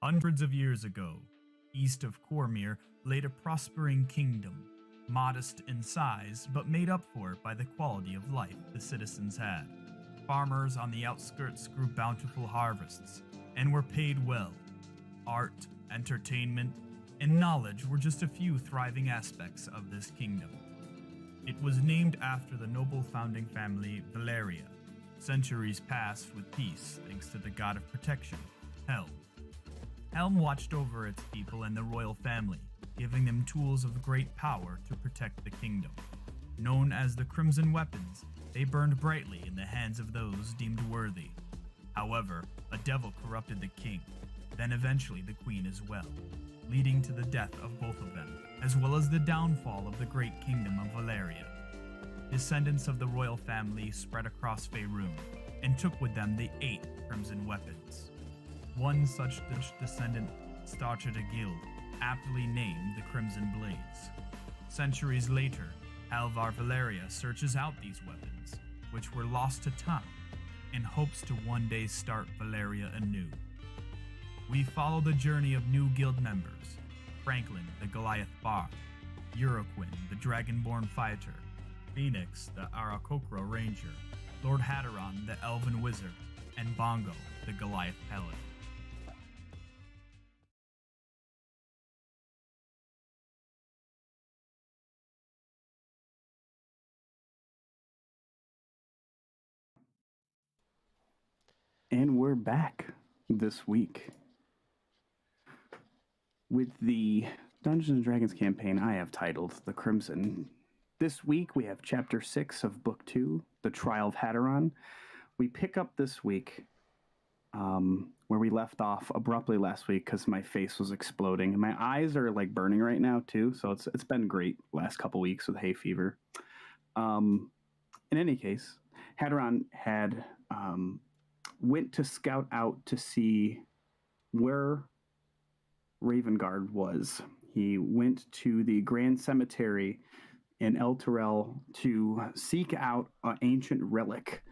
Hundreds of years ago, east of Cormyr laid a prospering kingdom, modest in size but made up for by the quality of life the citizens had. Farmers on the outskirts grew bountiful harvests and were paid well. Art, entertainment, and knowledge were just a few thriving aspects of this kingdom. It was named after the noble founding family Valeria. Centuries passed with peace thanks to the god of protection, Helm. Helm watched over its people and the royal family, giving them tools of great power to protect the kingdom. Known as the Crimson Weapons, they burned brightly in the hands of those deemed worthy. However, a devil corrupted the king, then eventually the queen as well, leading to the death of both of them, as well as the downfall of the great kingdom of Valeria. Descendants of the royal family spread across Faerun, and took with them the 8 Crimson Weapons. One such descendant started a guild, aptly named the Crimson Blades. Centuries later, Alvar Valeria searches out these weapons, which were lost to time, and hopes to one day start Valeria anew. We follow the journey of new guild members: Franklin, the Goliath Bard; Uraquin, the Dragonborn Fighter; Phoenix, the Arakokra Ranger; Lord Hadaron, the Elven Wizard; and Bongo, the Goliath Paladin. And we're back this week with the Dungeons & Dragons campaign I have titled The Crimson. This week we have Chapter 6 of Book 2, The Trial of Hadaron. We pick up this week where we left off abruptly last week because my face was exploding. And my eyes are like burning right now too, so it's been great last couple weeks with hay fever. In any case, Hadaron had went to scout out to see where Ravengard was. He went to the Grand Cemetery in El Terrell to seek out an ancient relic,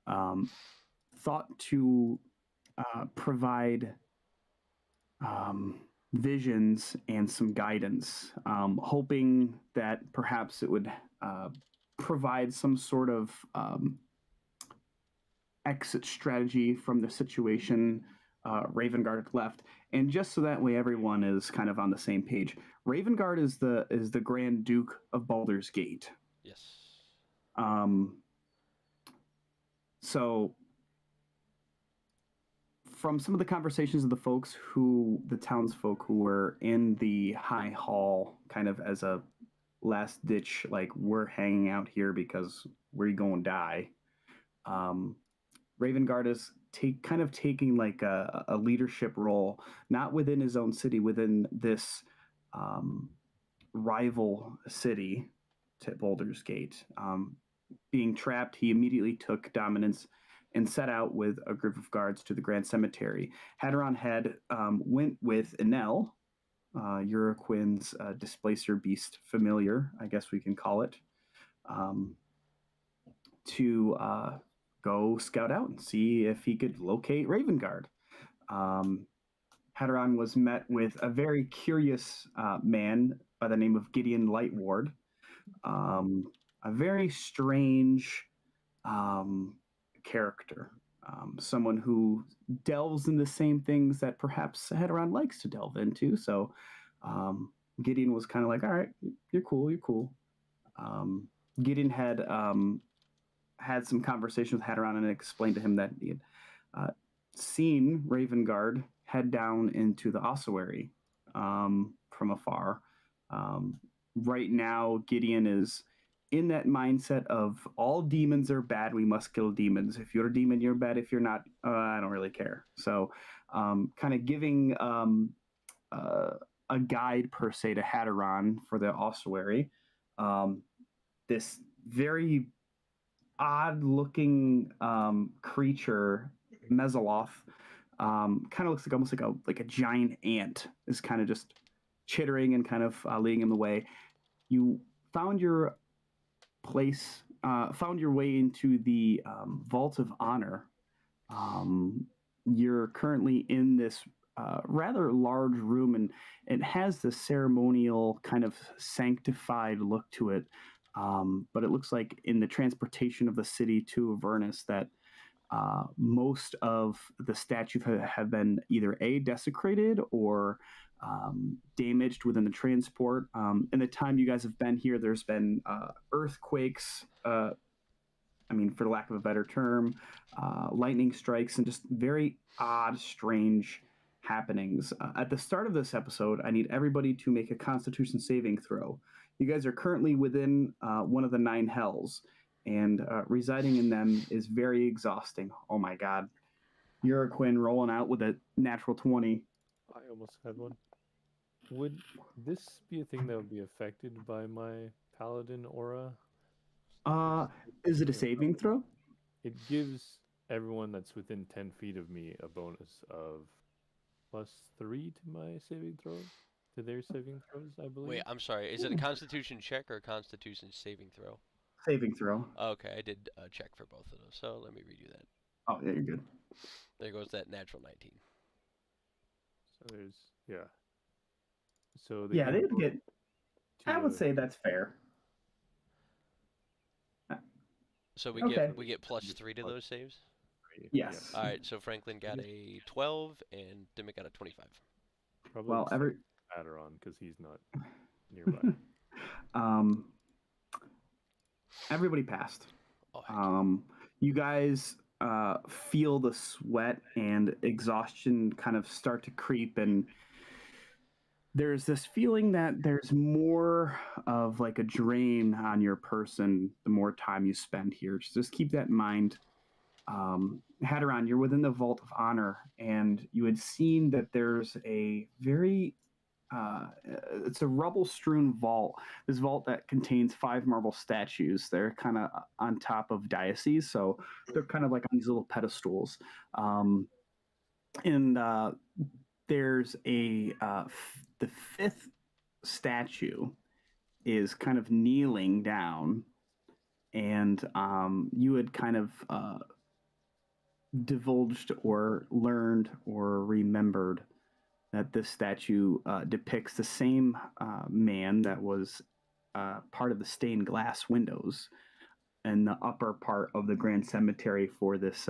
thought to provide visions and some guidance, hoping that perhaps it would provide some sort of exit strategy from the situation Ravengard left. And just so that way everyone is kind of on the same page, Ravengard is the Grand Duke of Baldur's Gate. Yes. So from some of the conversations of the townsfolk who were in the High Hall, kind of as a last ditch, like, we're hanging out here because we're gonna die. Ravengard is kind of taking like a leadership role, not within his own city, within this rival city to Baldur's Gate. Being trapped, he immediately took dominance and set out with a group of guards to the Grand Cemetery. Hadaron had went with Enel, Uraquin's Displacer Beast familiar, I guess we can call it, to go scout out and see if he could locate Ravengard. Hadaron was met with a very curious man by the name of Gideon Lightward, a very strange character, someone who delves in the same things that perhaps Hadaron likes to delve into. So Gideon was kind of like, all right, you're cool. Gideon had some conversation with Hadaron and explained to him that he had seen Ravengard head down into the ossuary from afar. Right now, Gideon is in that mindset of all demons are bad, we must kill demons. If you're a demon, you're bad. If you're not, I don't really care. So kind of giving a guide, per se, to Hadaron for the ossuary. This very odd-looking creature, Mesoloth, kind of looks like almost like a giant ant, is kind of just chittering and kind of leading him the way. You found your way into the Vault of Honor. You're currently in this rather large room, and it has this ceremonial kind of sanctified look to it. But it looks like in the transportation of the city to Avernus that most of the statues have been either desecrated or damaged within the transport. In the time you guys have been here, there's been earthquakes. I mean, for lack of a better term, lightning strikes and just very odd, strange happenings. At the start of this episode, I need everybody to make a Constitution saving throw. You guys are currently within one of the 9 hells, and residing in them is very exhausting. Oh my god. Quinn rolling out with a natural 20. I almost had one. Would this be a thing that would be affected by my paladin aura? Is it a saving throw? It gives everyone that's within 10 feet of me a bonus of +3 to my saving throws, to their saving throws, I believe. Wait, I'm sorry. Is it a Constitution check or a Constitution saving throw? Saving throw. Okay, I did check for both of those, so let me redo that. Oh, yeah, you're good. There goes that natural 19. So there's, yeah. So yeah, they would get. I would say that's fair. So we okay. get +3 to those saves? Yes. All right, so Franklin got a 12 and Dimmick got a 25. Probably well, Hadaron, because he's not nearby. Everybody passed. You guys feel the sweat and exhaustion kind of start to creep, and there's this feeling that there's more of like a drain on your person the more time you spend here. Just keep that in mind. Hadaron, you're within the Vault of Honor, and you had seen that there's a very it's a rubble-strewn vault. This vault that contains 5 marble statues. They're kind of on top of dioceses, so they're kind of like on these little pedestals. And there's the 5th statue is kind of kneeling down, and you had kind of divulged or learned or remembered that this statue depicts the same man that was part of the stained glass windows in the upper part of the grand cemetery for this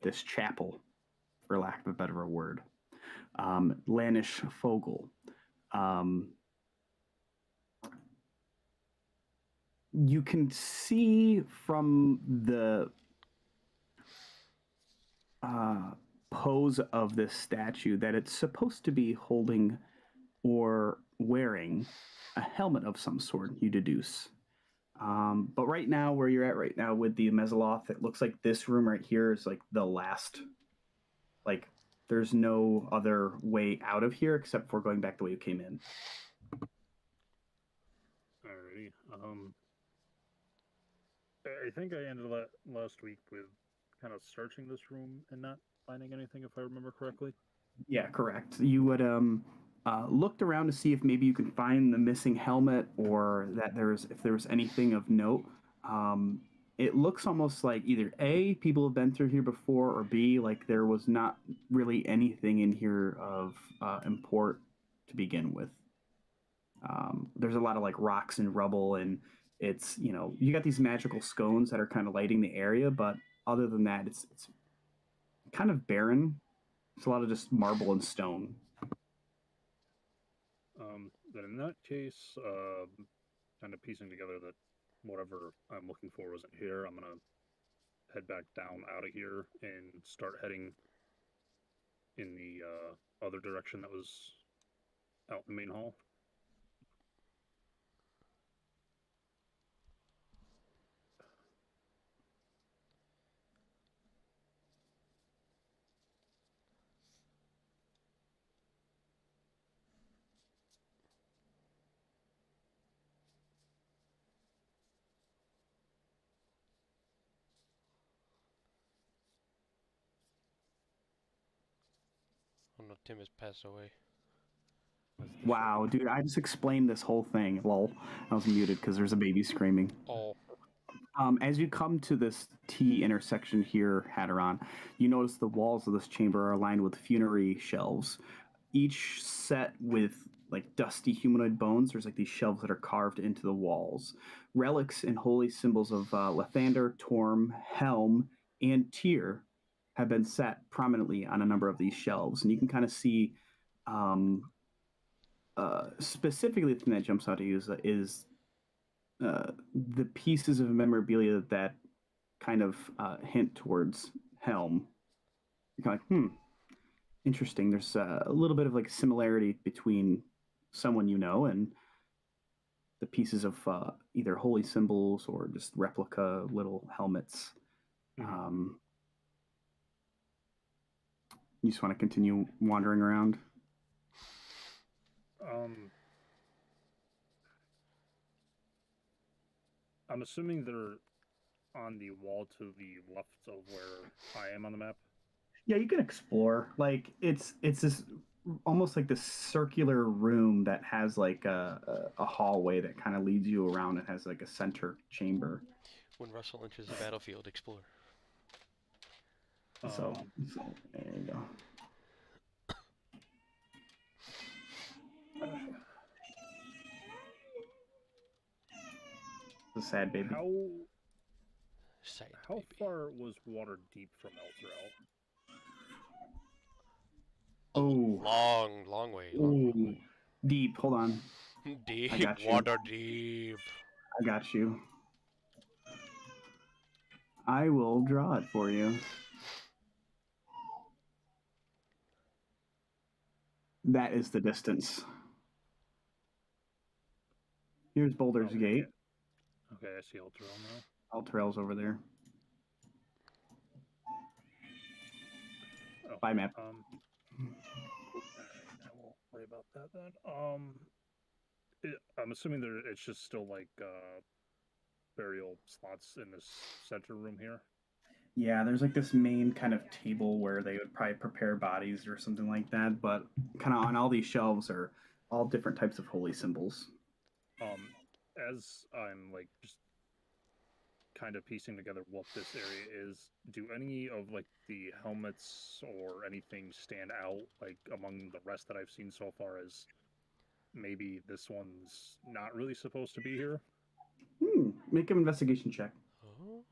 this chapel, for lack of a better word. Lanish Fogel. You can see from the pose of this statue that it's supposed to be holding or wearing a helmet of some sort, you deduce. But right now, where you're at right now with the Mezzoloth, it looks like this room right here is like the last. Like, there's no other way out of here except for going back the way you came in. Alrighty. I think I ended last week with kind of searching this room and not finding anything, if I remember correctly. Yeah, correct. You would looked around to see if maybe you could find the missing helmet, or that if there was anything of note. It looks almost like either A, people have been through here before, or B, like there was not really anything in here of import to begin with. There's a lot of like rocks and rubble, and it's, you got these magical scones that are kind of lighting the area, but other than that, it's kind of barren. It's a lot of just marble and stone. Then in that case, kind of piecing together that whatever I'm looking for wasn't here, I'm gonna head back down out of here and start heading in the other direction that was out in the main hall. Oh no, Tim has passed away. Wow, dude, I just explained this whole thing. Lol. I was muted because there's a baby screaming. Oh. As you come to this T intersection here, Hadaron, you notice the walls of this chamber are lined with funerary shelves, each set with like dusty humanoid bones. There's like these shelves that are carved into the walls. Relics and holy symbols of Lathander, Torm, Helm, and Tyr have been set prominently on a number of these shelves, and you can kind of see um, specifically the thing that jumps out to you is the pieces of memorabilia that kind of hint towards Helm. You're kind of like, interesting. There's a little bit of like similarity between someone you know and the pieces of either holy symbols or just replica little helmets. You just want to continue wandering around? I'm assuming they're on the wall to the left of where I am on the map. Yeah, you can explore. Like it's this almost like this circular room that has like a hallway that kind of leads you around. It has like a center chamber. When Russell enters the battlefield, explore. So there you go. The sad baby. How far was water deep from Elturel? Oh, long way. Deep. Hold on. Deep. I got you. Water deep. I got you. I will draw it for you. That is the distance. Here's Boulder's Gate. Okay, I see Elturel now. Elturel's over there. Oh, Bye, map. I won't worry about that then. I'm assuming it's just still like burial slots in this center room here. Yeah, there's like this main kind of table where they would probably prepare bodies or something like that, but kind of on all these shelves are all different types of holy symbols. As I'm like just kind of piecing together what this area is, do any of like the helmets or anything stand out like among the rest that I've seen so far as maybe this one's not really supposed to be here? Make an investigation check. Oh.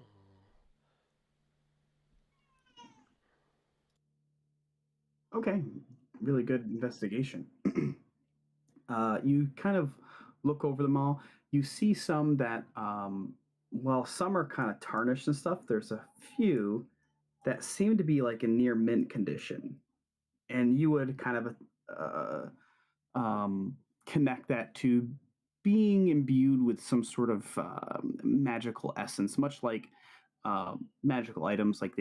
Okay, really good investigation. You kind of look over them all. You see some that, while some are kind of tarnished and stuff, there's a few that seem to be like in near mint condition. And you would kind of connect that to being imbued with some sort of magical essence, much like magical items. Like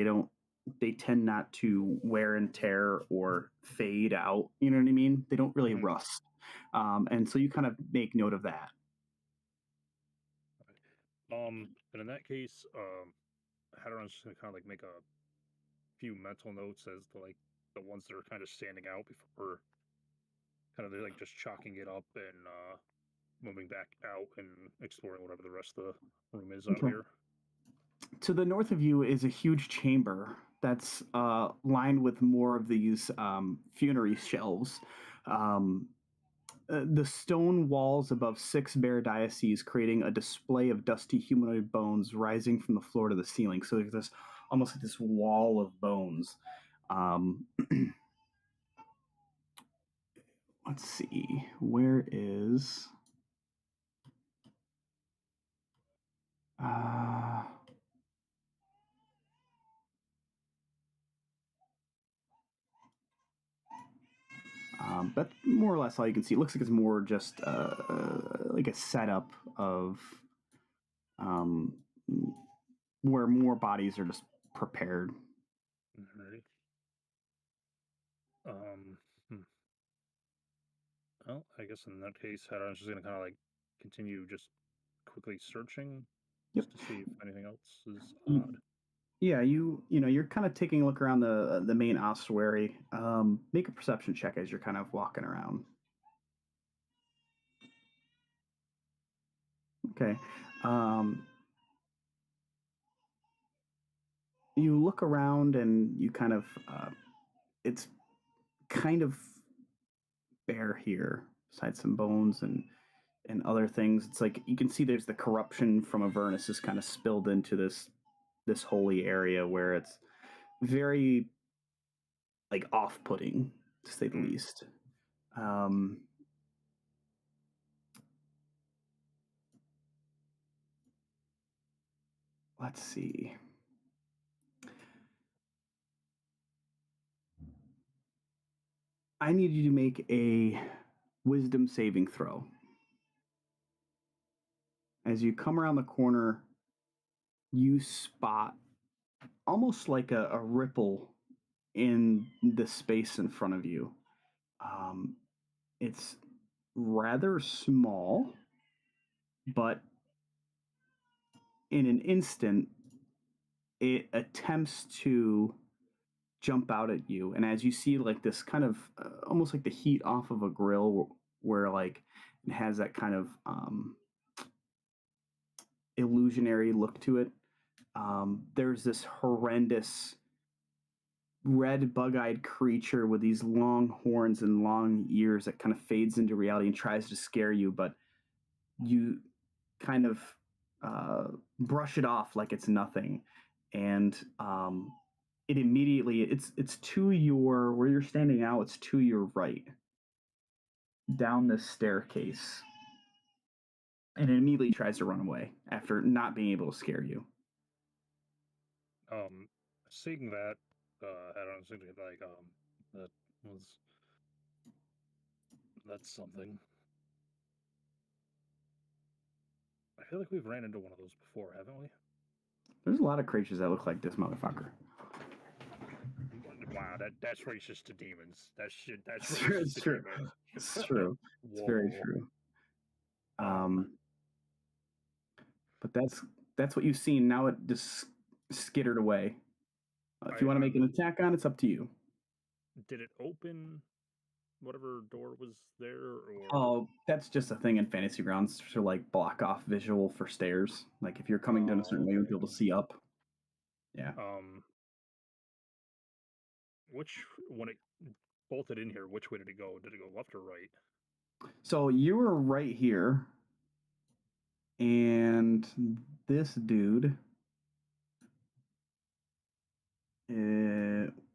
they tend not to wear and tear or fade out. You know what I mean? They don't really rust. And so you kind of make note of that. And in that case, Hadaron's just gonna kind of like make a few mental notes as to like the ones that are kind of standing out before kind of like just chalking it up and moving back out and exploring whatever the rest of the room is out here. To the north of you is a huge chamber that's lined with more of these funerary shelves. The stone walls above 6 bare dioceses creating a display of dusty humanoid bones rising from the floor to the ceiling. So there's this almost like this wall of bones. Let's see, where is that's more or less all you can see. It looks like it's more just like a setup of where more bodies are just prepared. Alright. Well, I guess in that case, Hadaron's just gonna kind of like continue just quickly searching, just to see if anything else is odd. Yeah, you're kind of taking a look around the main ossuary. Make a perception check as you're kind of walking around. Okay. you look around and you kind of it's kind of bare here, besides some bones and other things. It's like you can see there's the corruption from Avernus is kind of spilled into this holy area where it's very like off-putting, to say the least. Let's see. I need you to make a wisdom saving throw. As you come around the corner, you spot almost like a ripple in the space in front of you. It's rather small, but in an instant, it attempts to jump out at you. And as you see, like this kind of almost like the heat off of a grill, where like it has that kind of illusionary look to it. There's this horrendous red bug-eyed creature with these long horns and long ears that kind of fades into reality and tries to scare you, but you kind of brush it off like it's nothing, and it immediately it's to your where you're standing now. It's to your right, down this staircase, and it immediately tries to run away after not being able to scare you. Seeing that, I don't think like that was that's something. I feel like we've ran into one of those before, haven't we? There's a lot of creatures that look like this motherfucker. Wow, that's racist to demons. That's It's racist true. It's to true. demons. It's true. It's very Whoa. true. But that's what you've seen. Now it just skittered away. If you want to make an attack on, it's up to you. Did it open whatever door was there, or? Oh, that's just a thing in Fantasy Grounds to like block off visual for stairs. Like if you're coming down a certain way, you'll be able to see up. Yeah. Which when it bolted in here, which way did it go? Did it go left or right? So you were right here, and this dude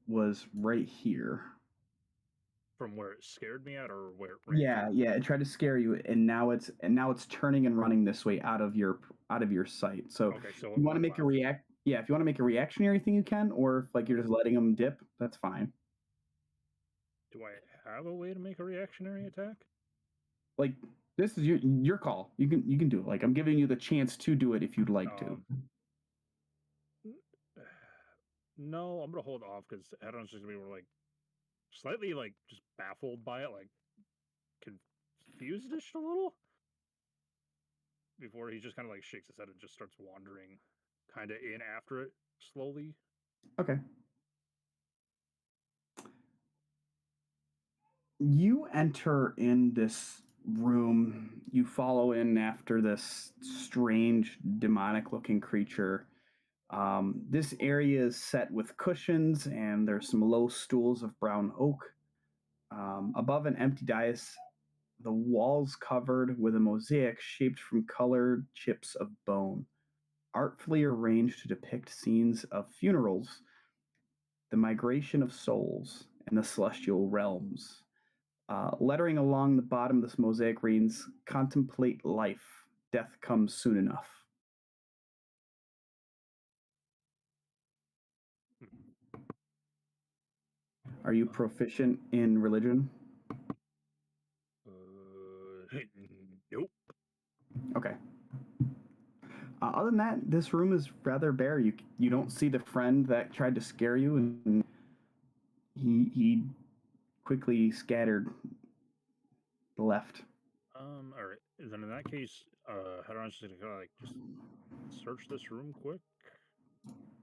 was right here. From where it scared me at, or where it ran through? It tried to scare you, and now it's turning and running this way out of your sight. So, okay, so you want to make a react? Yeah, if you want to make a reactionary thing, you can, or if like you're just letting them dip, that's fine. Do I have a way to make a reactionary attack? Like this is your call. You can do it. Like I'm giving you the chance to do it if you'd like to. No, I'm gonna hold off because Hadaron's just gonna be like slightly like just baffled by it, like confused just a little. Before he just kind of like shakes his head and just starts wandering kind of in after it slowly. Okay. You enter in this room. You follow in after this strange demonic looking creature. This area is set with cushions, and there's some low stools of brown oak. Above an empty dais, the walls covered with a mosaic shaped from colored chips of bone, artfully arranged to depict scenes of funerals, the migration of souls, and the celestial realms. Lettering along the bottom of this mosaic reads, "Contemplate life. Death comes soon enough." Are you proficient in religion? Nope. Okay. Other than that, this room is rather bare. You don't see the friend that tried to scare you, and he quickly scattered left. All right. Then in that case, Hadaron's just gonna like just search this room quick.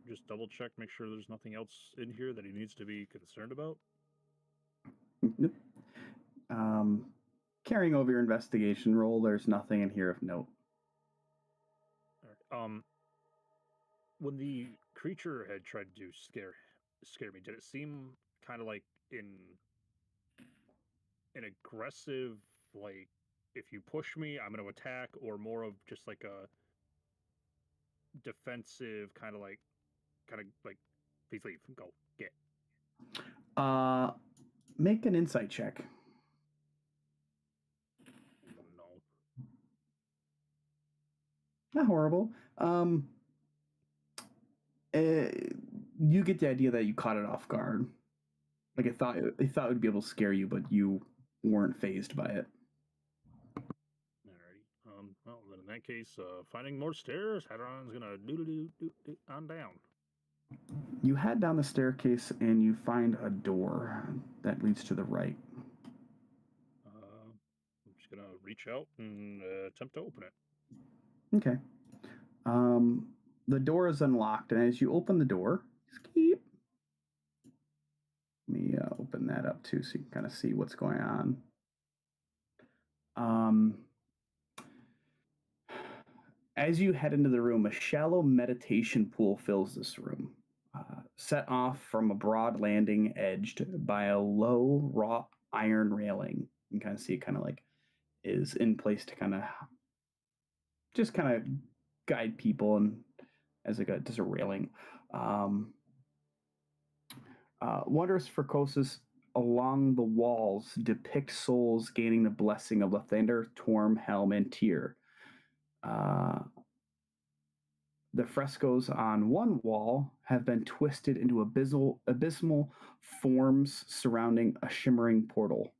Just double check, make sure there's nothing else in here that he needs to be concerned about. Nope. Carrying over your investigation roll, there's nothing in here of note. All right. When the creature had tried to scare me, did it seem kind of like an aggressive, like if you push me, I'm going to attack, or more of just like a defensive kind of like please leave, go get. Make an insight check. Oh, no. Not horrible. You get the idea that you caught it off guard. Like it thought it would be able to scare you, but you weren't phased by it. Alrighty. Well, then in that case, finding more stairs, Hadaron's gonna doodle on down. You head down the staircase and you find a door that leads to the right. I'm just gonna reach out and attempt to open it. Okay. The door is unlocked, and as you open the door, let me open that up too, so you can kind of see what's going on. As you head into the room, a shallow meditation pool fills this room, set off from a broad landing edged by a low wrought iron railing. You can kind of see it kind of like is in place to kind of guide people, and as just a railing. Wondrous Frecosis along the walls depict souls gaining the blessing of Lathander, Torm, Helm, and Tyr. The frescoes on one wall have been twisted into abysmal forms surrounding a shimmering portal.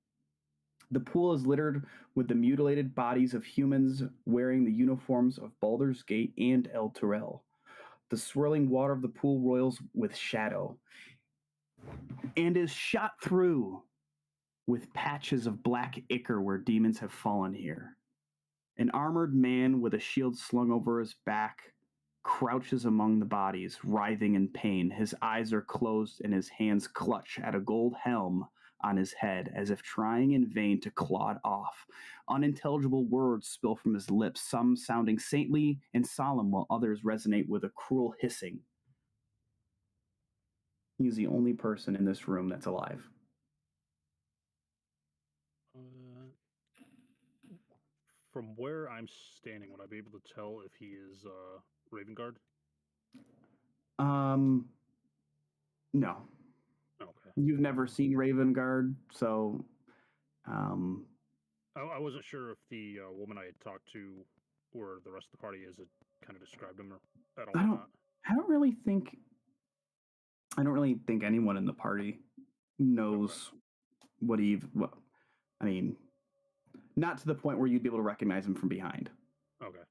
The pool is littered with the mutilated bodies of humans wearing the uniforms of Baldur's Gate and El Turel. The swirling water of the pool roils with shadow and is shot through with patches of black ichor where demons have fallen here. An armored man with a shield slung over his back crouches among the bodies, writhing in pain. His eyes are closed and his hands clutch at a gold helm on his head, as if trying in vain to claw it off. Unintelligible words spill from his lips, some sounding saintly and solemn, while others resonate with a cruel hissing. He's the only person in this room that's alive. From where I'm standing, would I be able to tell if he is Raven Guard? No. Okay. You've never seen Raven Guard, so I wasn't sure if the woman I had talked to or the rest of the party has kind of described him at all or not. I don't really think anyone in the party knows what I mean, not to the point where you'd be able to recognize him from behind. Okay.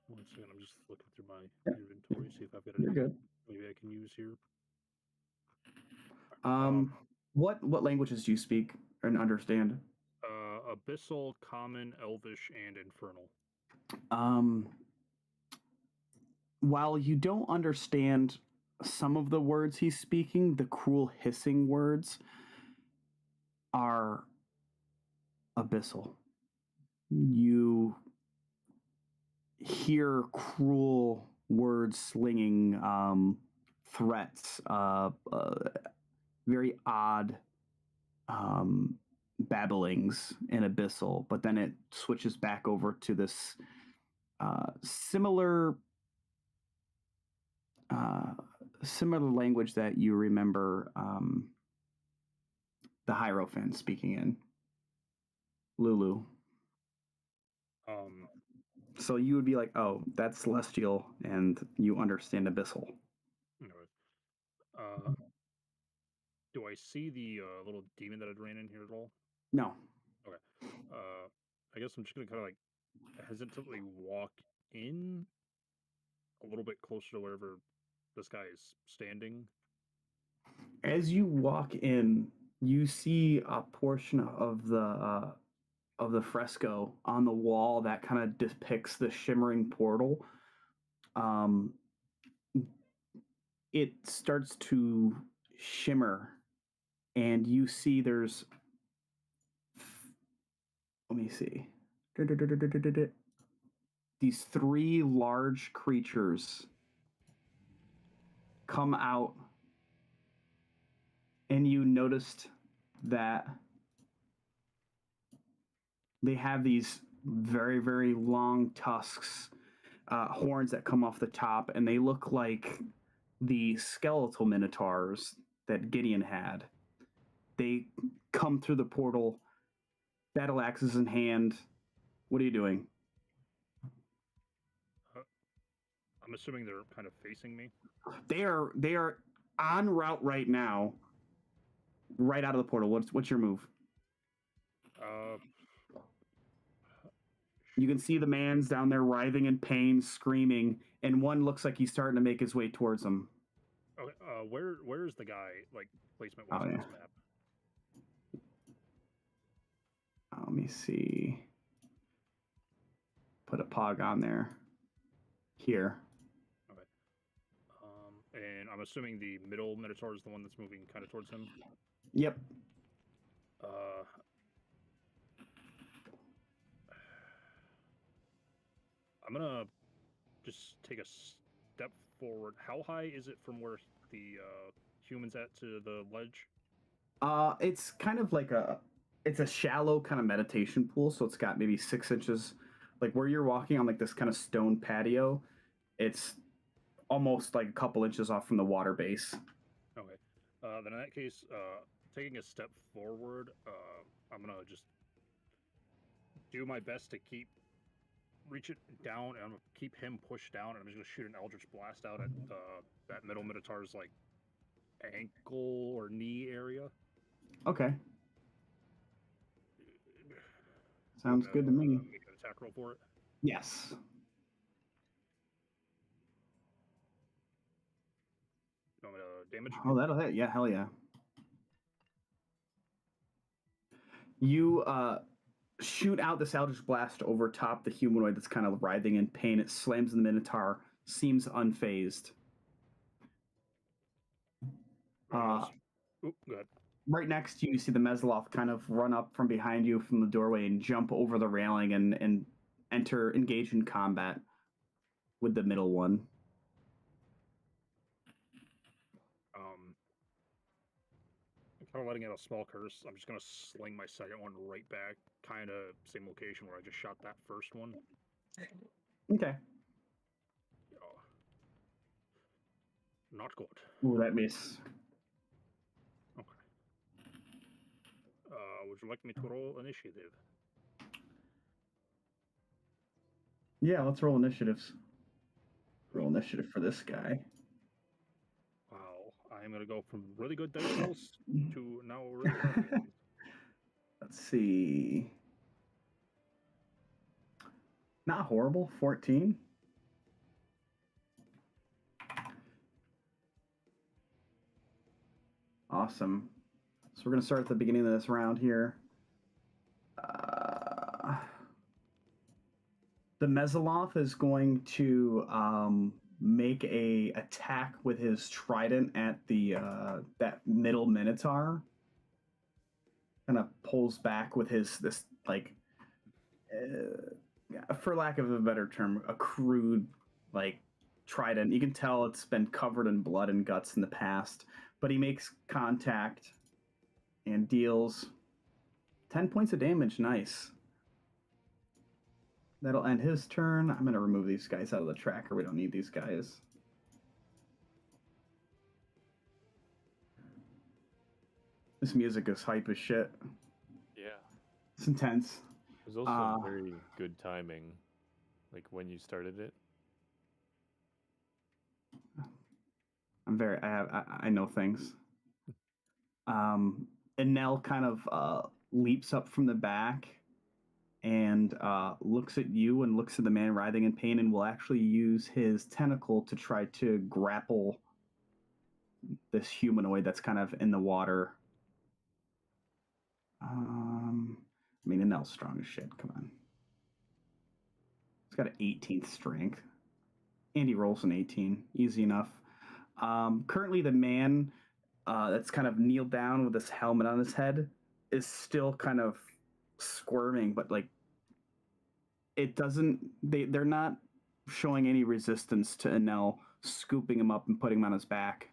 One second, I'm just looking through my inventory, see if I've got You're anything good. maybe I can use here. What languages do you speak and understand? Abyssal, Common, Elvish, and Infernal. While you don't understand some of the words he's speaking, the cruel hissing words are abyssal. You hear cruel words slinging threats, very odd babblings in abyssal, but then it switches back over to this similar language that you remember the Hierophant speaking in. Lulu. So you would be like, oh, that's celestial, and you understand abyssal. Do I see the little demon that had ran in here at all? No. Okay. I guess I'm just gonna kind of like hesitantly walk in a little bit closer to wherever this guy is standing. As you walk in, you see a portion of the fresco on the wall that kind of depicts the shimmering portal. It starts to shimmer, and you see there's. Let me see. these three large creatures come out, and you noticed that they have these very, very long tusks, horns that come off the top, and they look like the skeletal minotaurs that Gideon had. They come through the portal, battle axes in hand. What are you doing? I'm assuming they're kind of facing me. They are en route right now, right out of the portal. What's your move? You can see the man's down there writhing in pain, screaming, and one looks like he's starting to make his way towards them. Okay. Where's the guy? Like placement Oh, wise on yeah. this map? Let me see. Put a pog on there. Here. Okay. And I'm assuming the middle Minotaur is the one that's moving kind of towards him. Yep. I'm gonna just take a step forward. How high is it from where the humans at to the ledge? It's kind of like it's a shallow kind of meditation pool, so it's got maybe 6 inches. Like where you're walking on like this kind of stone patio, it's almost like a couple inches off from the water base. Okay. Then in that case, taking a step forward, I'm gonna just do my best to reach it down, and I'm gonna keep him pushed down, and I'm just gonna shoot an Eldritch Blast out at that middle Minotaur's like ankle or knee area. Okay. Sounds good to me. Make an attack roll for it. Yes. You want me to damage? Oh, that'll hit. Yeah, hell yeah. You shoot out this Eldritch Blast over top the humanoid that's kind of writhing in pain. It slams in the Minotaur, seems unfazed. Go ahead. Right next to you, you see the Mesloth kind of run up from behind you from the doorway and jump over the railing and engage in combat with the middle one. Kind of letting out a small curse. I'm just gonna sling my second one right back, kind of same location where I just shot that first one. Okay. Oh. Not good. Ooh, that miss. Okay. Would you like me to roll initiative? Yeah, let's roll initiatives. Roll initiative for this guy. Wow, I'm gonna go from really good dice rolls to now really crappy ones. Let's see. Not horrible. 14. Awesome. So we're going to start at the beginning of this round here. The Mesoloth is going to make a attack with his trident at the that middle Minotaur. Kind of pulls back with this like, for lack of a better term, a crude like trident. You can tell it's been covered in blood and guts in the past, but he makes contact and deals 10 points of damage. Nice. That'll end his turn. I'm going to remove these guys out of the tracker. We don't need these guys. This music is hype as shit. Yeah. It's intense. There's also very good timing, like when you started it. I know things. And Nell kind of leaps up from the back and looks at you and looks at the man writhing in pain and will actually use his tentacle to try to grapple this humanoid that's kind of in the water. I mean, Nell's strong as shit. Come on. He's got an 18th strength. Andy rolls an 18. Easy enough. Currently, the man that's kind of kneeled down with this helmet on his head is still kind of squirming, but like it doesn't. They're not showing any resistance to Enel scooping him up and putting him on his back.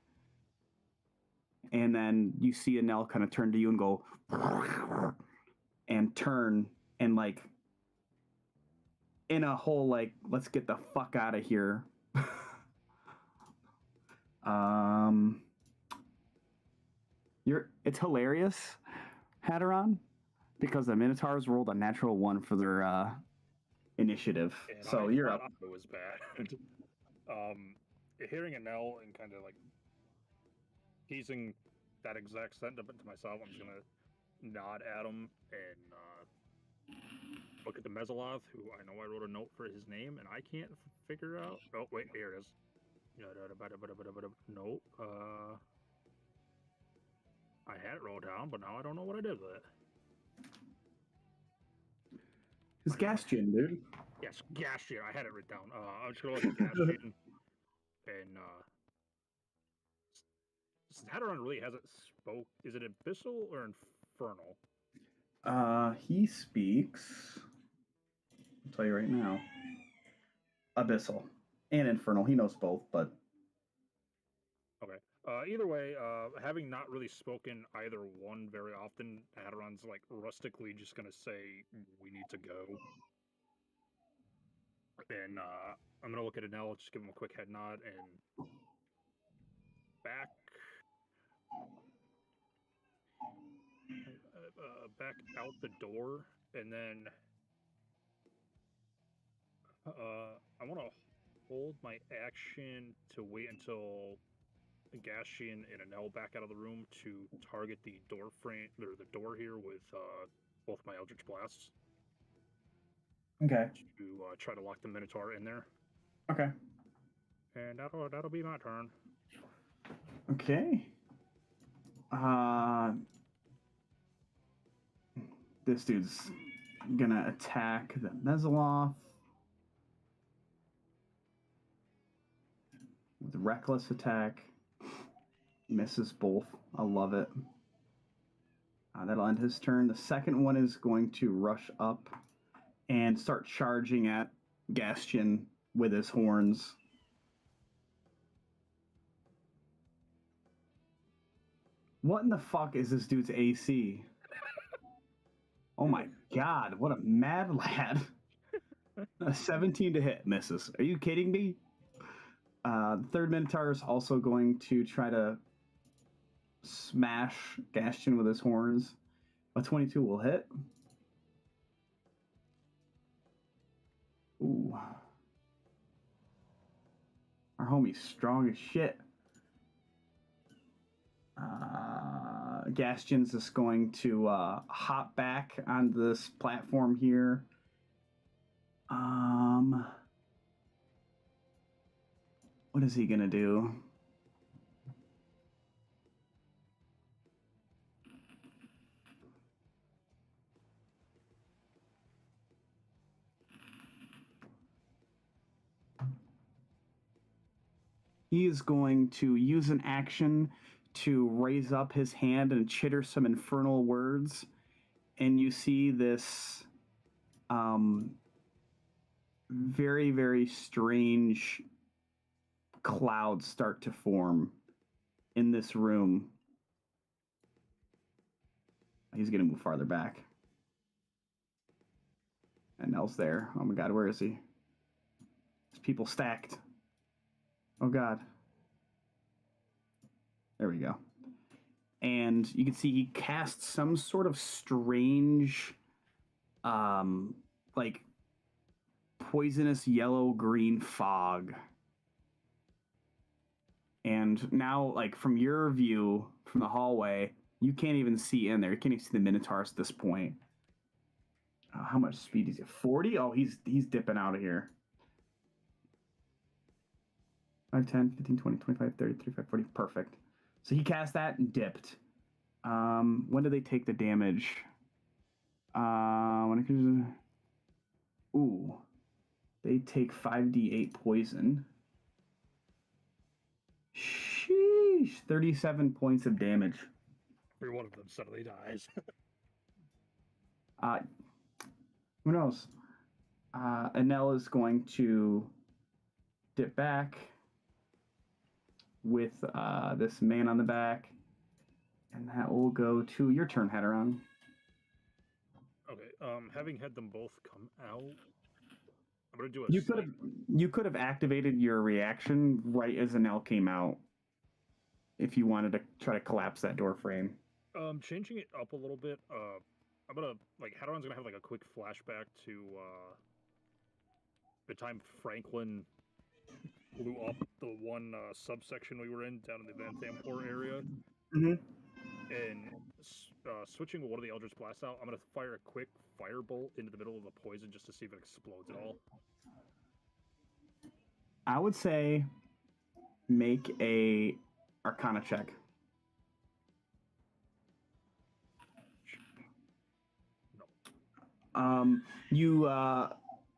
And then you see Enel kind of turn to you and go and turn and like in a whole like let's get the fuck out of here. It's hilarious, Hadaron, because the Minotaurs rolled a natural 1 for their initiative. And So I you're thought up. It was bad. Hearing Anel and kind of like teasing that exact sentiment to myself, I'm just gonna nod at him and look at the Mesoloth, who I know I wrote a note for his name, and I can't figure out. Oh wait, here it is. Nope. I had it wrote down, but now I don't know what I did with it. It's Gastian, dude. Yes, Gastian. I had it written down. I was gonna look at Gastian, and Hadaron really hasn't spoke. Is it abyssal or infernal? He speaks. I'll tell you right now. Abyssal and infernal. He knows both, but Okay. Either way, having not really spoken either one very often, Hadaron's like rustically just gonna say, "We need to go." And I'm gonna look at Anel, just give him a quick head nod, and back, back out the door, and then I want to hold my action to wait until Gashian and Anel back out of the room to target the door frame or the door here with both my Eldritch Blasts. okay. To try to lock the Minotaur in there. Okay. And that'll be my turn. Okay. This dude's gonna attack the Mesoloth with reckless attack. Misses both. I love it. That'll end his turn. The second one is going to rush up and start charging at Gastian with his horns. What in the fuck is this dude's AC? Oh my god, what a mad lad. A 17 to hit, misses. Are you kidding me? The third Minotaur is also going to try to smash Gastian with his horns. A 22 will hit. Ooh. Our homie's strong as shit. Gastian's just going to hop back on this platform here. What is he gonna do? He is going to use an action to raise up his hand and chitter some infernal words. And you see this very, very strange cloud start to form in this room. He's going to move farther back. And Nell's there. Oh my god, where is he? There's people stacked. Oh god. There we go. And you can see he casts some sort of strange, like poisonous yellow-green fog. And now, like from your view from the hallway, you can't even see in there. You can't even see the Minotaurs at this point. How much speed is he? 40? Oh, he's dipping out of here. 5, 10, 15, 20, 25, 30, 35, 40. Perfect. So he cast that and dipped. When do they take the damage? Ooh. They take 5d8 poison. Sheesh. 37 points of damage. Every one of them suddenly dies. Who knows? Anel is going to dip back with this man on the back, and that will go to your turn, Hadaron. Okay. Having had them both come out, I'm gonna do a. You could have activated your reaction right as Anel came out, if you wanted to try to collapse that door frame. Changing it up a little bit. I'm gonna Hadaron's gonna have like a quick flashback to the time Franklin blew up the one subsection we were in down in the Van Thampor area. Mm-hmm. And switching one of the Eldritch Blasts out, I'm gonna fire a quick firebolt into the middle of the poison just to see if it explodes at all. I would say make a Arcana check. No. You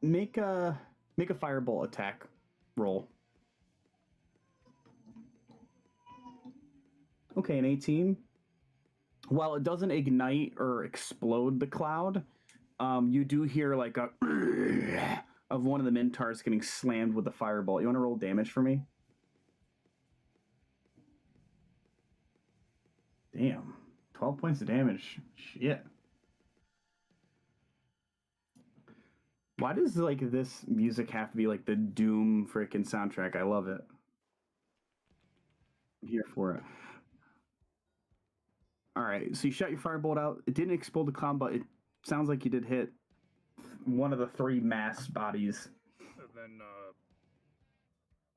make a firebolt attack roll. Okay, an 18. While it doesn't ignite or explode the cloud, you do hear like a of one of the Minotaurs getting slammed with the firebolt. You want to roll damage for me? Damn, 12 points of damage. Shit. Why does like this music have to be like the Doom freaking soundtrack? I love it. I'm here for it. All right, so you shot your firebolt out. It didn't explode the cloud, but it sounds like you did hit one of the three mass bodies. And then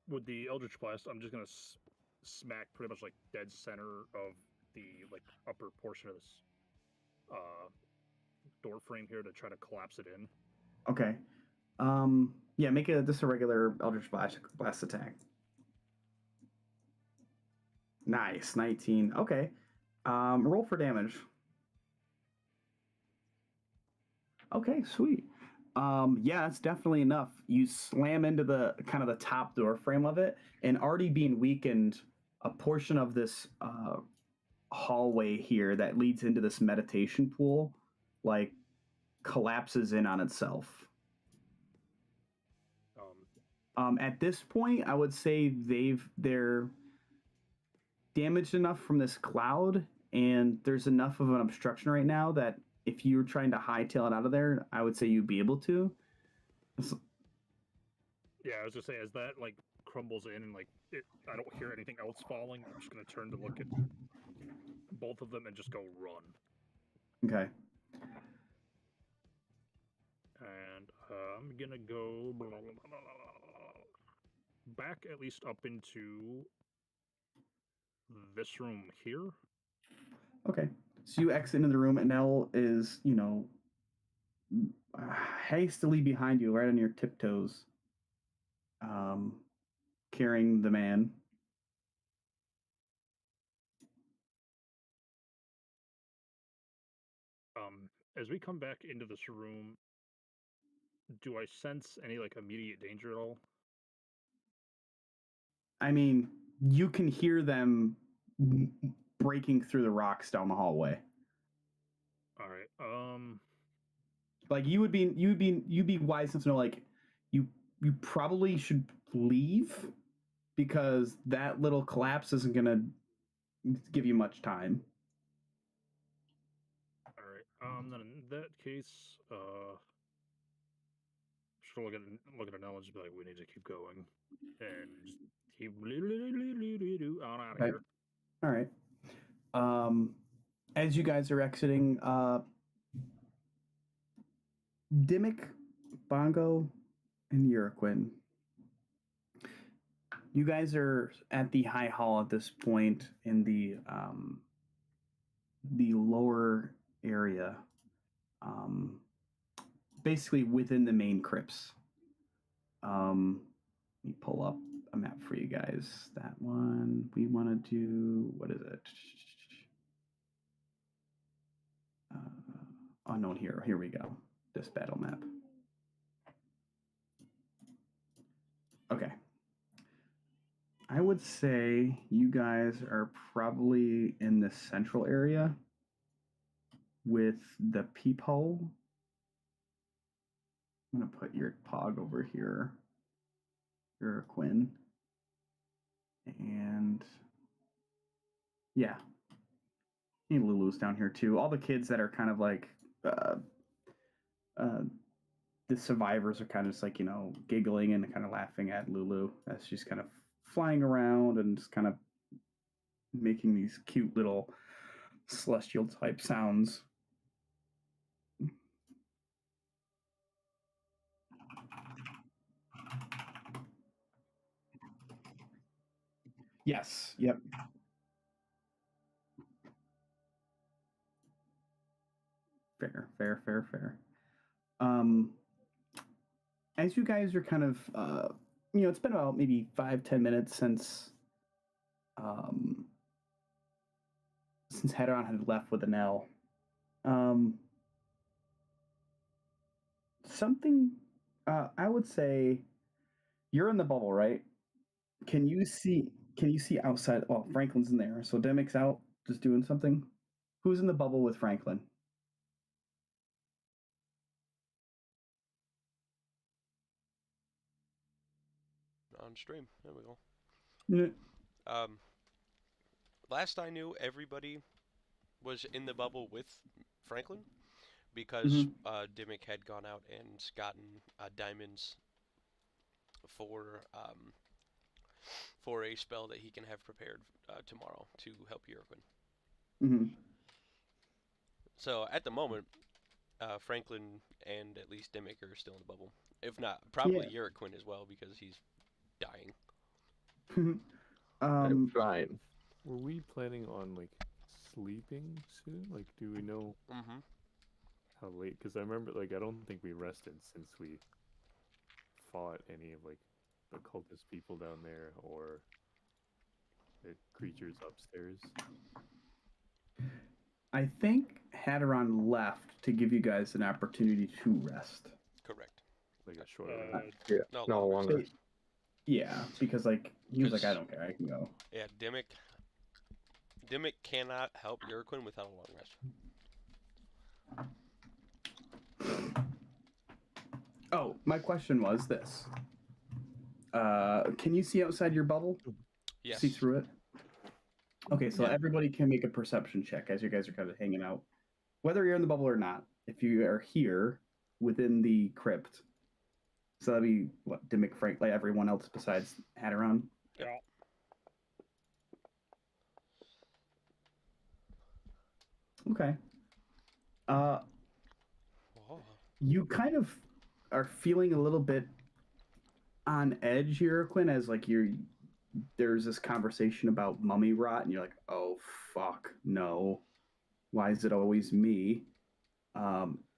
with the Eldritch Blast, I'm just gonna smack pretty much like dead center of the upper portion of this door frame here to try to collapse it in. Okay. Yeah, make just a regular Eldritch Blast attack. Nice, 19. Okay. Roll for damage. Okay, sweet. Yeah, that's definitely enough. You slam into the kind of the top door frame of it, and already being weakened, a portion of this hallway here that leads into this meditation pool, like, collapses in on itself. At this point, I would say they're damaged enough from this cloud, and there's enough of an obstruction right now that if you're trying to hightail it out of there, I would say you'd be able to. Yeah, I was just saying, as that crumbles in and I don't hear anything else falling, I'm just gonna turn to look at both of them and just go run. Okay. And I'm gonna go back at least up into this room here. Okay. So you exit into the room, and Nell is, hastily behind you, right on your tiptoes, carrying the man. As we come back into this room, do I sense any immediate danger at all? I mean, you can hear them breaking through the rocks down the hallway. All right. Like you'd be wise enough to know you probably should leave because that little collapse isn't gonna give you much time. All right. Then in that case, just look at an and just be like, we need to keep going, and just keep on out of here. All right. As you guys are exiting, Dimmick, Bongo, and Uraquin, you guys are at the High Hall at this point in the lower area, basically within the main crypts. Let me pull up a map for you guys. That one we want to do. What is it? Unknown hero. Here we go. This battle map. Okay. I would say you guys are probably in the central area with the peephole. I'm gonna put your pog over here. Your Quinn. And yeah. And Lulu's down here too. All the kids that are kind of like uh, uh, the survivors are kind of just like, giggling and kind of laughing at Lulu as she's kind of flying around and just kind of making these cute little celestial type sounds. Yes. Yep. Fair, fair, fair, fair. Um, as you guys are kind of, it's been about maybe 5-10 minutes um, since Hadaron had left with an L. Something, I would say, you're in the bubble, right? Can you see? Can you see outside? Well, Franklin's in there, so Demic's out, just doing something. Who's in the bubble with Franklin? On stream. There we go. Mm. Last I knew, everybody was in the bubble with Franklin because Mhm. Dimmick had gone out and gotten diamonds for a spell that he can have prepared tomorrow to help Euroquin. Mhm. So at the moment, Franklin and at least Dimmick are still in the bubble. If not, probably Yeah. Euroquin as well because he's dying. I'm um. fine. Were we planning on like sleeping soon? Like, do we know Mm-hmm. how late? Because I remember, like, I don't think we rested since we fought any of like the cultist people down there or the creatures upstairs. I think Hadaron left to give you guys an opportunity to rest. Correct. Like a short rest. Yeah, No, no long longer. rest. Yeah, because he was like, I 'Cause- don't care, I can go. Yeah, Dimmick cannot help Euroquin without a long rest. Oh, my question was this: can you see outside your bubble? Yes. See through it? Okay, so Yeah. everybody can make a perception check as you guys are kind of hanging out, whether you're in the bubble or not. If you are here within the crypt, so that'd be what Dimmick, Frank, like everyone else besides Hadaron. Yeah. Okay. Oh. You kind of are feeling a little bit on edge here, Quinn, as like there's this conversation about mummy rot, and you're like, oh fuck, no. Why is it always me?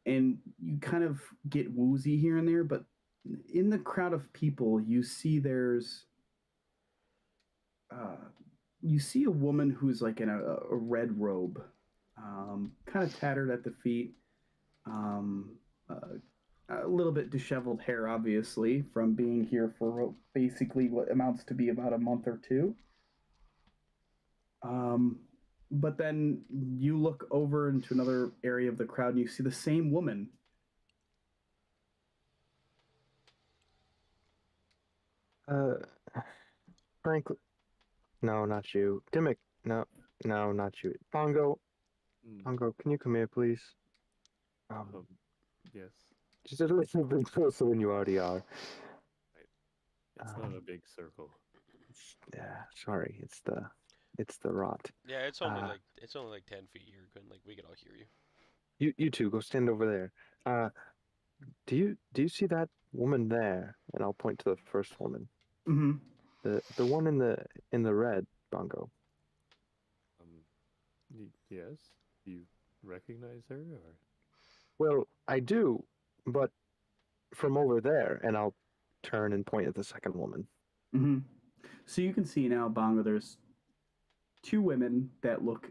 And you kind of get woozy here and there, but in the crowd of people, uh, you see a woman who's like in a red robe, kind of tattered at the feet, um, a little bit disheveled hair, obviously, from being here for basically what amounts to be about a month or two. But then you look over into another area of the crowd and you see the same woman. Uh, Franklin. No, not you. Dimmick. No, no, not you. Pongo. Mm. Pongo, can you come here, please? Um, yes. Just a little bit closer than you already are. It's not a big circle. Yeah, sorry. It's the rot. Yeah, it's only like 10 feet. Euroquin. Like we could all hear you. You two go stand over there. Do you see that woman there? And I'll point to the first woman. Mm-hmm. The one in the red, Bongo. Yes. Do you recognize her or? Well, I do, but from over there, and I'll turn and point at the second woman. Mm-hmm. So you can see now, Bongo, there's two women that look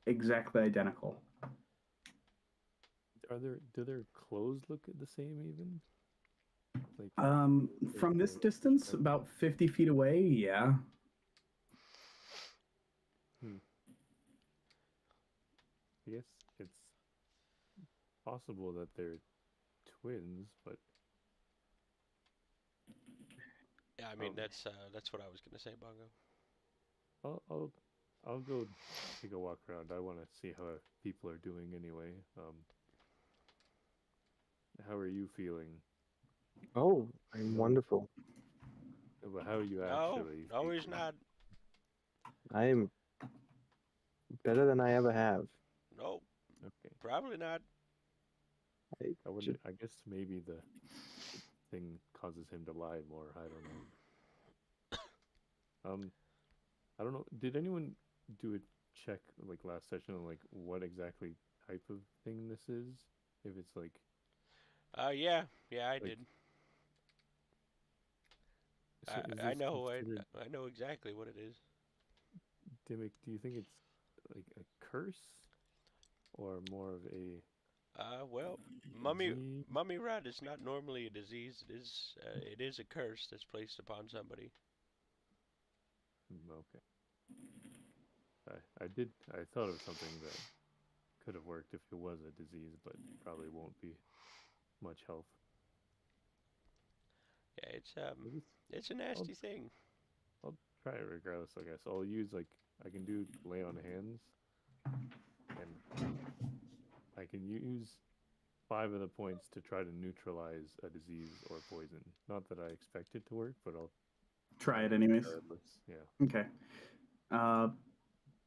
exactly identical. Do their clothes look the same even? Like From this distance, about 50 feet away, yeah. I guess it's possible that they're twins, but Yeah, I mean um, that's what I was gonna say, Bongo. I'll I'll I'll go take a walk around. I want to see how people are doing anyway. How are you feeling? Oh, I'm No, wonderful. but how are you No, actually no, he's feeling? not. I am better than I ever have. No, Okay, probably not. I I just, wouldn't. I guess maybe the thing causes him to lie more. I don't know. Um, I don't know. Did anyone do a check like last session on like what exactly type of thing this is? If it's Yeah, yeah, I like did. so is I this know, considered I know exactly what it is. Dimmick? Do you think it's like a curse or more of a Well, mummy disease? mummy rot is not normally a disease. It is a curse that's placed upon somebody. Okay. I thought of something that could have worked if it was a disease, but probably won't be much help. Yeah, I guess it's a I'll nasty thing. I'll try it regardless. I guess I'll use like I can do lay on hands, and I can use 5 of the points to try to neutralize a disease or poison. Not that I expect it to work, but I'll try Try it it anyways. regardless. Yeah. Okay. Uh,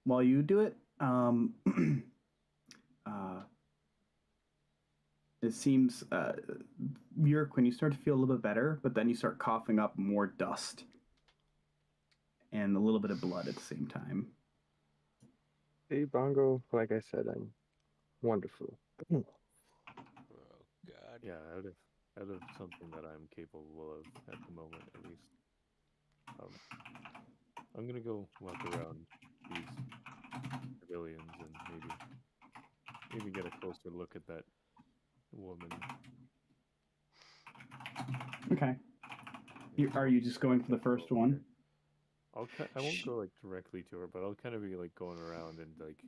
while you do it, uh, it seems when you start to feel a little bit better, but then you start coughing up more dust and a little bit of blood at the same time. hey, Bongo, like I said, I'm wonderful. Oh God. Yeah, out of something that I'm capable of at the moment, at least. Um, I'm gonna go walk around these pavilions and maybe get a closer look at that woman. Okay. Yeah, Are you just going for the kind of go first over one? there. I won't go like directly to her, but I'll kind of be like going around and like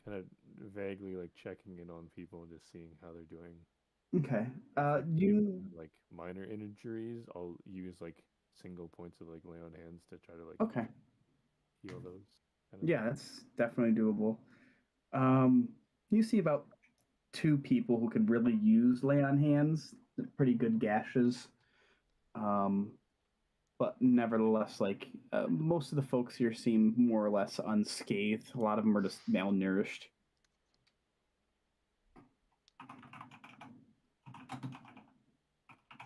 kind of vaguely like checking in on people and just seeing how they're doing. Okay. If people You have like minor injuries, I'll use like single points of like lay on hands to try to like okay? heal those kind of Yeah, thing. that's definitely doable. Um, you see about two people who could really use lay on hands. Pretty good gashes. Um, but nevertheless, like most of the folks here seem more or less unscathed. A lot of them are just malnourished.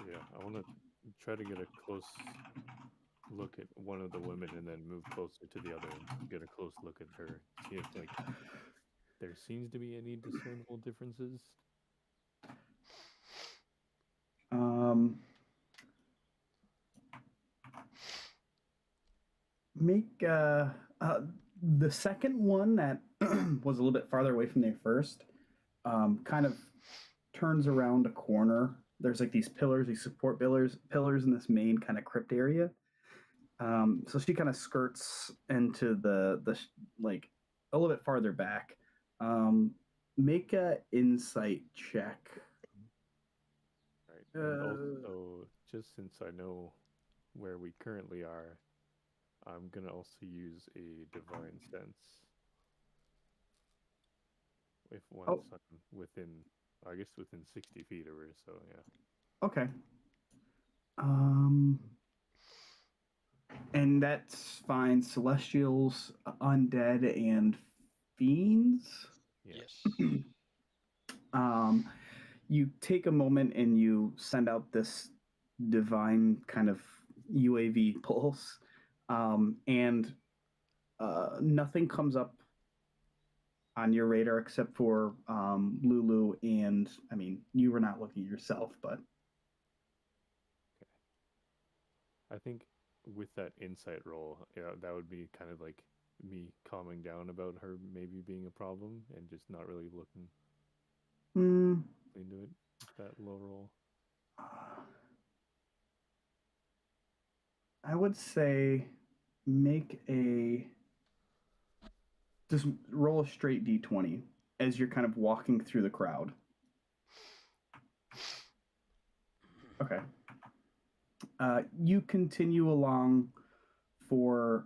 Yeah, I want to try to get a close look at one of the women and then move closer to the other and get a close look at her. See if like there seems to be any discernible differences. Um, make the second one that was a little bit farther away from the first kind of turns around a corner. There's like these pillars, these support pillars in this main kind of crypt area. So she kind of skirts into the like a little bit farther back. Um, make a insight check. Right. And Uh, also, just since I know where we currently are, I'm gonna also use a divine sense if once oh, I'm within, I guess within 60 feet of her. So yeah. okay. Um, and that's fine. Celestials, undead, and fiends. Yeah. Yes. um, you take a moment and you send out this divine kind of UAV pulse, and nothing comes up on your radar except for Lulu. And I mean, you were not looking yourself, but Okay. I think with that insight roll, yeah, that would be kind of like me calming down about her maybe being a problem and just not really looking mm, into it with that low roll. I would say make a just roll a straight d20 as you're kind of walking through the crowd. Okay. You continue along for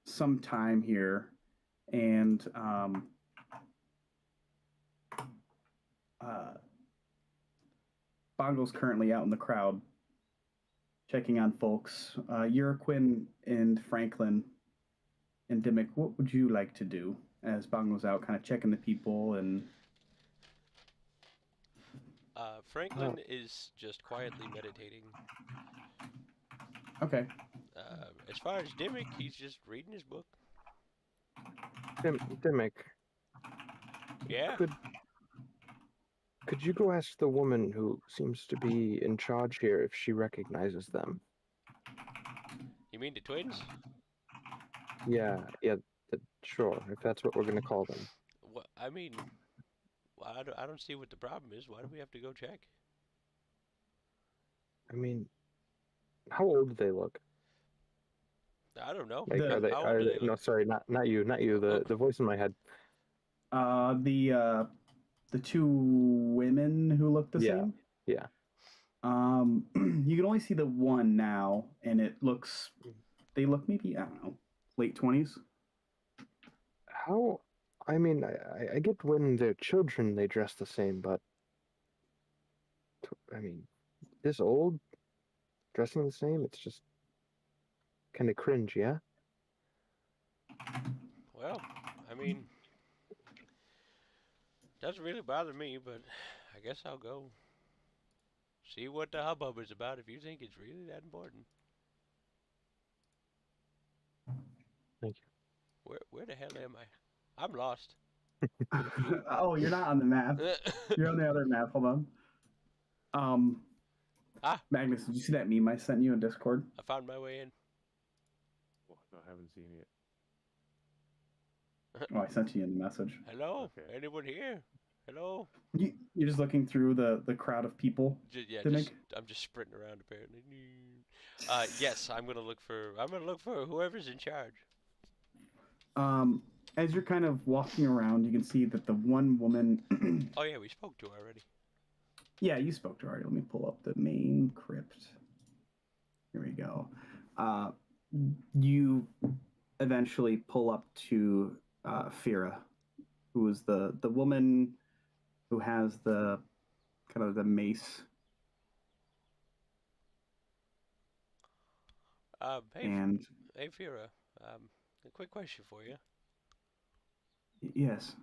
some time here, and uh, Bongo's currently out in the crowd checking on folks. Urquin and Franklin and Dimmick, what would you like to do as Bongo's out kind of checking the people and Franklin is just quietly meditating. okay. As far as Dimmick, he's just reading his book. Dimmick, Yeah. could you go ask the woman who seems to be in charge here if she recognizes them? You mean the twins? Yeah, sure, if that's what we're gonna call them. What? I mean, I don't see what the problem is. Why do we have to go check? I mean, how old do they look? I don't know. Like, The- How old do they no, look? sorry, not you, the voice in my head. The two women who look the Yeah. same. Yeah. You can only see the one now, and they look maybe, I don't know, late 20s. How? I mean, I get when they're children they dress the same, but I mean, this old dressing the same, it's just kind of cringe, yeah? Well, I mean, doesn't really bother me, but I guess I'll go see what the hubbub is about if you think it's really that important. Thank Where the hell am I? I'm lost. Oh, you're not on the map. You're on the other map. Hold on. Magnus, did you see that meme I sent you in Discord? I found my way in. Oh, no, I haven't seen it. Oh, I sent you in the message. Hello? Okay. Anyone here? Hello? You're just looking through the crowd of people. I'm just sprinting around apparently. Yes, I'm gonna look for whoever's in charge. As you're kind of walking around, you can see that the one woman. Oh yeah, we spoke to her already. Yeah, you spoke to her already. Let me pull up the main crypt. Here we go. You eventually pull up to Fira, who is the woman who has the kind of the mace. And Hey Fira, a quick question for you. yes.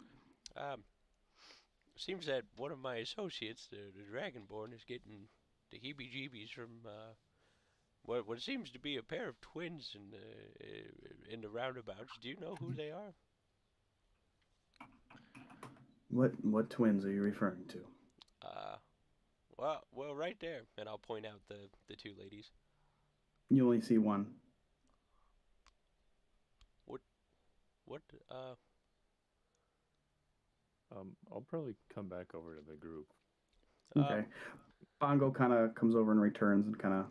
Seems that one of my associates, the Dragonborn, is getting the heebie-jeebies from what seems to be a pair of twins in the roundabouts. Do you know who they are? What twins are you referring to? Well, right there, and I'll point out the two ladies. You only see one. What? I'll probably come back over to the group. Okay. Bongo kind of comes over and returns and kind of.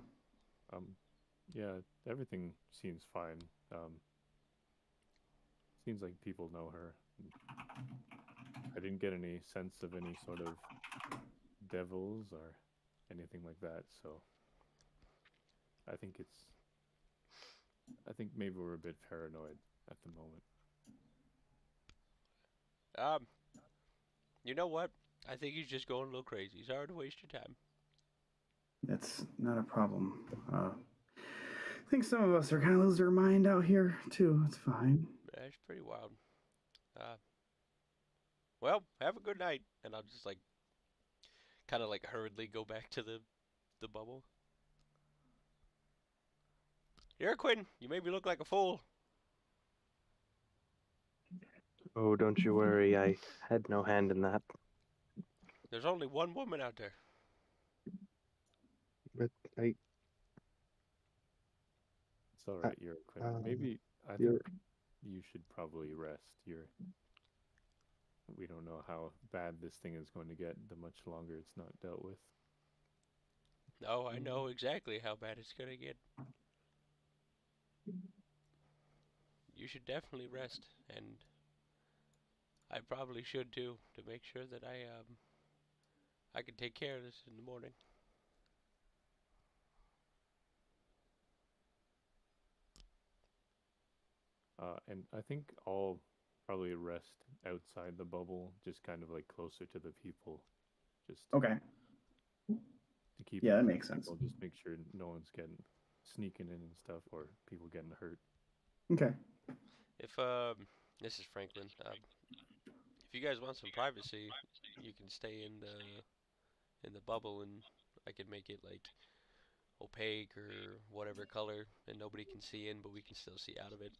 Yeah, everything seems fine. Seems like people know her. I didn't get any sense of any sort of devils or anything like that, so I think maybe we're a bit paranoid at the moment. You know what? I think he's just going a little crazy. Sorry to waste your time. That's not a problem. I think some of us are kind of losing our mind out here too. It's fine. That's pretty wild. Well, have a good night, and I'll just kind of hurriedly go back to the bubble. Here, Quinn, you made me look like a fool. Oh, don't you worry, I had no hand in that. There's only one woman out there. But It's all right, you're Quinn. Maybe I think you should probably rest. We don't know how bad this thing is going to get the much longer it's not dealt with. No, I know exactly how bad it's gonna get. You should definitely rest, and I probably should too, to make sure that I can take care of this in the morning. And I think I'll probably rest outside the bubble, just kind of like closer to the people, just Okay. to keep Yeah, it that makes sense. peaceful, just make sure no one's getting sneaking in and stuff, or people getting hurt. Okay. If this is Franklin. If you guys want some privacy, you can stay in the bubble, and I can make it like opaque or whatever color, and nobody can see in, but we can still see out of it.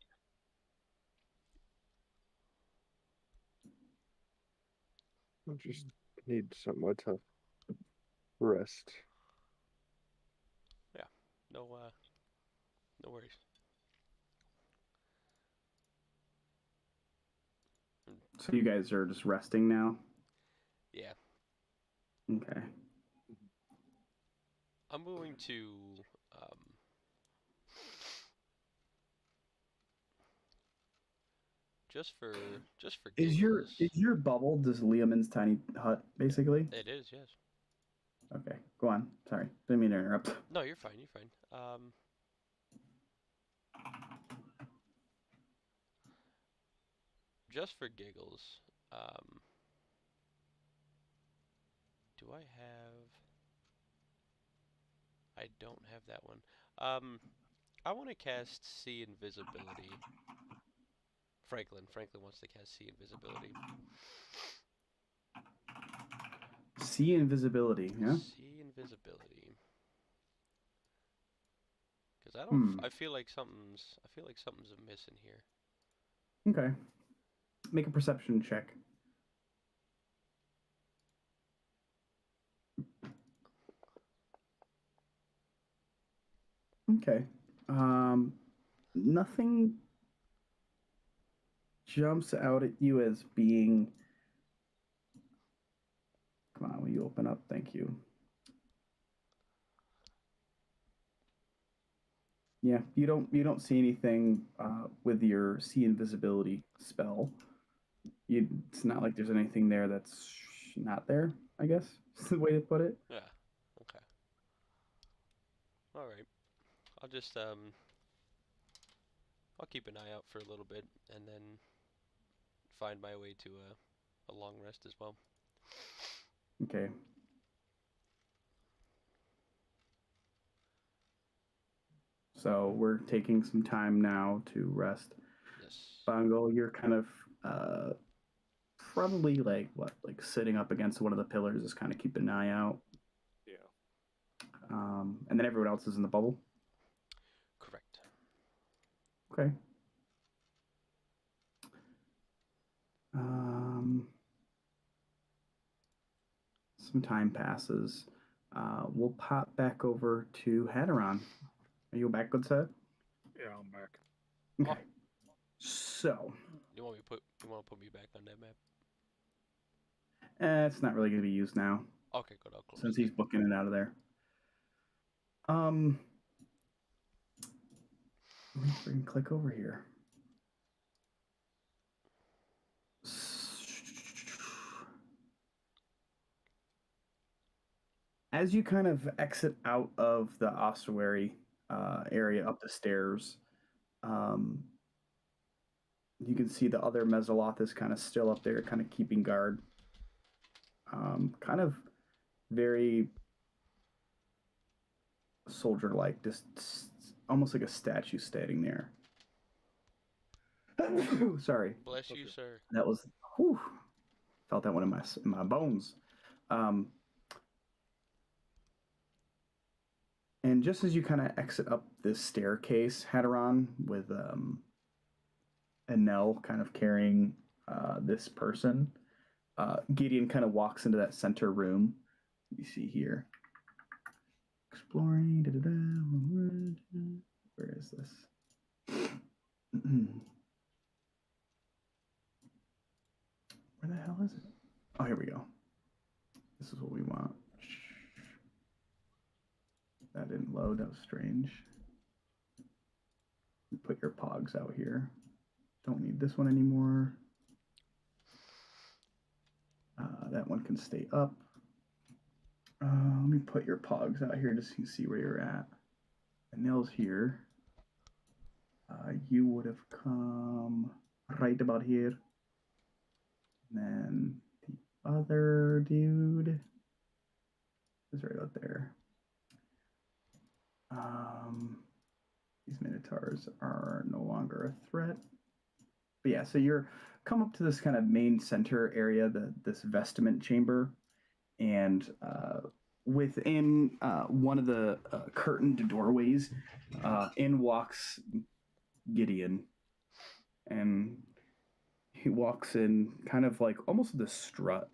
I just need somewhere to rest. Yeah, no no worries. So you guys are just resting now? Yeah, Okay. I'm going to um, just for Is your giggles. is your bubble just Liamon's tiny hut, basically? It is, yes. Okay, go on. Sorry, didn't mean to interrupt. No, you're fine. You're fine. Just for giggles. Um, do I have? I don't have that one. I want to cast See Invisibility. Franklin wants to cast See Invisibility. See invisibility, yeah? See Invisibility. Because I don't. I feel like something's amiss in here. Okay. Make a perception check. Okay. Nothing jumps out at you as being. Come on, will you open up? Thank you. Yeah, you don't see anything with your see invisibility spell. It's not like there's anything there that's not there, I guess. Is the way to put it. Yeah. Okay. All right. I'll just I'll keep an eye out for a little bit and then find my way to a long rest as well. Okay. So we're taking some time now to rest. Yes. Bongo, you're kind of probably like sitting up against one of the pillars, just kind of keeping an eye out. Yeah. And then everyone else is in the bubble. Correct. Okay. Some time passes. We'll pop back over to Hadaron. Are you back, good sir? Yeah, I'm back. Okay. So, You want to put me back on that map? it's not really going to be used now Okay, good. I'll close since it. he's booking it out of there. Let me freaking click over here. As you kind of exit out of the ossuary area up the stairs, you can see the other Mesoloth is kind of still up there, kind of keeping guard. Kind of very soldier-like, just almost like a statue standing there. Sorry. Bless you, sir. That was, whew, felt that one in my bones. And just as you kind of exit up this staircase, Hadaron, with Enel kind of carrying this person, Gideon kind of walks into that center room. You see here. Exploring. Where is this? Where the hell is it? Oh, here we go. This is what we want. That didn't load. That was strange. You put your pogs out here. Don't need this one anymore. That one can stay up. Let me put your pogs out here just so you can see where you're at. And Nell's here. You would have come right about here. And then the other dude is right out there. These minotaurs are no longer a threat. But yeah, so you're come up to this kind of main center area, this vestment chamber, and within one of the curtained doorways, in walks Gideon, and he walks in kind of like almost with a strut,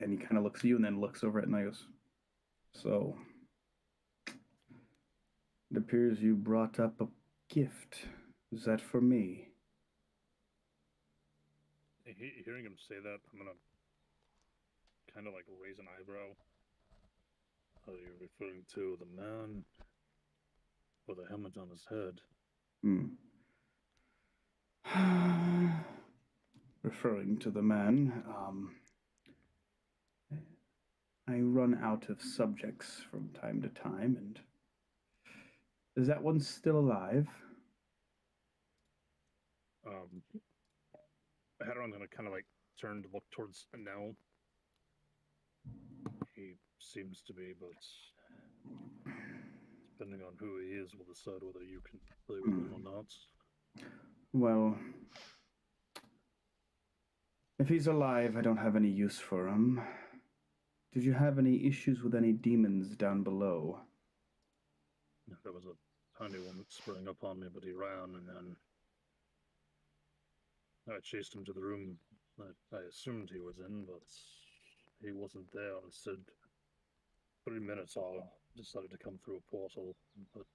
and he kind of looks at you and then looks over it and goes, "So, it appears you brought up a gift. Is that for me?" Hearing him say that, I'm gonna kind of like raise an eyebrow. Are you referring to the man with the helmet on his head? Referring to the man, I run out of subjects from time to time, and is that one still alive? Hadaron's gonna kind of like turn to look towards Nell. He seems to be, but depending on who he is, will decide whether you can play with him or not. Well, if he's alive, I don't have any use for him. Did you have any issues with any demons down below? There was a tiny one that sprang up on me, but he ran, and then I chased him to the room that I assumed he was in, but he wasn't there. Instead, 3 minutes I decided to come through a portal, but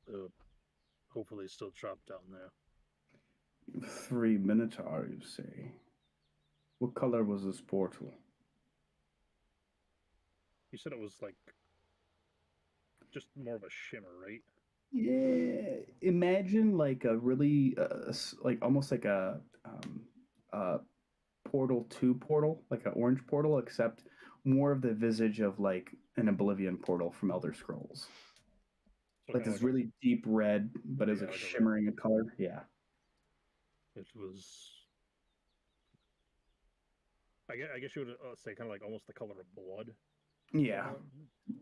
hopefully he's still trapped down there. 3 Minotaur, you say? What color was this portal? You said it was like just more of a shimmer, right? Yeah, imagine like a really, like almost like a Portal 2 portal, like an orange portal, except more of the visage of like an Oblivion portal from Elder Scrolls. So Like kinda this really deep red, but is Yeah, like like a red. shimmering in color. Yeah. It was. I guess you would say kind of like almost the color of blood. Yeah.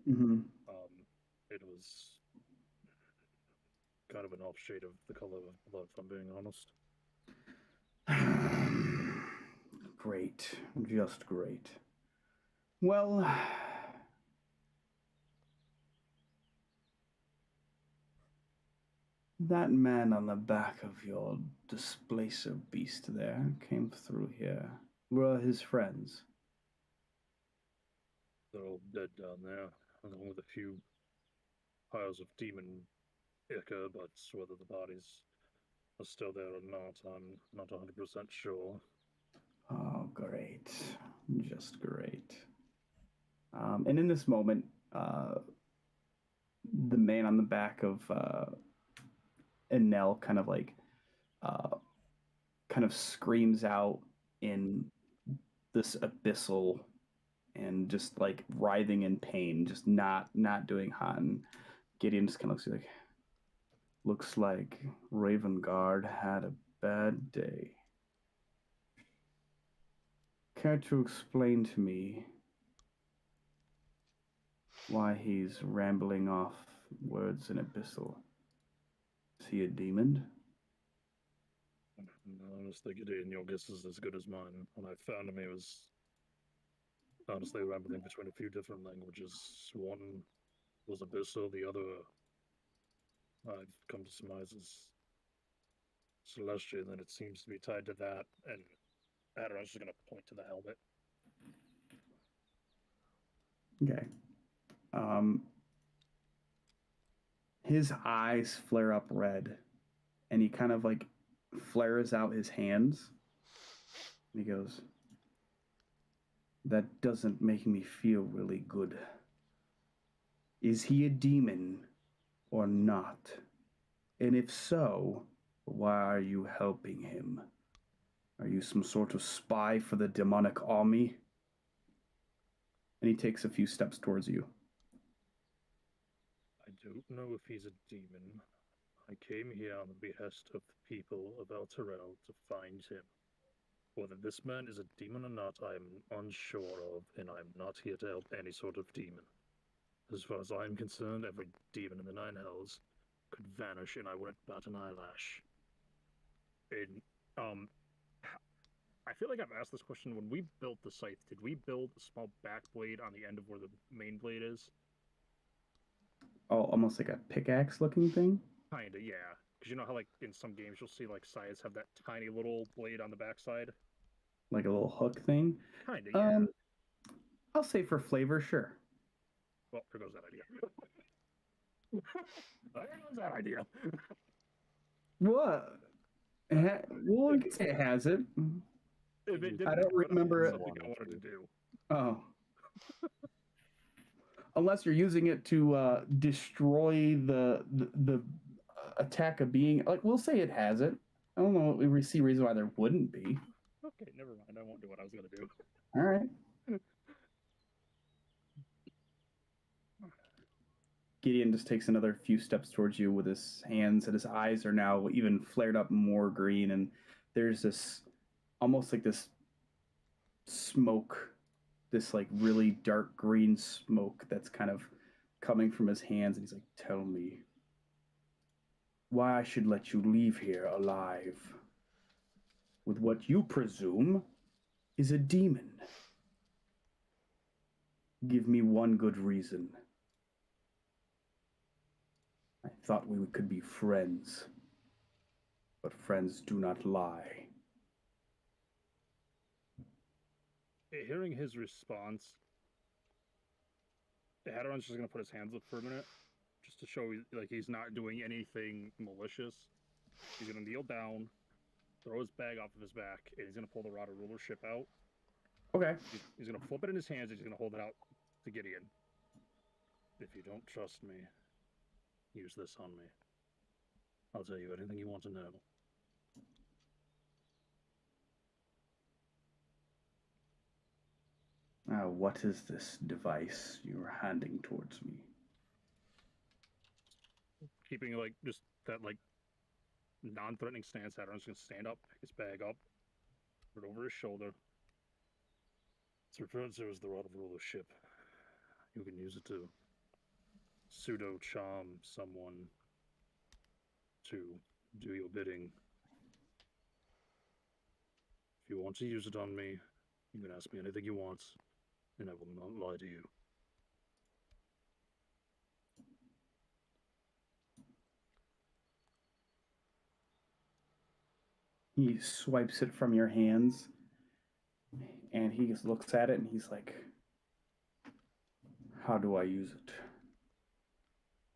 somewhat. Mm-hmm. It was kind of an off shade of the color of blood, if I'm being honest. Great. Just great. Well, that man on the back of your displacer beast there came through here. Were his friends? They're all dead down there, along with a few piles of demon ichor, but whether the bodies are still there or not, I'm not 100% sure. Oh, great. Just great. And in this moment, the man on the back of Enel kind of like kind of screams out in this abyssal and just like writhing in pain, just not doing hot. And Gideon just kind of looks like Ravengard had a bad day. Care to explain to me why he's rambling off words in abyssal? Is he a demon? Honestly, Gideon, your guess is as good as mine. When I found him, he was honestly rambling between a few different languages. One was abyssal, the other I've come to surmise is celestial, and it seems to be tied to that. And Hadaron's just going to point to the helmet. Okay. His eyes flare up red, and he kind of like flares out his hands. And he goes, "That doesn't make me feel really good. Is he a demon or not? And if so, why are you helping him? Are you some sort of spy for the demonic army?" And he takes a few steps towards you. I don't know if he's a demon. I came here on the behest of the people of El Terrell to find him. Whether this man is a demon or not, I am unsure of, and I am not here to help any sort of demon. As far as I am concerned, every demon in the Nine Hells could vanish, and I wouldn't bat an eyelash. And, I feel like I've asked this question. When we built the scythe, did we build a small back blade on the end of where the main blade is? Oh, almost like a pickaxe looking thing. Kinda, yeah. Because you know how, like, in some games you'll see, like, scythes have that tiny little blade on the backside? Like a little hook thing. Kinda, yeah. I'll say for flavor, sure. Well, there goes that idea. There goes that idea. What? Well, we can say it has it. If it I didn't, don't remember it. something I wanted to do. Oh. Unless you're using it to destroy the attack of being, like, we'll say it has it. I don't know. We see reason why there wouldn't be. Okay, never mind. I won't do what I was gonna do. All right. Gideon just takes another few steps towards you with his hands, and his eyes are now even flared up more green, and there's this almost like this smoke, this like really dark green smoke that's kind of coming from his hands, and he's like, "Tell me why I should let you leave here alive with what you presume is a demon. Give me one good reason. I thought we could be friends, but friends do not lie." Hearing his response, Hadaron's just gonna put his hands up for a minute, just to show like he's not doing anything malicious. He's gonna kneel down, throw his bag off of his back, and he's gonna pull the rod of rulership out. Okay. He's gonna flip it in his hands. He's gonna hold it out to Gideon. If you don't trust me, use this on me. I'll tell you anything you want to know. What is this device you're handing towards me? Keeping like just that like non-threatening stance, Hadaron's gonna stand up, pick his bag up, put it over his shoulder. It's referred to as the Rod of Rulership. You can use it to pseudo charm someone to do your bidding. If you want to use it on me, you can ask me anything you want, and I will not lie to you. He swipes it from your hands, and he just looks at it, and he's like, "How do I use it?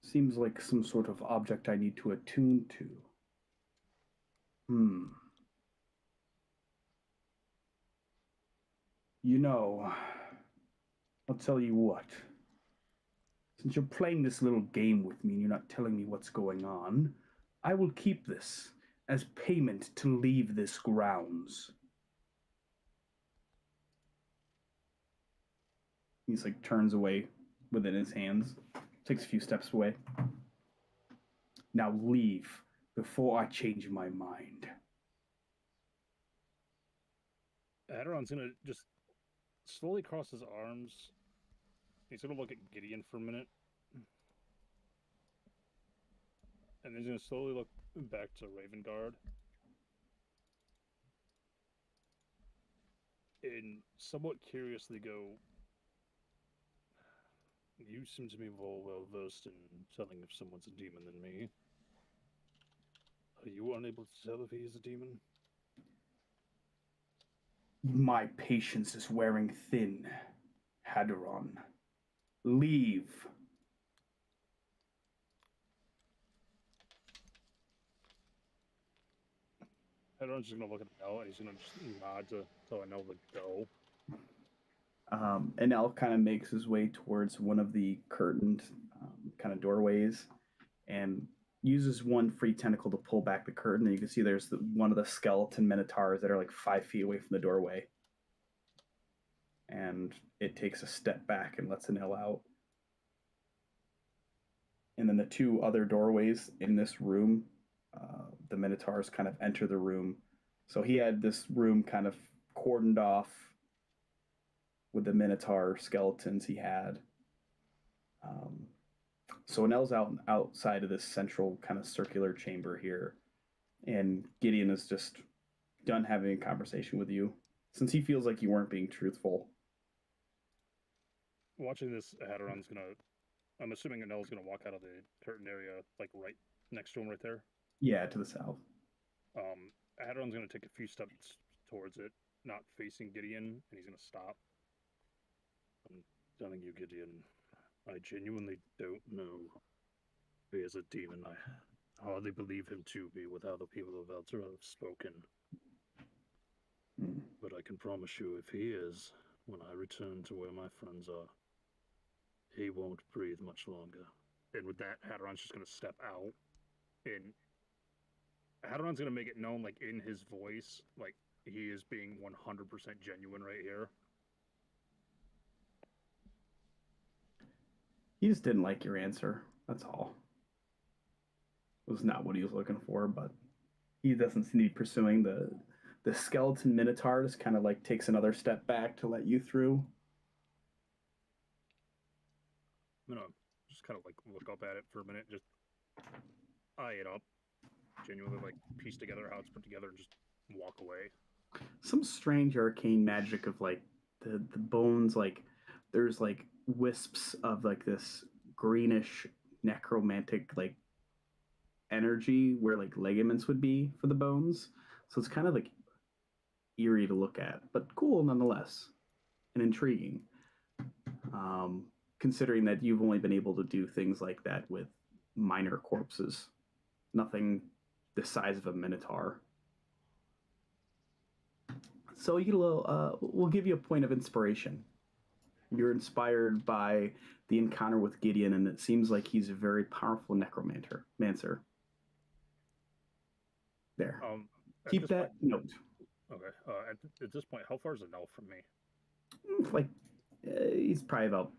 Seems like some sort of object I need to attune to. You know, I'll tell you what. Since you're playing this little game with me and you're not telling me what's going on, I will keep this as payment to leave this grounds." He's like turns away within his hands, takes a few steps away. "Now leave before I change my mind." Hadaron's gonna just slowly cross his arms. He's gonna look at Gideon for a minute. And then he's gonna slowly look back to Raven Guard. And somewhat curiously go, "You seem to be more well versed in telling if someone's a demon than me. Are you unable to tell if he is a demon?" My patience is wearing thin, Hadaron. Leave. Hadaron's just gonna look at Nell and he's gonna just nod to tell Nell to go. And Elk kind of makes his way towards one of the curtained kind of doorways and uses one free tentacle to pull back the curtain. And you can see there's one of the skeleton minotaurs that are like 5 feet away from the doorway. And it takes a step back and lets Anel out. and then the two other doorways in this room, the Minotaurs kind of enter the room. So he had this room kind of cordoned off with the Minotaur skeletons he had. So Nell's outside of this central kind of circular chamber here, and Gideon is just done having a conversation with you, since he feels like you weren't being truthful. Watching this, Hadaron's gonna. I'm assuming Anel's gonna walk out of the curtain area, like right next to him, right there. Yeah, to the south. Hadaron's gonna take a few steps towards it, not facing Gideon, and he's gonna stop. I'm telling you, Gideon, I genuinely don't know. He is a demon. I hardly believe him to be with how the people of Eltra have spoken. But I can promise you, if he is, when I return to where my friends are, he won't breathe much longer. And with that, Hadaron's just gonna step out, and Hadaron's gonna make it known, like in his voice, like he is being 100% genuine right here. He just didn't like your answer. That's all. It was not what he was looking for, but he doesn't seem to be pursuing the skeleton Minotaur. Just kind of like takes another step back to let you through. I'm gonna just kind of like look up at it for a minute, just eye it up, genuinely like piece together how it's put together, and just walk away. Some strange arcane magic of like the bones, like there's like wisps of like this greenish necromantic like energy where like ligaments would be for the bones. So it's kind of like eerie to look at, but cool nonetheless, and intriguing. Considering that you've only been able to do things like that with minor corpses, nothing the size of a minotaur. So you we'll give you a point of inspiration. You're inspired by the encounter with Gideon, and it seems like he's a very powerful mancer. There. Keep that note. Okay. At this point, how far is Anel from me? Like, he's probably about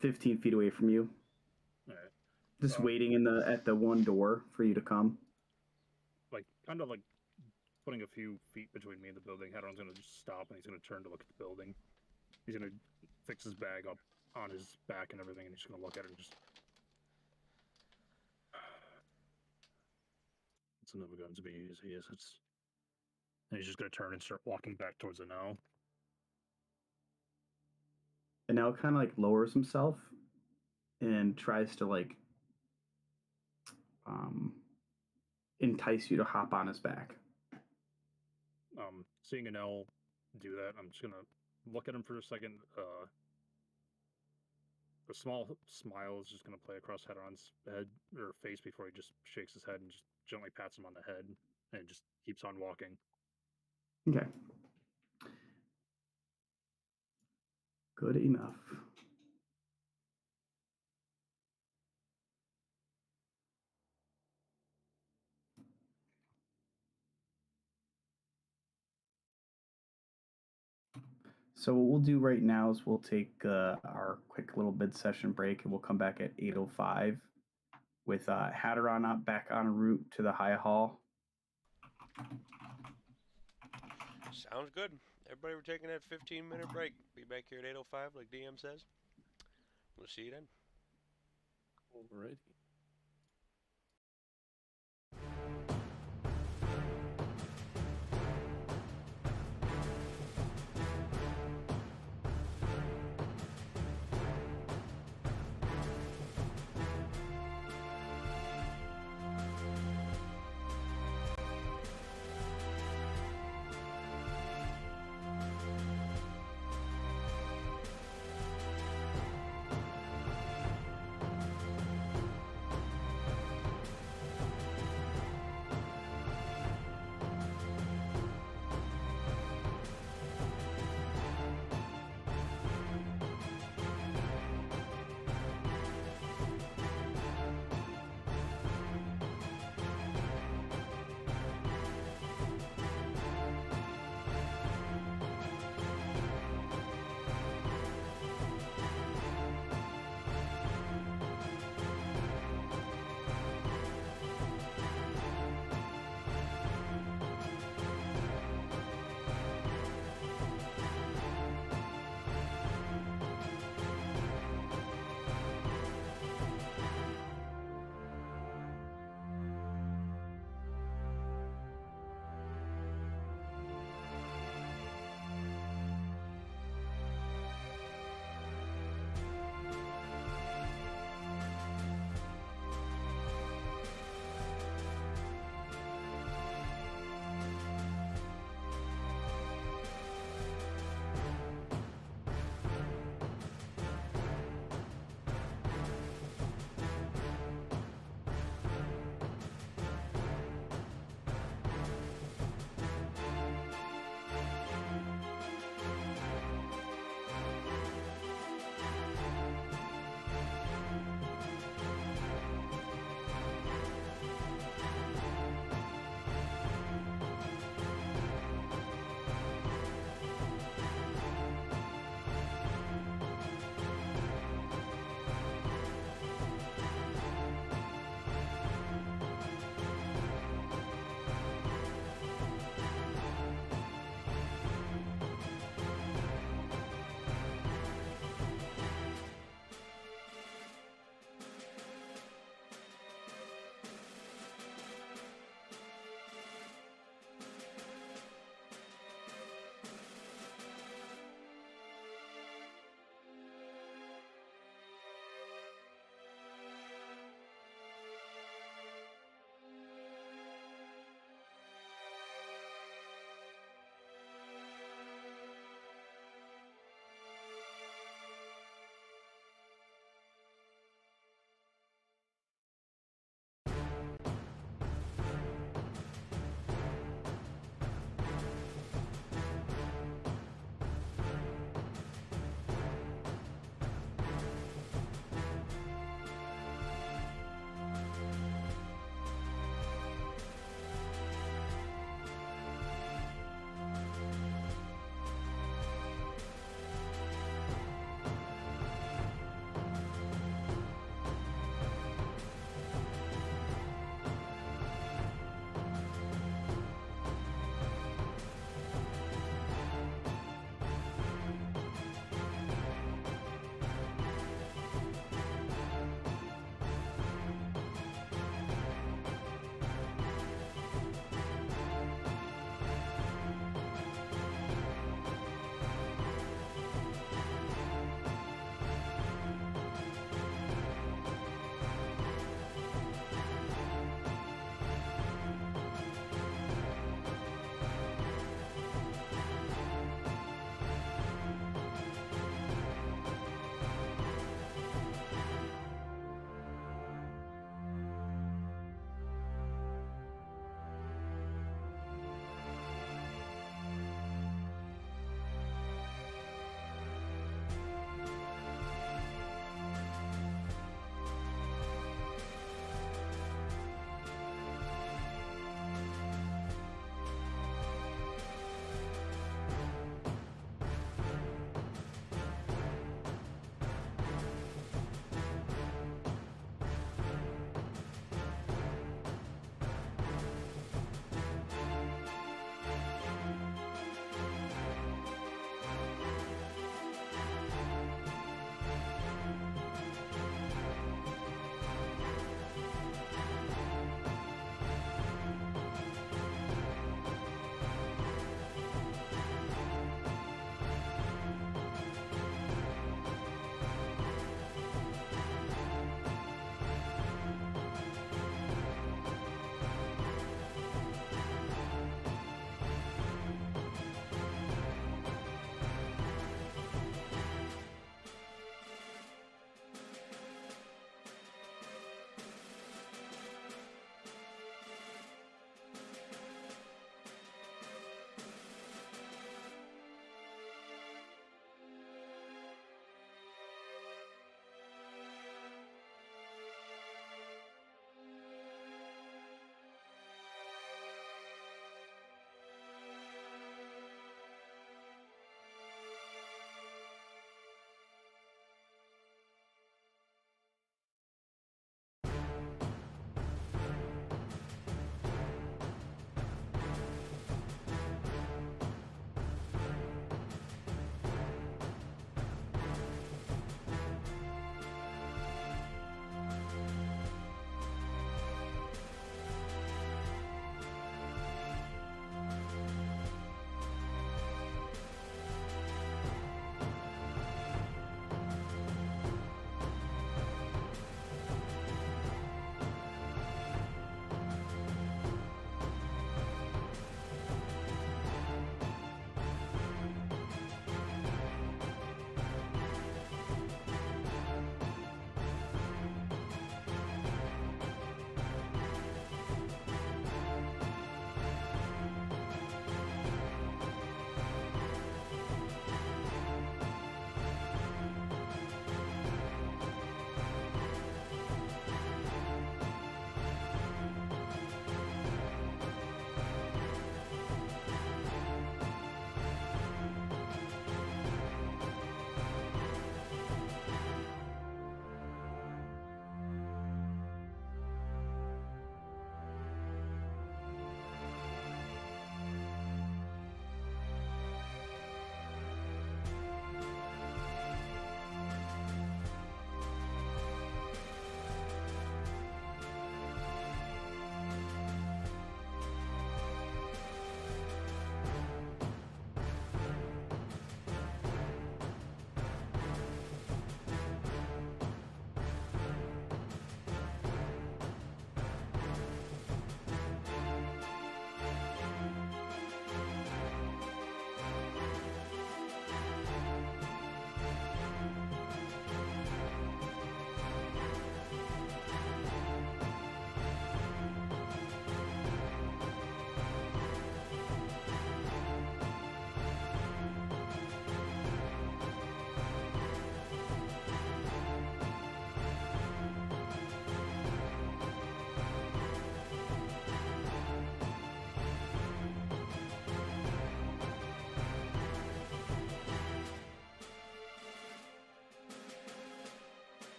15 feet away from you. All right. Just waiting at the one door for you to come. Like, kind of like putting a few feet between me and the building. Hadaron's gonna just stop, and he's gonna turn to look at the building. He's gonna fix his bag up on his back and everything, and he's gonna look at it and just. It's never going to be easy, is it? And he's just gonna turn and start walking back towards Anel. And now kind of like lowers himself and tries to like entice you to hop on his back. Seeing Anel do that, I'm just gonna look at him for a second. A small smile is just gonna play across Hadaron's head or face before he just shakes his head and just gently pats him on the head and just keeps on walking. Okay. Good enough. So what we'll do right now is we'll take our quick little mid session break, and we'll come back at 8:05 with Hadaron back en route to the High Hall. Sounds good. Everybody, we're taking that 15-minute break. Be back here at 8:05, like DM says. We'll see you then. Alrighty.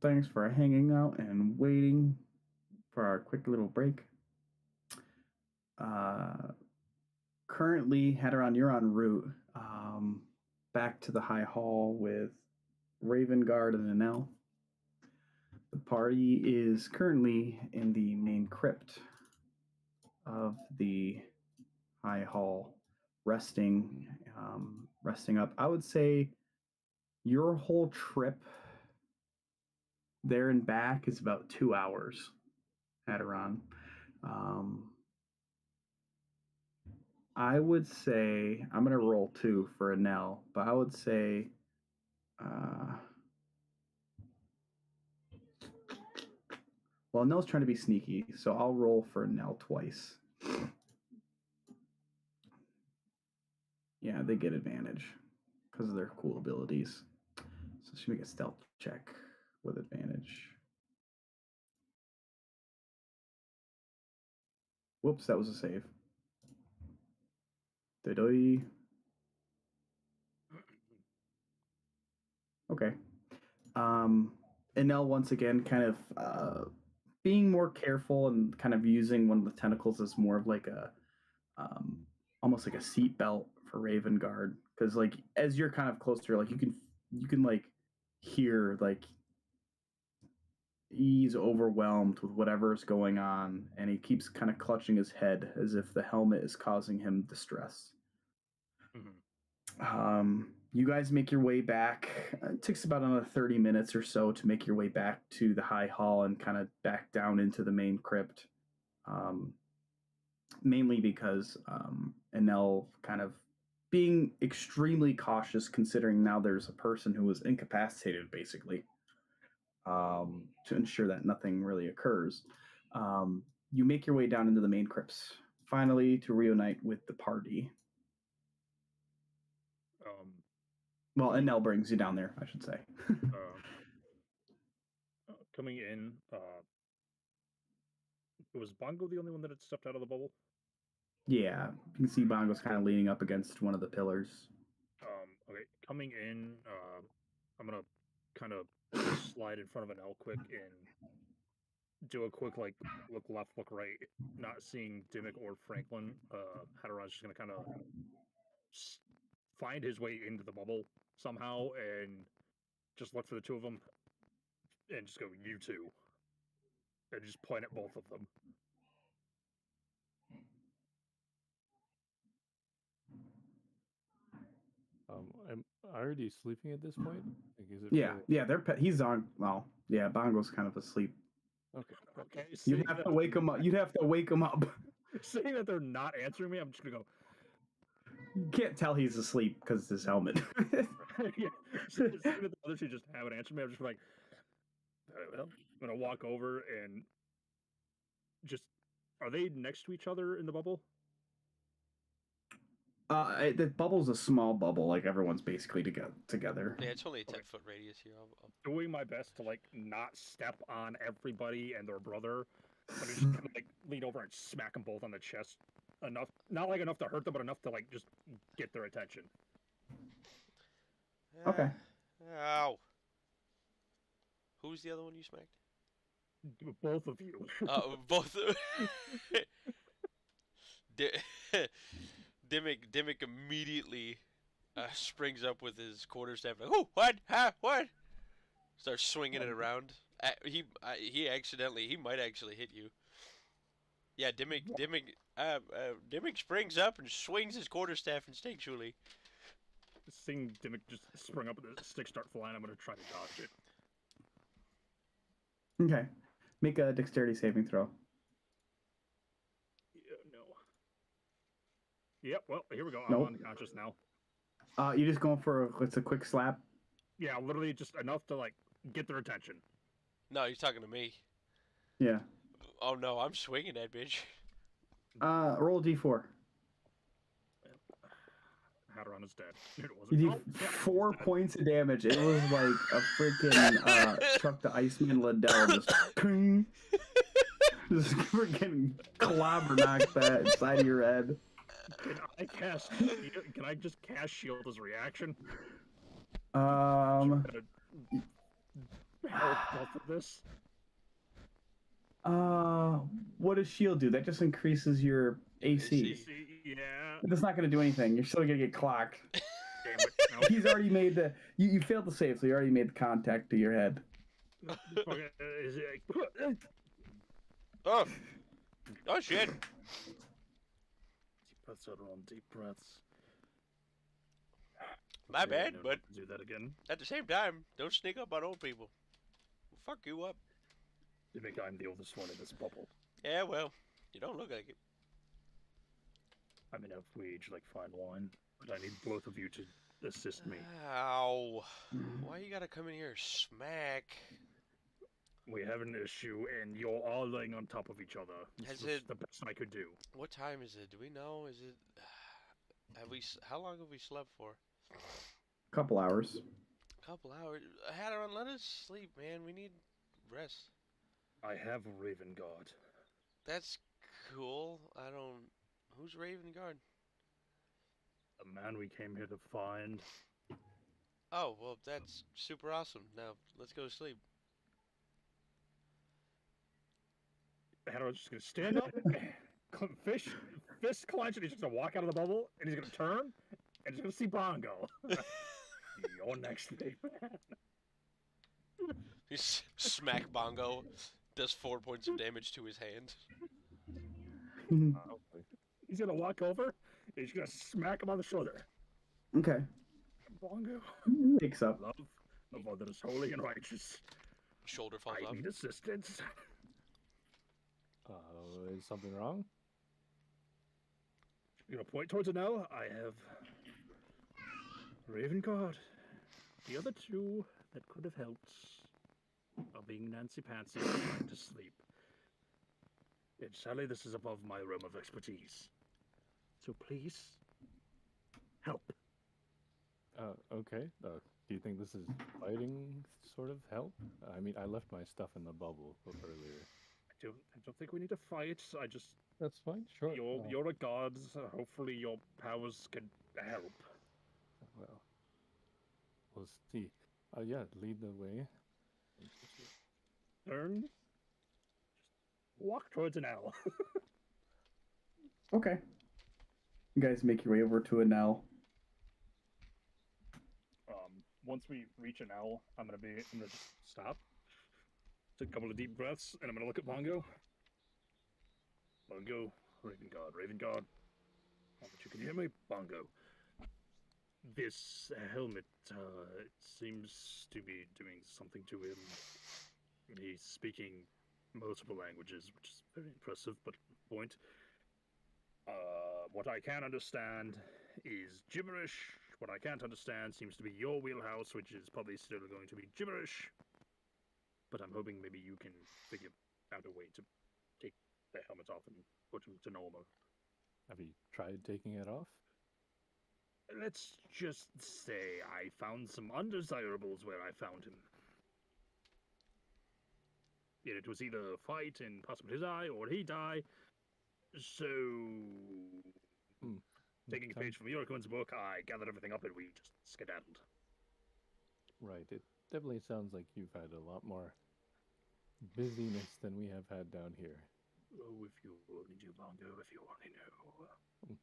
thanks for hanging out and waiting for our quick little break. Currently, Hadaron, you're en route back to the High Hall with Ravengard and Anel. The party is currently in the main crypt of the High Hall, resting up. I would say your whole trip there and back is about 2 hours, Hadaron. I would say I'm gonna roll 2 for Anel, but I would say well, Anel's trying to be sneaky, so I'll roll for Anel twice. Yeah, they get advantage because of their cool abilities. So she make a stealth check with advantage. Whoops, that was a save. Da-doi. Okay. Enel once again kind of being more careful and kind of using one of the tentacles as more of like a almost like a seat belt for Ravengard, because like as you're kind of closer, like you can like hear like he's overwhelmed with whatever's going on, and he keeps kind of clutching his head as if the helmet is causing him distress. You guys make your way back. It takes about another 30 minutes or so to make your way back to the High Hall and kind of back down into the main crypt. Mainly because Enel kind of being extremely cautious, considering now there's a person who was incapacitated, basically, to ensure that nothing really occurs. You make your way down into the main crypts, finally to reunite with the party. Well, Enel brings you down there, I should say. Coming in, was Bongo the only one that had stepped out of the bubble? Yeah, you can see Bongo's kind of leaning up against one of the pillars. Okay, coming in, I'm gonna kind of slide in front of Enel quick and do a quick like look left, look right, not seeing Dimmick or Franklin. Hadaron's just gonna kind of find his way into the bubble somehow and just look for the two of them and just go, "You two," and just point at both of them. I'm already sleeping at this point. Like, is it Yeah, he's on. Well, yeah, Bongo's kind of asleep. Okay. You'd have to wake him up. You'd have to wake him up. Saying that they're not answering me, I'm just gonna go. You can't tell he's asleep because it's his helmet. Yeah. Saying that the other two just haven't answered me, I'm just like, well, I'm gonna walk over and just. Are they next to each other in the bubble? The bubble's a small bubble. Like everyone's basically together. Yeah, it's only a 10-foot radius here. Doing my best to like not step on everybody and their brother, but just kind of like lean over and smack them both on the chest enough, not like enough to hurt them, but enough to like just get their attention. Okay. Ow. Who's the other one you smacked? Both of you. Both. Dimmick immediately springs up with his quarterstaff. Like, "Who? What? Huh? What?" Starts swinging it around. He might actually hit you. Yeah, Dimmick springs up and swings his quarterstaff instinctually. Seeing Dimmick just spring up and the sticks start flying, I'm gonna try to dodge it. Okay. Make a dexterity saving throw. Yeah, no. Yep, well, here we go. Nope. I'm unconscious now. You just going for a quick slap? Yeah, literally just enough to, like, get their attention. No, he's talking to me. Yeah. Oh, no, I'm swinging that bitch. Roll a d4. Hadaron is dead. It You do wasn't. 4 points of damage. It was like a freaking Chuck the Iceman Liddell just ping. Just freaking clobber knock that inside of your head. Can I just cast shield as a reaction? Both of this. What does shield do? That just increases your AC. AC. Yeah. That's not going to do anything. You're still going to get clocked. Damn it. No. He's already made the. You failed to save, so you already made the contact to your head. Okay, is it- Oh. Oh shit. Deep breaths, everyone. Deep breaths. My Okay, bad, no, but not to do that again. at the same time, don't sneak up on old people. We'll fuck you up. You think I'm the oldest one in this bubble? Yeah, well, you don't look like it. I mean, if we age like fine wine, but I need both of you to assist me. Ow. Why you gotta come in here and smack? We have an issue, and you're all laying on top of each other. Has This was it- the best I could do. What time is it? Do we know? Is it... How long have we slept for? Couple hours. A couple hours. Hadaron, let us sleep, man. We need rest. I have a Raven Guard. That's cool. I don't... Who's Raven Guard? A man we came here to find. Oh, well, that's super awesome. Now, let's go to sleep. Hadaron's just gonna stand up, fist clench, and he's just gonna walk out of the bubble, and he's gonna turn, and he's gonna see Bongo. You're next, baby. He smack Bongo. Does 4 points of damage to his hand. He's gonna walk over, and he's gonna smack him on the shoulder. Okay. Bongo, Wakes up. love the one that is holy and righteous. Shoulder falls I off. need assistance. Is something wrong? You know, point towards it now. I have Raven Guard. The other two that could have helped are being Nancy Pansy and trying to sleep. And sadly, this is above my realm of expertise. So please, help. Okay. Do you think this is fighting sort of help? I mean, I left my stuff in the bubble earlier. I don't think we need to fight. I just That's fine. Sure. you're a god. So hopefully, your powers can help. Well, we'll see. Yeah, lead the way. Turn. Just walk towards an L. Okay. You guys make your way over to an L. Once we reach an L, I'm gonna just stop. Take a couple of deep breaths, and I'm gonna look at Bongo. Bongo, Raven Guard, Raven Guard. Oh, but you can hear me, Bongo. This helmet, it seems to be doing something to him. He's speaking multiple languages, which is very impressive, but point. What I can understand is gibberish. What I can't understand seems to be your wheelhouse, which is probably still going to be gibberish. But I'm hoping maybe you can figure out a way to take the helmet off and put him to normal. Have you tried taking it off? Let's just say I found some undesirables where I found him. Yeah, it was either fight and possibly his eye, or he die. So, taking a Okay. page from Yoriko's book, I gathered everything up and we just skedaddled. Right. It definitely sounds like you've had a lot more busyness than we have had down here. Oh, if you only knew, Bongo, if you only knew.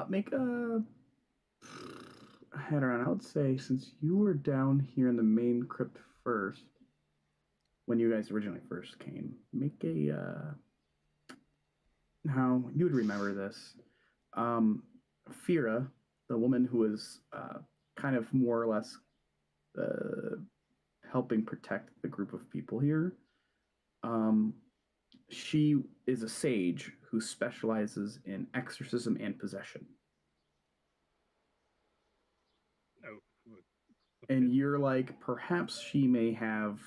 Make a head around. I would say since you were down here in the main crypt first, when you guys originally first came, make a. How you would remember this? Fira, the woman who was kind of more or less helping protect the group of people here. She is a sage who specializes in exorcism and possession. Oh, And you're like, perhaps she may have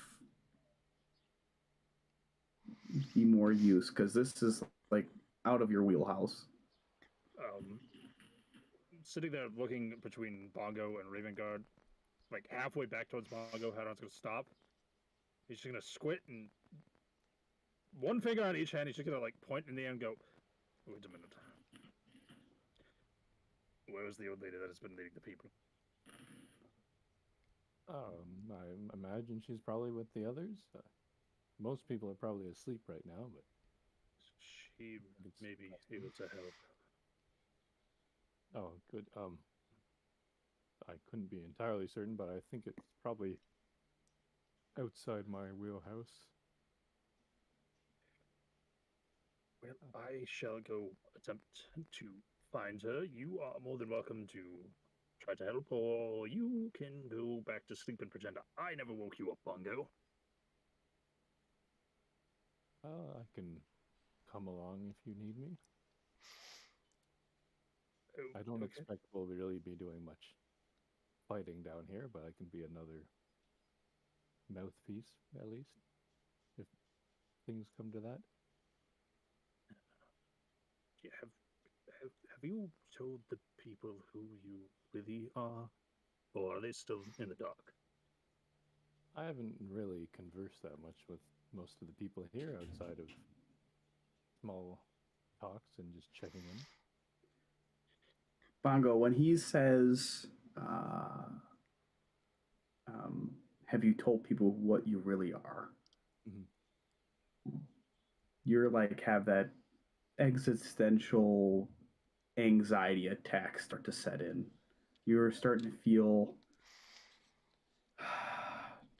be more use because this is like out of your wheelhouse. Sitting there looking between Bongo and Raven Guard, like halfway back towards Bongo, Hadron's gonna stop. He's just gonna squint and one finger on each hand. He's just gonna like point in the air and go, "Wait a minute. Where is the old lady that has been leading the people?" I imagine she's probably with the others. Most people are probably asleep right now, but She it's may be possible. able to help. Oh, good. I couldn't be entirely certain, but I think it's probably outside my wheelhouse. Well, I shall go attempt to find her. You are more than welcome to try to help, or you can go back to sleep and pretend I never woke you up, Bongo. I can come along if you need me. Oh, I don't okay. expect we'll really be doing much fighting down here, but I can be another mouthpiece at least, if things come to that. Yeah, have you told the people who you really are, or are they still in the dark? I haven't really conversed that much with most of the people here outside of small talks and just checking in. Bongo, when he says, uh, um, have you told people what you really are? Mhm. You're like, have that existential anxiety attacks start to set in. You're starting to feel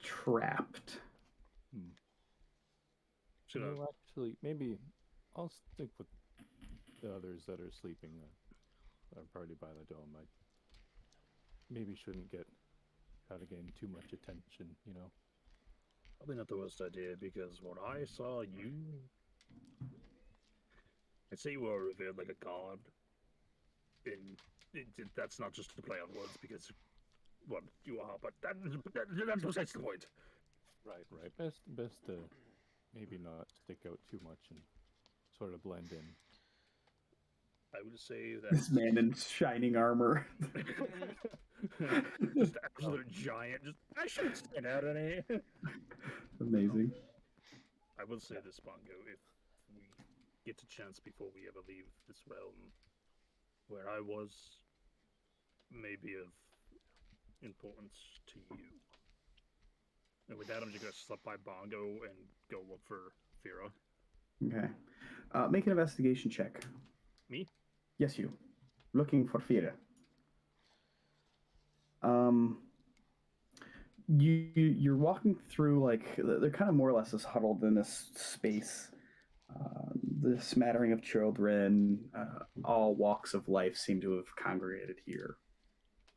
trapped. Hmm. Should I? No, actually, maybe I'll stick with the others that are sleeping. Are probably by the dome. I maybe shouldn't get try to gain too much attention. Probably not the worst idea because when I saw you, I'd say you were revered like a god. And that's not just to play on words because what you are, but that's besides the point. Right. Best to maybe not stick out too much and sort of blend in. I would say that This man in shining armor. just absolute giant. Just I shouldn't stand out any. Amazing. I will say this, Bongo, if we get a chance before we ever leave this realm, where I was may be of importance to you. And with that, I'm just gonna slip by Bongo and go look for Fira. Okay. Make an investigation check. Me? Yes, you. Looking for Fira. Um, you're walking through like they're kind of more or less just huddled in this space. The smattering of children, all walks of life seem to have congregated here.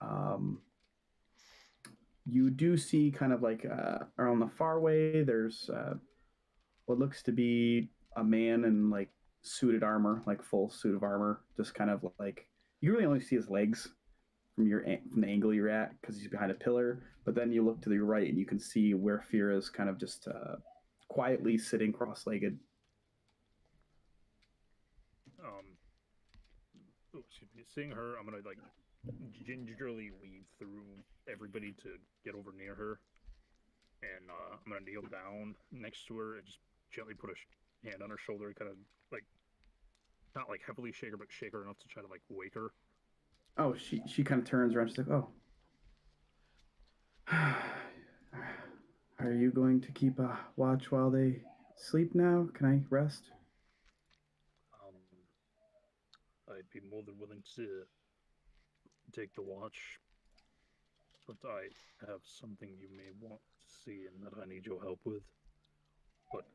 Um, you do see kind of like around the far way, there's what looks to be a man in like suited armor, like full suit of armor, just kind of like you really only see his legs from the angle you're at because he's behind a pillar. But then you look to the right and you can see where Fira is kind of just quietly sitting cross-legged. Um, oh, excuse me. Seeing her, I'm gonna like gingerly weave through everybody to get over near her, and I'm gonna kneel down next to her and just gently put a hand on her shoulder, kind of like not like heavily shake her, but shake her enough to try to like wake her. Oh, she kind of turns around. She's like, "Oh, are you going to keep a watch while they sleep now? Can I rest?" Um, I'd be more than willing to take the watch, but I have something you may want to see and that I need your help with. But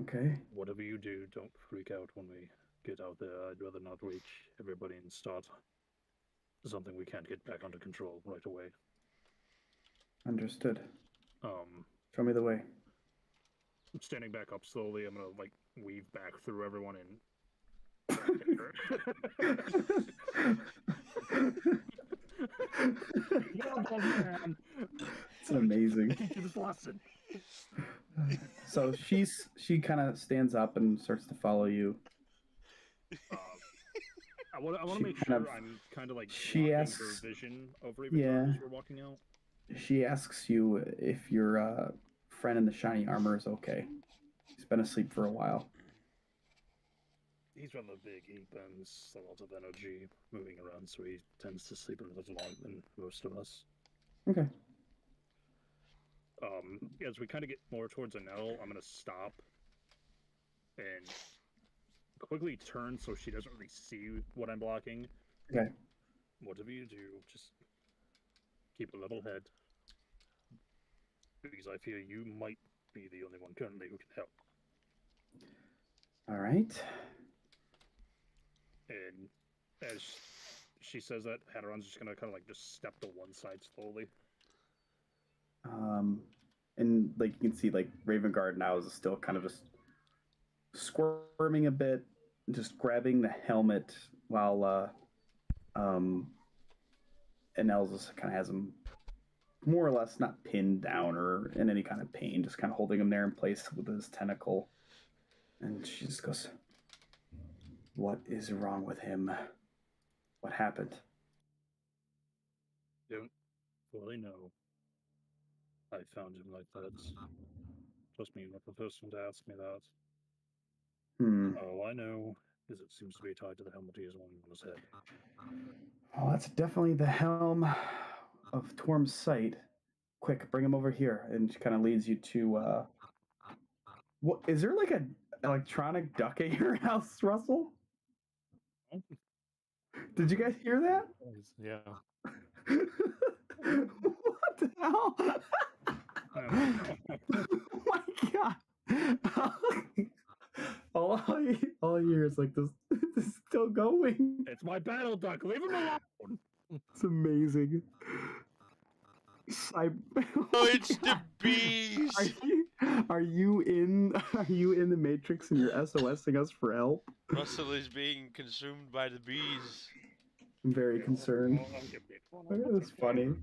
Okay, whatever you do, don't freak out when we get out there. I'd rather not wake everybody and start something we can't get back under control right away. understood. Um, Show me the way. Standing back up slowly, I'm gonna like weave back through everyone and It's amazing. teach you this lesson. So she kind of stands up and starts to follow you. Uh, I want to She make kind sure of I'm kind of like she blocking her asks, vision of Ravenheart yeah, as we're walking out. she asks you if your friend in the shiny armor is okay. He's been asleep for a while. He's rather big. He burns a lot of energy moving around, so he tends to sleep a little longer than most of us. Okay. As we kind of get more towards an L, I'm gonna stop and quickly turn so she doesn't really see what I'm blocking. Okay. Whatever you do, just keep a level head, because I fear you might be the only one currently who can help. All right. And as she says that, Hadaron's just gonna kind of like just step to one side slowly. And like you can see, like Ravengard now is still kind of just squirming a bit, just grabbing the helmet while and Elza kind of has him more or less not pinned down or in any kind of pain, just kind of holding him there in place with his tentacle. And she just goes, "What is wrong with him? What happened?" Don't fully know. I found him like that. Trust me, you're not the first one to ask me that. All I know is it seems to be tied to the helmet he is wearing on his head. Oh, that's definitely the helm of Torm's sight. Quick, bring him over here. And she kind of leads you to what is there like an electronic duck at your house, Russell? Did you guys hear that? Yeah. What the hell? Oh my god! all I hear is like this is still going. It's my battle duck. Leave him alone. It's amazing. Oh, it's the bees! Are you in the Matrix and you're SOSing us for help? Russell is being consumed by the bees. I'm very concerned. It's funny.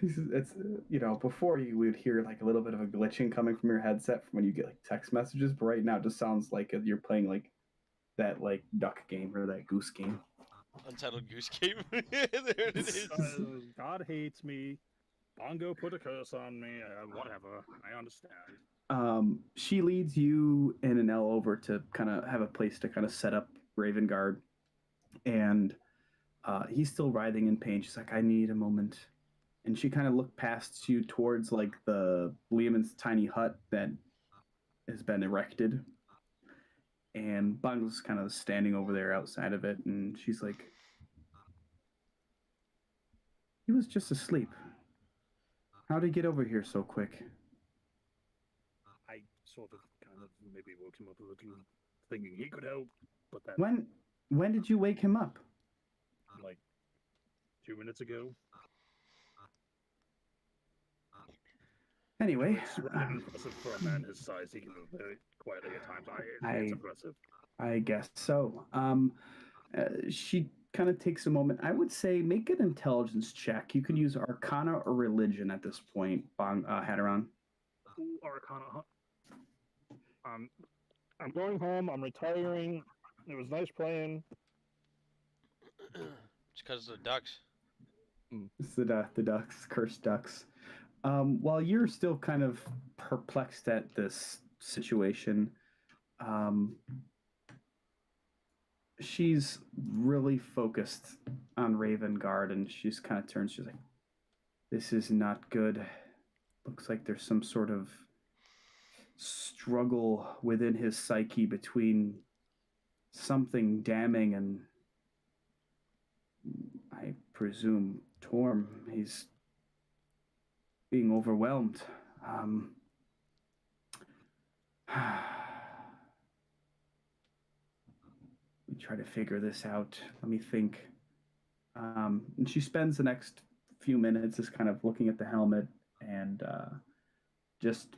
It's before you would hear like a little bit of a glitching coming from your headset from when you get like text messages, but right now it just sounds like you're playing like that like duck game or that goose game. Untitled Goose Game. There it is. God hates me. Bongo put a curse on me. Whatever. I understand. She leads you and an L over to kind of have a place to kind of set up Ravengard, and he's still writhing in pain. She's like, "I need a moment." And she kind of looked past you towards like the Liam's tiny hut that has been erected. And Bung's kind of standing over there outside of it. And she's like, "He was just asleep. How did he get over here so quick?" I sort of kind of maybe woke him up a little, thinking he could help, but then When did you wake him up? like 2 minutes ago. Anyway, It's really impressive for a man his size. He can move very quietly at times. It's impressive. I guess so. She kind of takes a moment. I would say make an intelligence check. You can use Arcana or Religion at this point, Hadaron. Ooh, Arcana. I'm going home. I'm retiring. It was nice playing. It's because of the ducks. It's the ducks, cursed ducks. While you're still kind of perplexed at this situation, she's really focused on Ravengard, and she's kind of turns. She's like, "This is not good. Looks like there's some sort of struggle within his psyche between something damning and, I presume, Torm. He's being overwhelmed. We try to figure this out. Let me think." And she spends the next few minutes just kind of looking at the helmet and just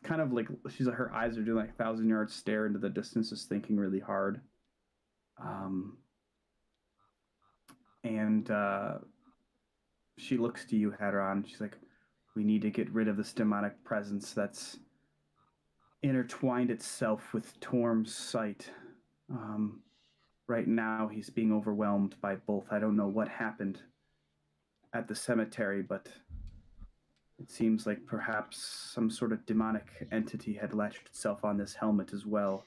kind of like she's like her eyes are doing like 1,000-yard stare into the distance, just thinking really hard. And she looks to you, Hadaron. She's like, "We need to get rid of this demonic presence that's intertwined itself with Torm's sight. Right now, he's being overwhelmed by both. I don't know what happened at the cemetery, but it seems like perhaps some sort of demonic entity had latched itself on this helmet as well.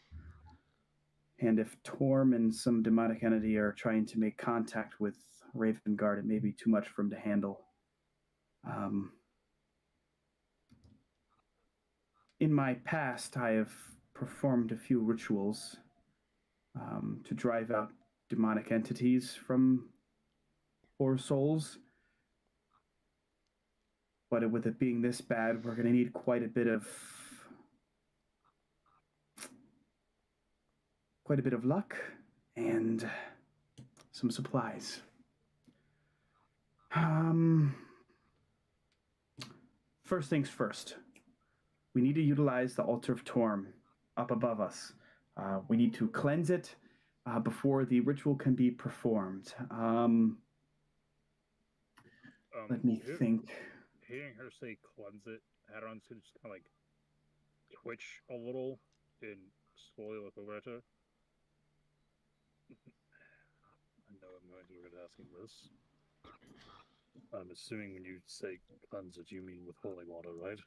And if Torm and some demonic entity are trying to make contact with Ravengard, it may be too much for him to handle. In my past, I have performed a few rituals to drive out demonic entities from poor souls. But with it being this bad, we're going to need quite a bit of luck and some supplies. First things first. We need to utilize the altar of Torm up above us. We need to cleanse it before the ritual can be performed. Let me think. Hearing her say cleanse it, Hadaron's gonna just kind of like twitch a little and slowly look over at her. I know I'm going to regret asking this. I'm assuming when you say cleanse it, you mean with holy water, right?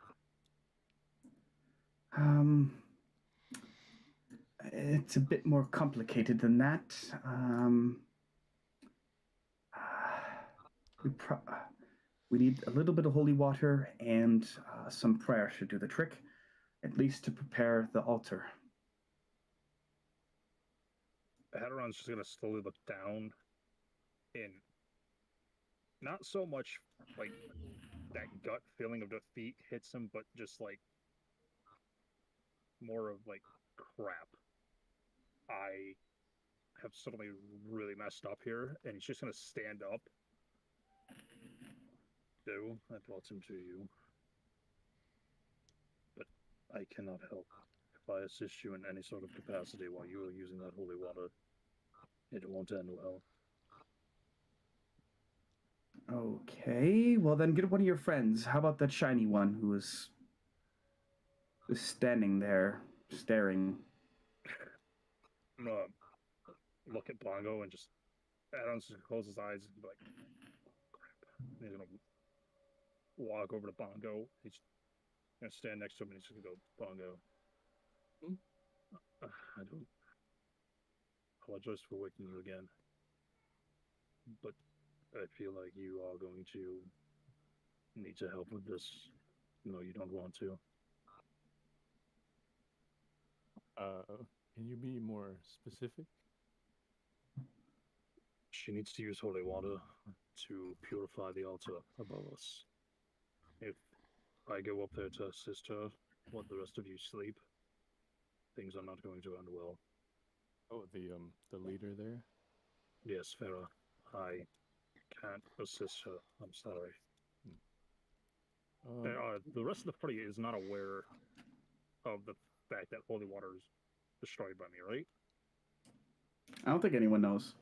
It's a bit more complicated than that. We need a little bit of holy water and some prayer should do the trick, at least to prepare the altar. Hadaron's just gonna slowly look down and not so much like that gut feeling of defeat hits him, but just like more of like crap. I have suddenly really messed up here, and he's just gonna stand up. Do I brought him to you, but I cannot help. If I assist you in any sort of capacity while you are using that holy water, it won't end well. Okay, well then get one of your friends. How about that shiny one who is standing there staring? I'm gonna look at Bongo and just Adam's just close his eyes and be like, crap. And he's gonna walk over to Bongo. He's gonna stand next to him and he's gonna go, Bongo. I don't apologize for waking you again, but I feel like you are going to need to help with this. No, you don't want to. Can you be more specific? She needs to use holy water to purify the altar above us. If I go up there to assist her while the rest of you sleep, things are not going to end well. Oh, the leader there? Yes, Farah. I can't assist her. I'm sorry. The rest of the party is not aware of the fact that holy water is destroyed by me, right? I don't think anyone knows.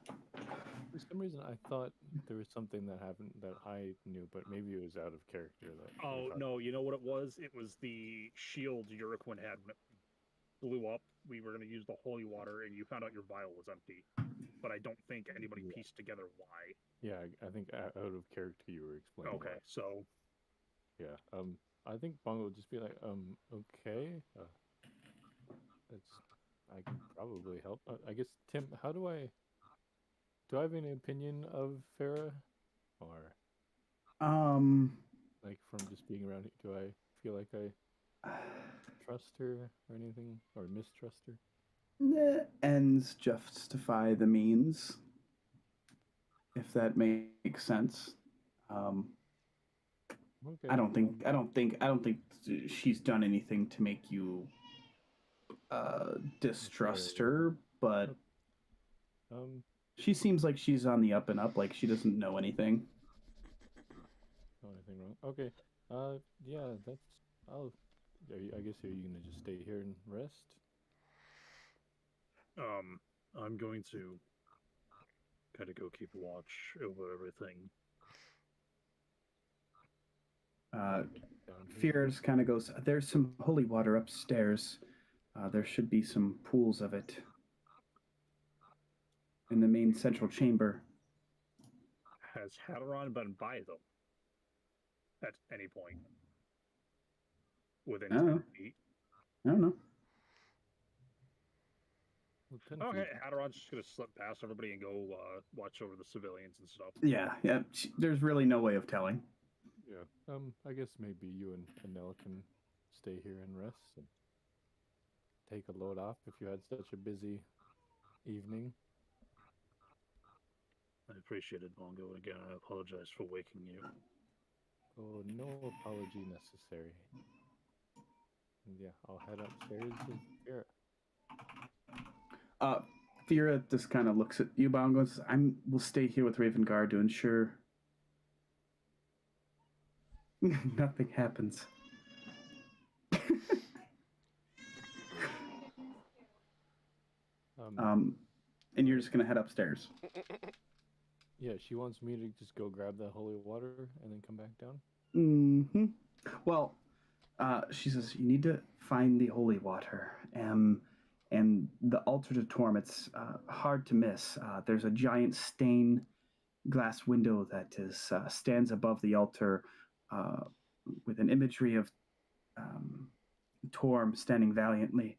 For some reason, I thought there was something that happened that I knew, but maybe it was out of character. Oh, no, you know what it was? It was the shield Uriquin had when it blew up. We were going to use the holy water, and you found out your vial was empty. But I don't think anybody pieced together why. Yeah, I think out of character you were explaining. Okay, why. so... Yeah, I think Bongo would just be like, okay. I can probably help. I guess, Tim, do I have any opinion of Farah? Or, like, from just being around, do I feel like I trust her or anything? Or mistrust her? The ends justify the means, if that makes sense. Okay. I don't think she's done anything to make you distrust her, but she seems like she's on the up and up, like she doesn't know anything. No, anything wrong? Okay. Yeah, I guess are you gonna just stay here and rest? I'm going to kind of go keep watch over everything. Fears kind of goes, there's some holy water upstairs. There should be some pools of it in the main central chamber. Has Hadaron been by them at any point? Within 10 feet? I don't know. Well, Okay, Hadaron's just going to slip past everybody and go watch over the civilians and stuff. Yeah. There's really no way of telling. Yeah. I guess maybe you and Nell can stay here and rest and take a load off if you had such a busy evening. I appreciate it, Bongo. Again, I apologize for waking you. Oh, no apology necessary. And yeah, I'll head upstairs with Vera. Vera just kind of looks at you, Bongo, and says, we'll stay here with Raven Guard to ensure nothing happens. And you're just gonna head upstairs. Yeah, she wants me to just go grab that holy water and then come back down. Mm-hmm. Well, she says you need to find the holy water. And the altar to Torm, it's hard to miss. There's a giant stained glass window that stands above the altar with an imagery of Torm standing valiantly.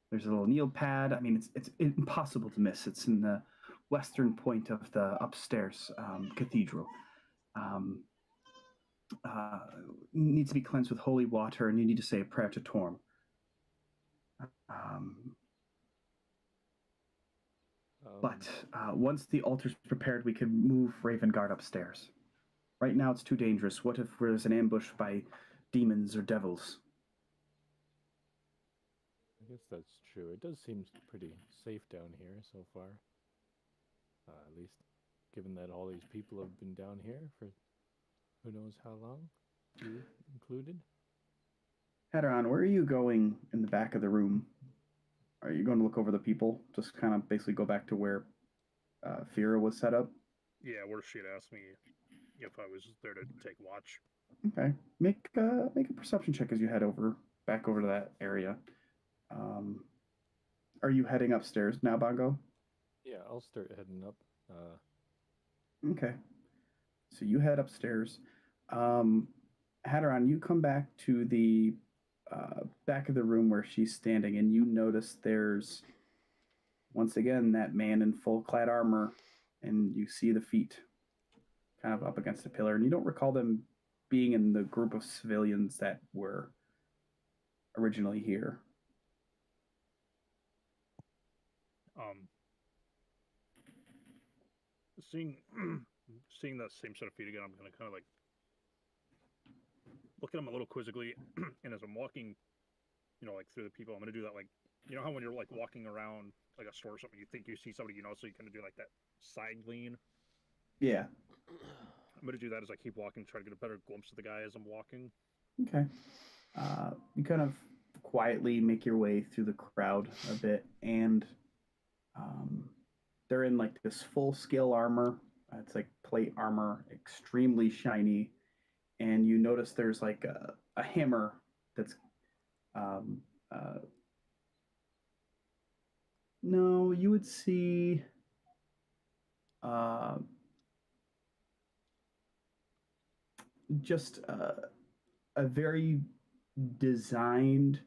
There's a little kneel pad. I mean, it's impossible to miss. It's in the western point of the upstairs cathedral. Needs to be cleansed with holy water, and you need to say a prayer to Torm. But once the altar's prepared, we can move Raven Guard upstairs. Right now, it's too dangerous. What if there's an ambush by demons or devils? I guess that's true. It does seem pretty safe down here so far. At least, given that all these people have been down here for who knows how long, you included. Hadaron, where are you going in the back of the room? Are you going to look over the people? Just kind of basically go back to where Fira was set up? Yeah, where she'd asked me if I was there to take watch. Okay. Make a perception check as you head back over to that area. Are you heading upstairs now, Bongo? Yeah, I'll start heading up. Okay. So you head upstairs. Hadaron, you come back to the back of the room where she's standing, and you notice there's once again that man in full clad armor, and you see the feet kind of up against a pillar, and you don't recall them being in the group of civilians that were originally here. Seeing that same set of feet again, I'm gonna kind of like look at them a little quizzically, and as I'm walking, like through the people, I'm gonna do that like, how when you're like walking around like a store or something, you think you see somebody, so you kind of do like that side lean. Yeah. I'm gonna do that as I keep walking, try to get a better glimpse of the guy as I'm walking. Okay. You kind of quietly make your way through the crowd a bit, and they're in like this full-scale armor. It's like plate armor, extremely shiny, and you notice there's like a hammer that's no, you would see just a very designed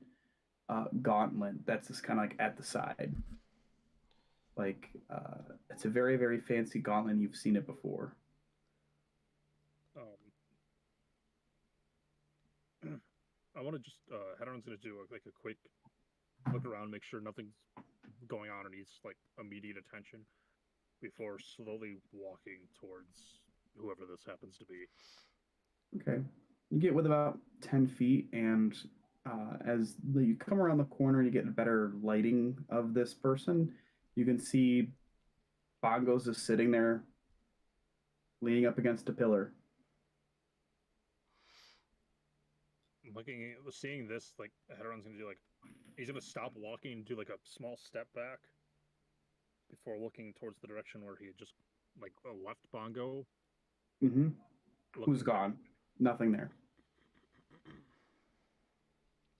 gauntlet that's just kind of like at the side. Like it's a very, very fancy gauntlet. You've seen it before. I want to just Hadaron's gonna do like a quick look around, make sure nothing's going on or needs like immediate attention before slowly walking towards whoever this happens to be. Okay. You get with about 10 feet, and as you come around the corner and you get a better lighting of this person, you can see Bongo's just sitting there, leaning up against a pillar. Seeing this, like, Hadaron's gonna do like, he's gonna stop walking and do like a small step back before looking towards the direction where he had just like left Bongo. Mm-hmm. Who's gone? Nothing there.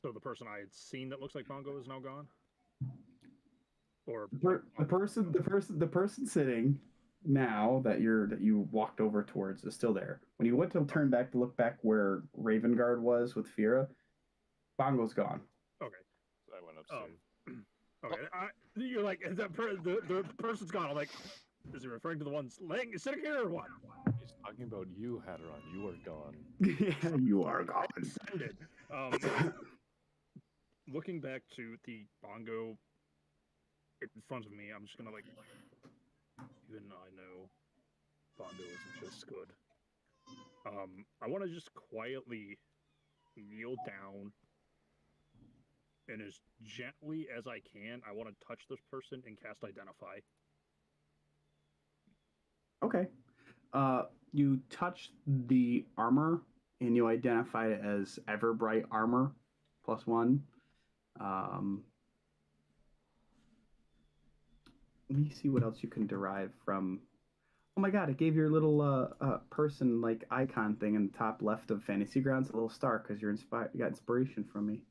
So the person I had seen that looks like Bongo is now gone. Or the person sitting now that you walked over towards is still there. When you went to turn back to look back where Raven Guard was with Fira, Bongo's gone. Okay. So I went upstairs. Okay. You're like, is that the person's gone? I'm like, is he referring to the ones sitting here or what? He's talking about you, Hadaron. You are gone. Yeah, you are gone. Looking back to the bongo in front of me, I'm just gonna like, even though I know bongo isn't this good. I want to just quietly kneel down and as gently as I can, I want to touch this person and cast Identify. Okay. You touch the armor and you identify it as Everbright armor +1. Um, Let me see what else you can derive from. Oh my god! It gave your little person like icon thing in the top left of Fantasy Grounds a little star because you're inspired. You got inspiration from me.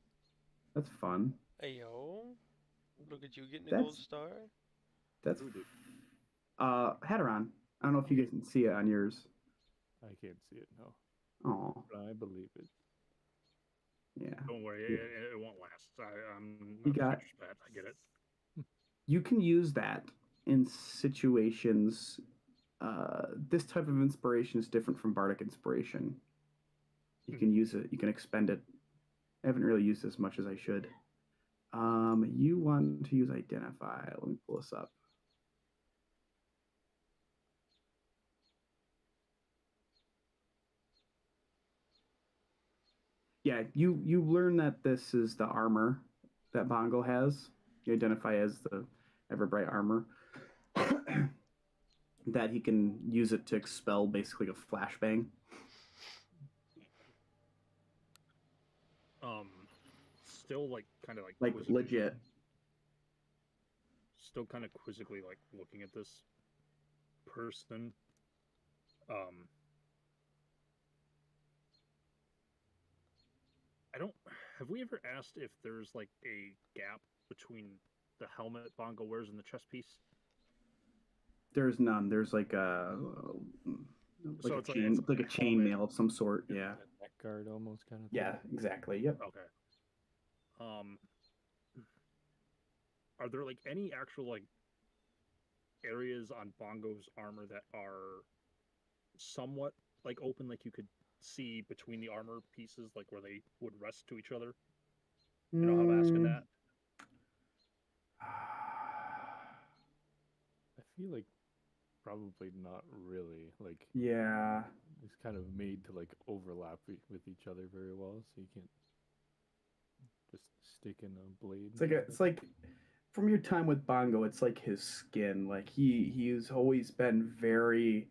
That's fun. Hey yo, look at you getting a gold That's star. that's Who did? Hadaron. I don't know if you guys can see it on yours. I can't see it, no. Oh But I believe it. yeah. Don't worry, Yeah. it won't last. I'm You not a got. future spat. I get it. You can use that in situations. This type of inspiration is different from bardic inspiration. You can use it. You can expend it. I haven't really used it as much as I should. You want to use identify. Let me pull this up. Yeah, you learn that this is the armor that Bongo has. You identify as the Everbright armor. That he can use it to expel basically a flashbang. Still like kind of like Like quizzically, legit. still kind of quizzically like looking at this person. Um, I don't. Have we ever asked if there's like a gap between the helmet Bongo wears and the chest piece? There's none. There's like a So like a it's like it's chain like a a helmet. chainmail of some sort. Yeah. A neck guard almost kind of Yeah, thing. exactly. Yep. Okay. Um, are there like any actual like areas on Bongo's armor that are somewhat like open, like you could see between the armor pieces, like where they would rest to each other? You know how I'm asking Mm. that? I feel like probably not really. Like Yeah. it's kind of made to like overlap with each other very well, so you can't just stick in a blade. It's like from your time with Bongo, it's like his skin. Like he's always been very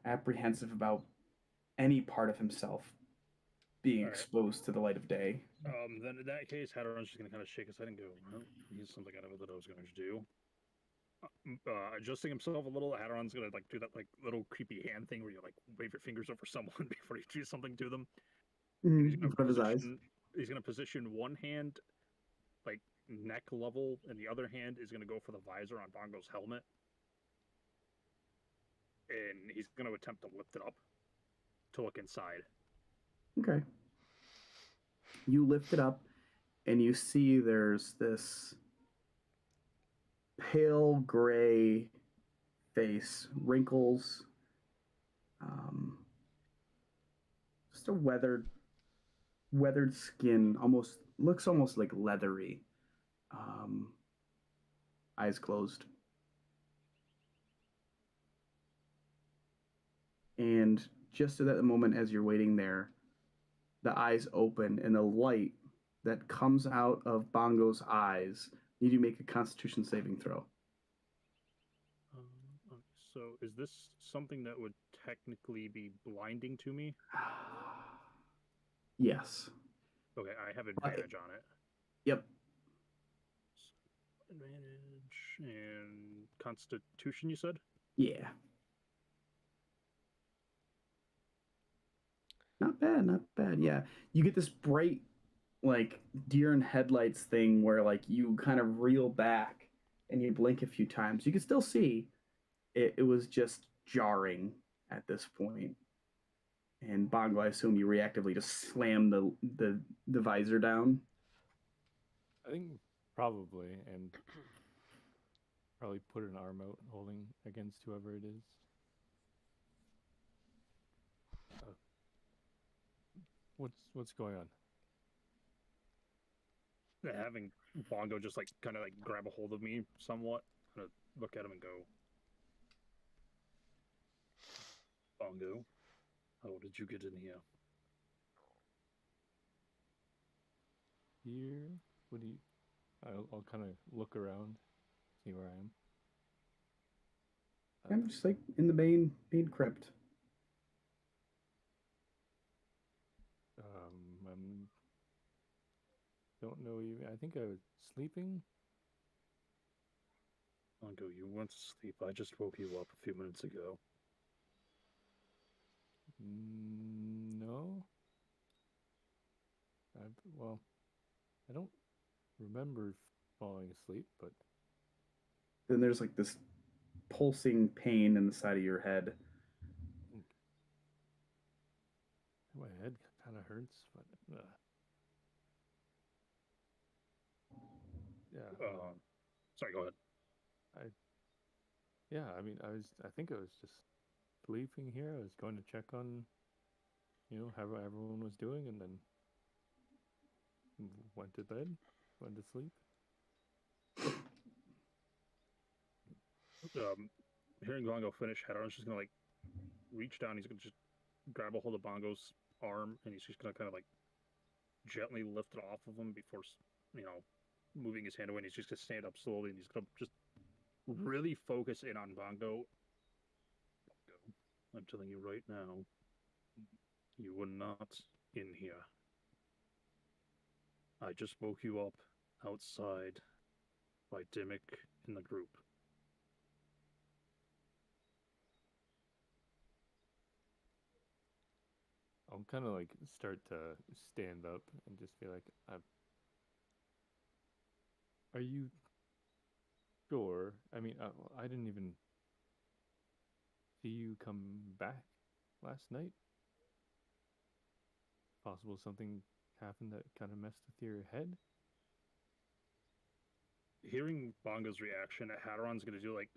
apprehensive about any part of himself being All right. exposed to the light of day. Then in that case, Hadaron's just gonna kind of shake his head and go, "Well, here's something I never thought I was going to do." Adjusting himself a little, Hadaron's gonna like do that like little creepy hand thing where you like wave your fingers over someone before you do something to them, and he's In gonna front of his eyes. position one hand like neck level, and the other hand is gonna go for the visor on Bongo's helmet, and he's gonna attempt to lift it up to look inside. Okay. You lift it up and you see there's this pale gray face, wrinkles, just a weathered skin, almost like leathery. Um, Eyes closed. And just at that moment, as you're waiting there, the eyes open, and the light that comes out of Bongo's eyes need you make a Constitution saving throw. So is this something that would technically be blinding to me? Yes. Okay, I have advantage on it. Yep. Advantage and Constitution, you said? Yeah. Not bad, not bad. Yeah. You get this bright, like, deer in headlights thing where, like, you kind of reel back and you blink a few times. You can still see it was just jarring at this point. And Bongo, I assume you reactively just slam the visor down. I think probably, and probably put an arm out holding against whoever it is. What's going on? Having Bongo just like kind of like grab a hold of me somewhat, kind of look at him and go, Bongo, how did you get in here? Here? What do you? I'll kind of look around, see where I am. I'm just like in the main crypt. I don't know you. I think I was sleeping. Bongo, you went to sleep. I just woke you up a few minutes ago. No. Well, I don't remember falling asleep, but Then there's like this pulsing pain in the side of your head. I think my head kind of hurts. But yeah, Sorry, go ahead. yeah. I mean, I think I was just sleeping here. I was going to check on, how everyone was doing, and then went to bed, went to sleep. Hearing Bongo finish, Hadaron's just gonna like reach down. He's gonna just grab a hold of Bongo's arm, and he's just gonna kind of like gently lift it off of him before, moving his hand away. And he's just gonna stand up slowly, and he's gonna just really focus in on Bongo. Bongo, I'm telling you right now, you were not in here. I just woke you up outside by Dimmick in the group. I'll kind of like start to stand up and just be like, "Are you sure? I mean, I didn't even see you come back last night. Possible something happened that kind of messed with your head." Hearing Bongo's reaction, Hadaron's gonna do like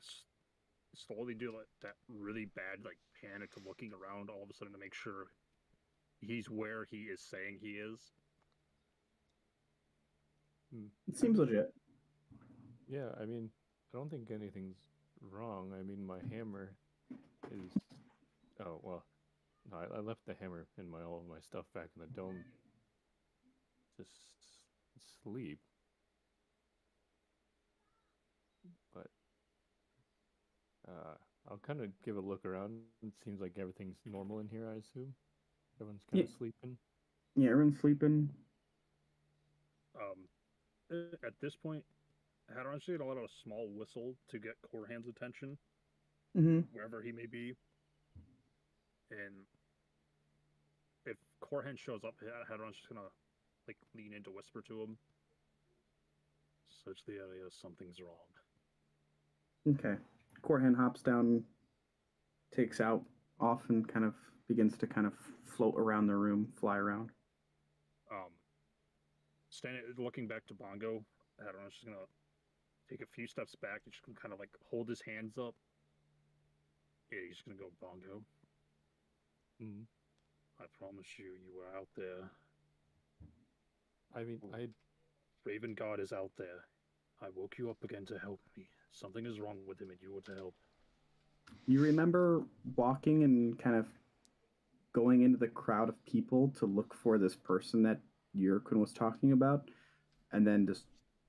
slowly do like that really bad like panicked looking around all of a sudden to make sure he's where he is saying he is. It seems I mean, legit. yeah, I mean, I don't think anything's wrong. I mean, my hammer is. Oh well, no, I left the hammer in all of my stuff back in the dome. Just sleep, but I'll kind of give a look around. It seems like everything's normal in here. I assume everyone's kind Yeah, of sleeping. yeah, everyone's sleeping. At this point, Hadaron's gonna let out a small whistle to get Corhan's attention, Mm-hmm. wherever he may be. And if Corhan shows up, Hadaron's just gonna like lean in to whisper to him. Search the area, something's wrong. Okay. Corhan hops down, takes out off, and kind of begins to kind of float around the room, fly around. Um, Standing, looking back to Bongo, Hadaron's just gonna take a few steps back and just gonna kind of like hold his hands up. Yeah, he's just gonna go, Bongo. Mm. I promise you, you were out there. I mean, Raven God is out there. I woke you up again to help me. Something is wrong with him, and you were to help. You remember walking and kind of going into the crowd of people to look for this person that Yurkun was talking about, and then just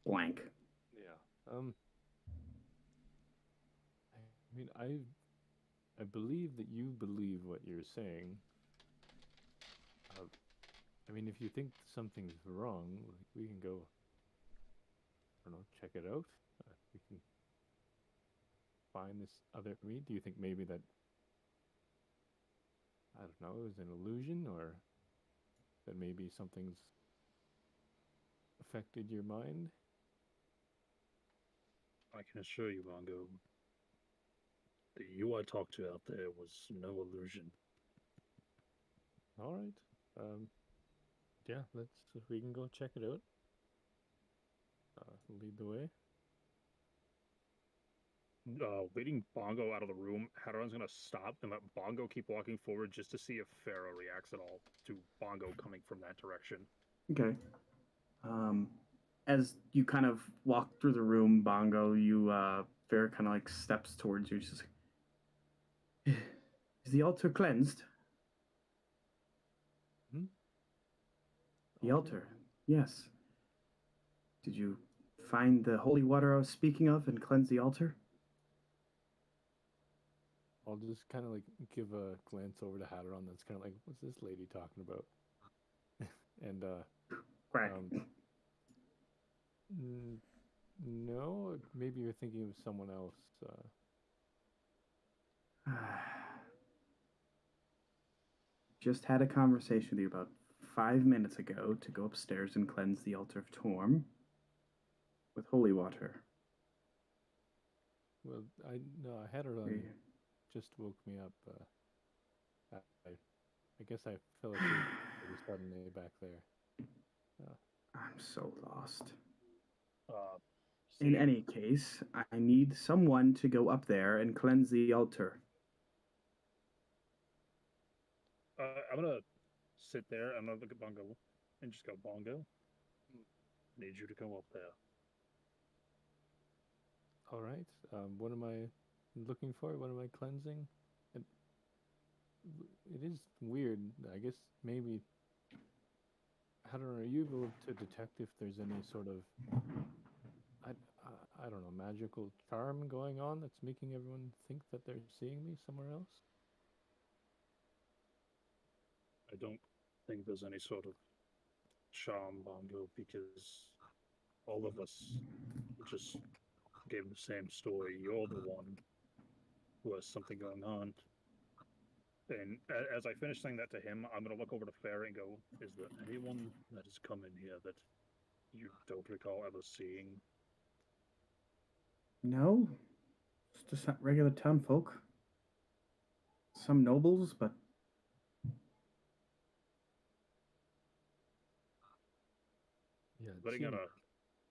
blank. yeah. I mean, I believe that you believe what you're saying. I mean, if you think something's wrong, we can go. I don't know, check it out. We can find this other me. Do you think maybe that I don't know, it was an illusion, or that maybe something's affected your mind? I can assure you, Bongo, the you I talked to out there was no illusion. All right. Yeah, we can go check it out. Lead the way. leading Bongo out of the room, Hadaron's gonna stop and let Bongo keep walking forward just to see if Pharaoh reacts at all to Bongo coming from that direction. Okay. As you kind of walk through the room, Bongo, Farrah kind of like steps towards you. She's just like, is the altar cleansed? Hmm? The altar, yes. Did you find the holy water I was speaking of and cleanse the altar? I'll just kind of like give a glance over to Hadaron. That's kind of like, what's this lady talking about? And Quack. no, maybe you're thinking of someone else. Just had a conversation with you about 5 minutes ago to go upstairs and cleanse the altar of Torm with holy water. Well, Hadaron just woke me up. I guess I fell asleep pretty suddenly back there. I'm so lost. In Seeing, any case, I need someone to go up there and cleanse the altar. I'm gonna sit there. I'm gonna look at Bongo and just go, Bongo, need you to go up there. All right. What am I looking for? What am I cleansing? It, it is weird. I guess maybe. I don't know. Are you able to detect if there's any sort of I don't know, magical charm going on that's making everyone think that they're seeing me somewhere else? I don't think there's any sort of charm, Bongo, because all of us just gave the same story. You're the one who has something going on. And as I finish saying that to him, I'm going to look over to Farah and go, is there anyone that has come in here that you don't recall ever seeing? No, just regular town folk. Some nobles, but Yeah, Letting out a.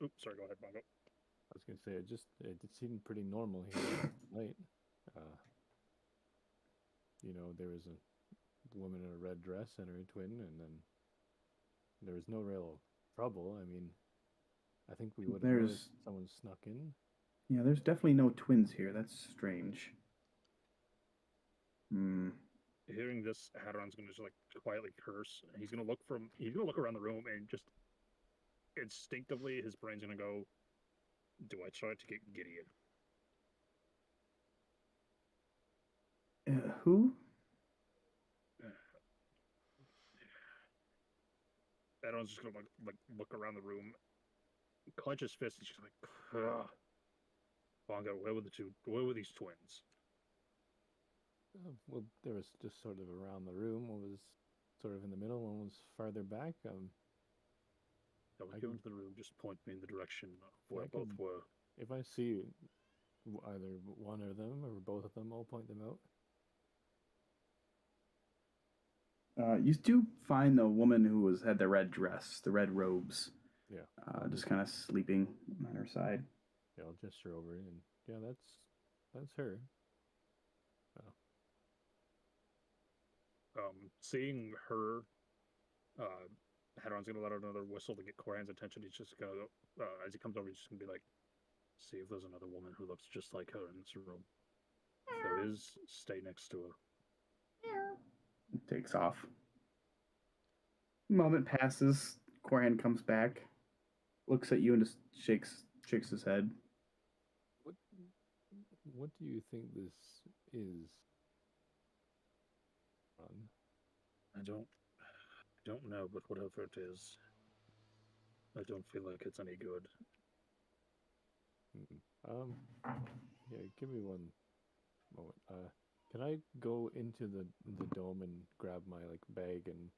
Oops, sorry, go ahead, Bongo. I was gonna say it seemed pretty normal here tonight. Uh, there was a woman in a red dress and her twin, and then there was no real trouble. I mean, I think we would have noticed someone snuck in. Yeah, there's definitely no twins here. That's strange. Hmm. Hearing this, Hadaron's going to just like quietly curse. He's going to look around the room and just instinctively his brain's going to go, do I try to get Gideon? Who? Hadaron's just going to like look around the room, clench his fist, and just like, ugh. Bongo, where were these twins? Well, there was just sort of around the room. One was sort of in the middle. One was farther back. I would go into the room, just point me in the direction of where both were. If I see either one of them or both of them, I'll point them out. You do find the woman who had the red dress, the red robes. Yeah. Just kind of sleeping on her side. Yeah, I'll gesture over it, and yeah, that's her. Seeing her, Hadron's gonna let out another whistle to get Koran's attention. He's just gonna, as he comes over, he's just gonna be like, see if there's another woman who looks just like her in this room. If there is, stay next to her. It takes off. A moment passes. Koran comes back, looks at you, and just shakes his head. What do you think this is? I don't know, but whatever it is, I don't feel like it's any good. Yeah, give me one moment. Can I go into the dome and grab my bag and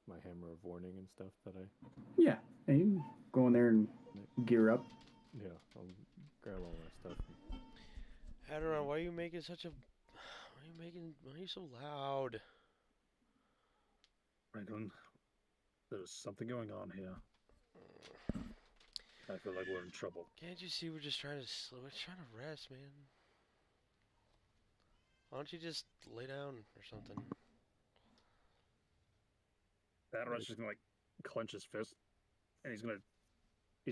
my hammer of warning and stuff that I? Yeah, and you go in there and gear up. Yeah, I'll grab all that stuff. Hadaron, why are you making so loud? Franklin, there's something going on here. I feel like we're in trouble. Can't you see we're trying to rest, man? Why don't you just lay down or something? Hadaron's just gonna like clench his fist, and he's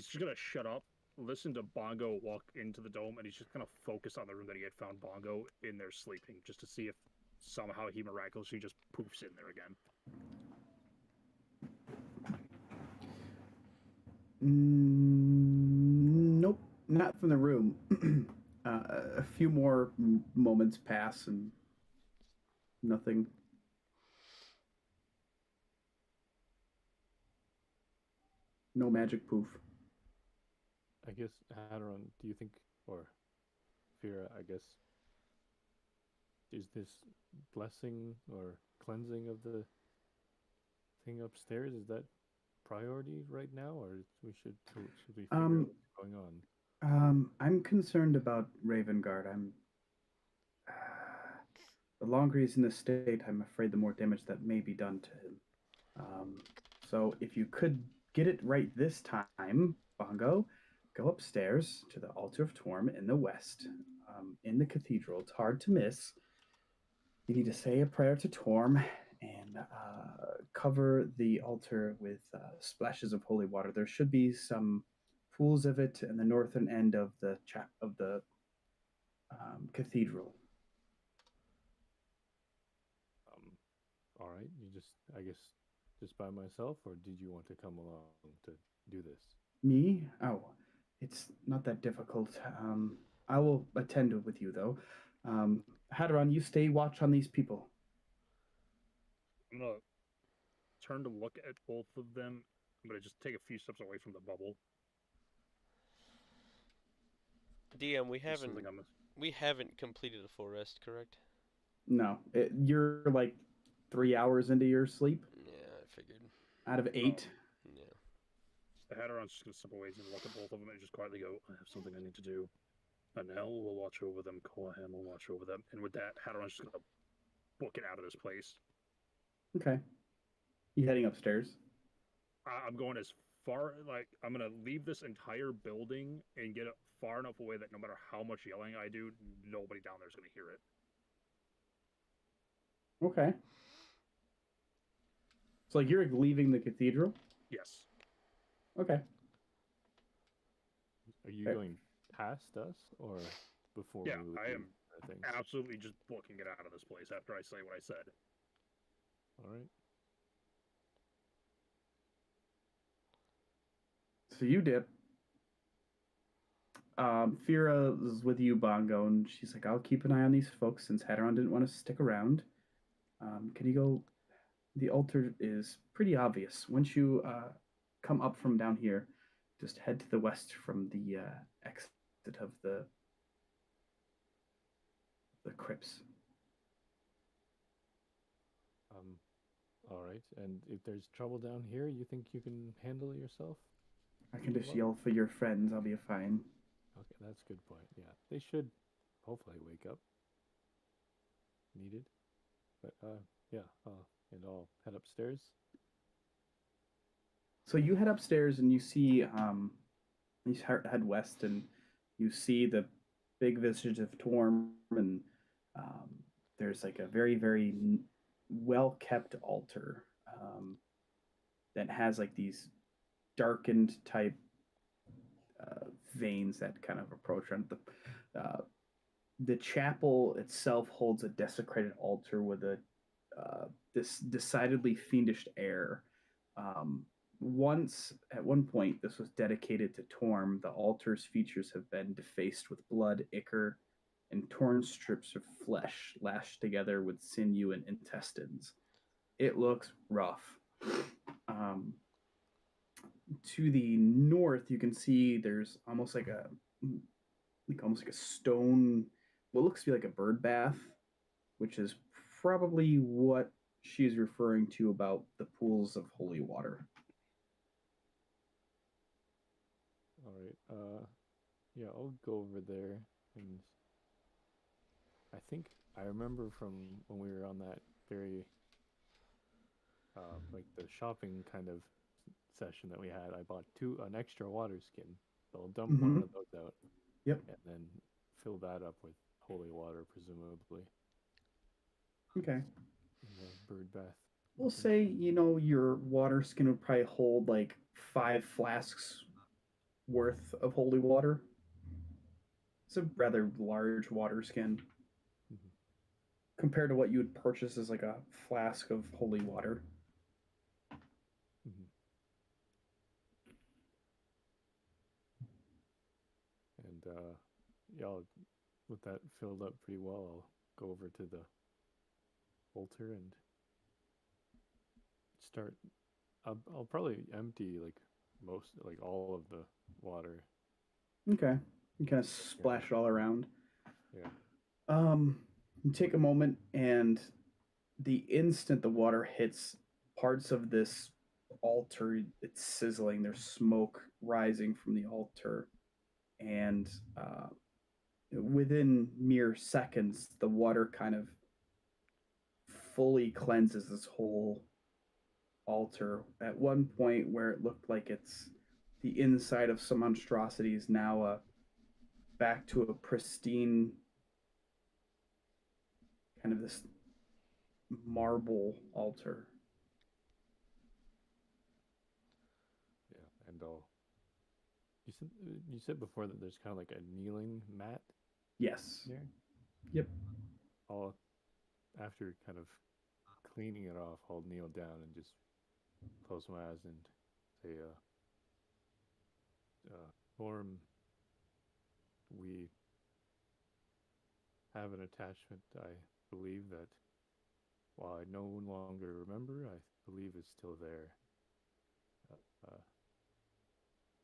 just gonna shut up, listen to Bongo walk into the dome, and he's just gonna focus on the room that he had found Bongo in there sleeping, just to see if somehow he miraculously just poofs in there again. Nope, not from the room. A few more moments pass and nothing. No magic poof. I guess, Hadaron, do you think, or Fira, I guess, is this blessing or cleansing of the thing upstairs, is that priority right now, or should we figure out what's going on? I'm concerned about Ravengard. The longer he's in this state, I'm afraid the more damage that may be done to him. So if you could get it right this time, Bongo, go upstairs to the altar of Torm in the west, in the cathedral. It's hard to miss. You need to say a prayer to Torm and cover the altar with splashes of holy water. There should be some pools of it in the northern end of the cathedral. All right, I guess, just by myself, or did you want to come along to do this? Me? Oh, it's not that difficult. I will attend with you, though. Hadaron, you stay watch on these people. I'm gonna turn to look at both of them. I'm gonna just take a few steps away from the bubble. DM, Just we haven't completed a full rest, correct? No, you're like 3 hours into your sleep Yeah, I figured. out of 8. Yeah. The Hadaron's just gonna step away and look at both of them and just quietly go, I have something I need to do. Anel will watch over them, Colahan will watch over them, and with that, Hadaron's just gonna book it out of this place. Okay. You heading upstairs? I'm going as far, like, I'm gonna leave this entire building and get it far enough away that no matter how much yelling I do, nobody down there's gonna hear it. Okay. So like you're leaving the cathedral? Yes. Okay. Are you Okay. going past us, or before Yeah, we leave? I am Things? absolutely just booking it out of this place after I say what I said. All right. So you dip. Fira is with you, Bongo, and she's like, I'll keep an eye on these folks since Hadaron didn't want to stick around. Can you go? The altar is pretty obvious. Once you come up from down here, just head to the west from the exit of the crypts. All right. And if there's trouble down here, you think you can handle it yourself? I can just yell for your friends. I'll be fine. Okay, that's a good point. Yeah, they should hopefully wake up. Needed. But yeah, and I'll head upstairs. So you head upstairs and you see you head west and you see the big visage of Torm, and there's like a very very well kept altar that has like these darkened type veins that kind of approach on the chapel itself holds a desecrated altar with a this decidedly fiendish air. At one point, this was dedicated to Torm. The altar's features have been defaced with blood, ichor, and torn strips of flesh lashed together with sinew and intestines. It looks rough. To the north, you can see there's almost like a stone, what looks to be like a bird bath, which is probably what she's referring to about the pools of holy water. All right. Yeah, I'll go over there, and I think I remember from when we were on that very like the shopping kind of session that we had. I bought an extra water skin. So I'll dump one of those out. Yep. And then fill that up with holy water, presumably. Okay. in the bird bath. We'll thing. say, your water skin would probably hold like 5 flasks worth of holy water. It's a rather large water skin Mhm, compared to what you would purchase as like a flask of holy water. mhm. And yeah, with that filled up pretty well, I'll go over to the altar and start. I'll probably empty like all of the water. Okay. You kind of Yeah, splash it all around. yeah. You take a moment, and the instant the water hits parts of this altar, it's sizzling. There's smoke rising from the altar, and within mere seconds, the water kind of fully cleanses this whole altar. At one point, where it looked like it's the inside of some monstrosity is now back to a pristine kind of this marble altar. Yeah, and I'll. You said before that there's kind of like a kneeling mat Yes. there. Yep. I'll after kind of cleaning it off, I'll kneel down and just close my eyes and say, "Form, we have an attachment. I believe that while I no longer remember, I believe is still there. Uh,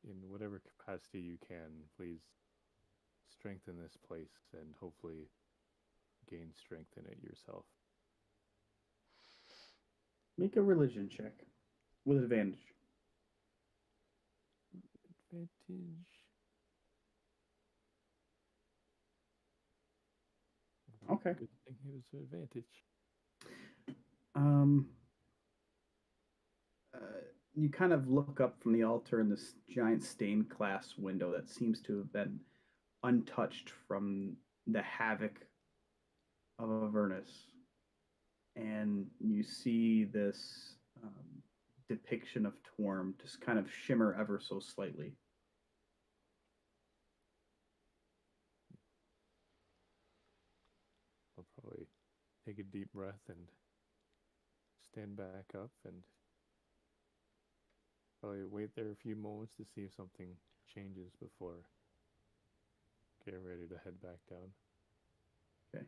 in whatever capacity you can, please strengthen this place and hopefully gain strength in it yourself." Make a religion check with advantage. Advantage. Okay. Good thing it was an advantage. Um, uh, you kind of look up from the altar in this giant stained glass window that seems to have been untouched from the havoc of Avernus, and you see this depiction of Torm just kind of shimmer ever so slightly. I'll probably take a deep breath and stand back up and probably wait there a few moments to see if something changes before getting ready to head back down. Okay.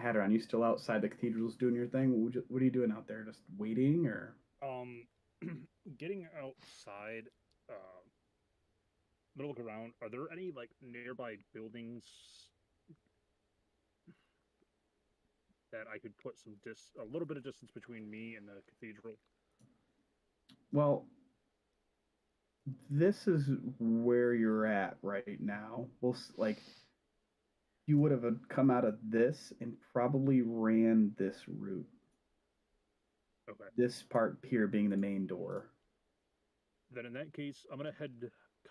Hadaron, you still outside the cathedrals doing your thing? What are you doing out there? Just waiting, or? Um, getting outside, um, I'm gonna look around. Are there any like nearby buildings that I could put a little bit of distance between me and the cathedral? Well, this is where you're at right now. Like you would have come out of this and probably ran this route. Okay. This part here being the main door. Then in that case, I'm gonna head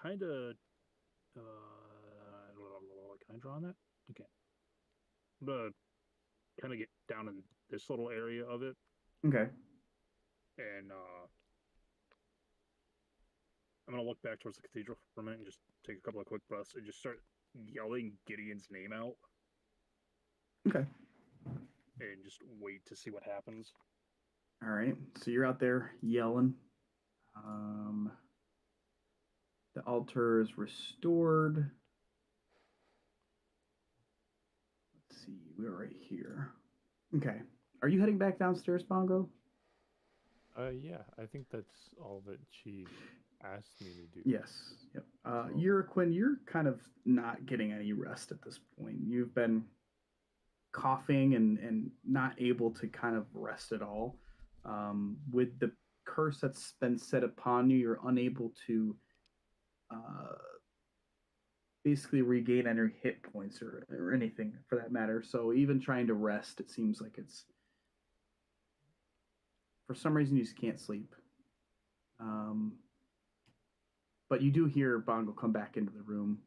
kind of. Can I draw on that? Okay. I'm gonna kind of get down in this little area of it, Okay. and I'm gonna look back towards the cathedral for a minute and just take a couple of quick breaths and just start yelling Gideon's name out Okay. and just wait to see what happens. All right. So you're out there yelling. Um, the altar is restored. Let's see. We're right here. Okay. Are you heading back downstairs, Bongo? Yeah, I think that's all that she asked me to do. Yes. Yep. So, Quinn, you're kind of not getting any rest at this point. You've been coughing and not able to kind of rest at all. With the curse that's been set upon you, you're unable to uh, basically regain any hit points or anything for that matter. So even trying to rest, it seems like it's for some reason you just can't sleep. Um, but you do hear Bongo come back into the room.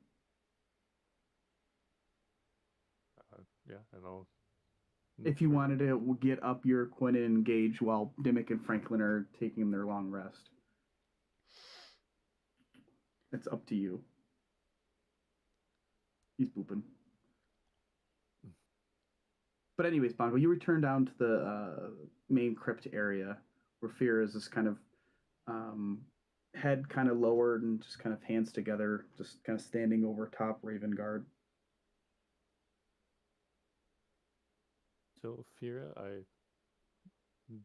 yeah, and I'll If you Sure. wanted to get up your Quinn and engage while Dimmick and Franklin are taking their long rest, it's up to you. He's pooping. But anyways, Bongo, you return down to the main crypt area where Fear is this kind of um, head kind of lowered and just kind of hands together, just kind of standing over top Raven Guard. So, Fira, I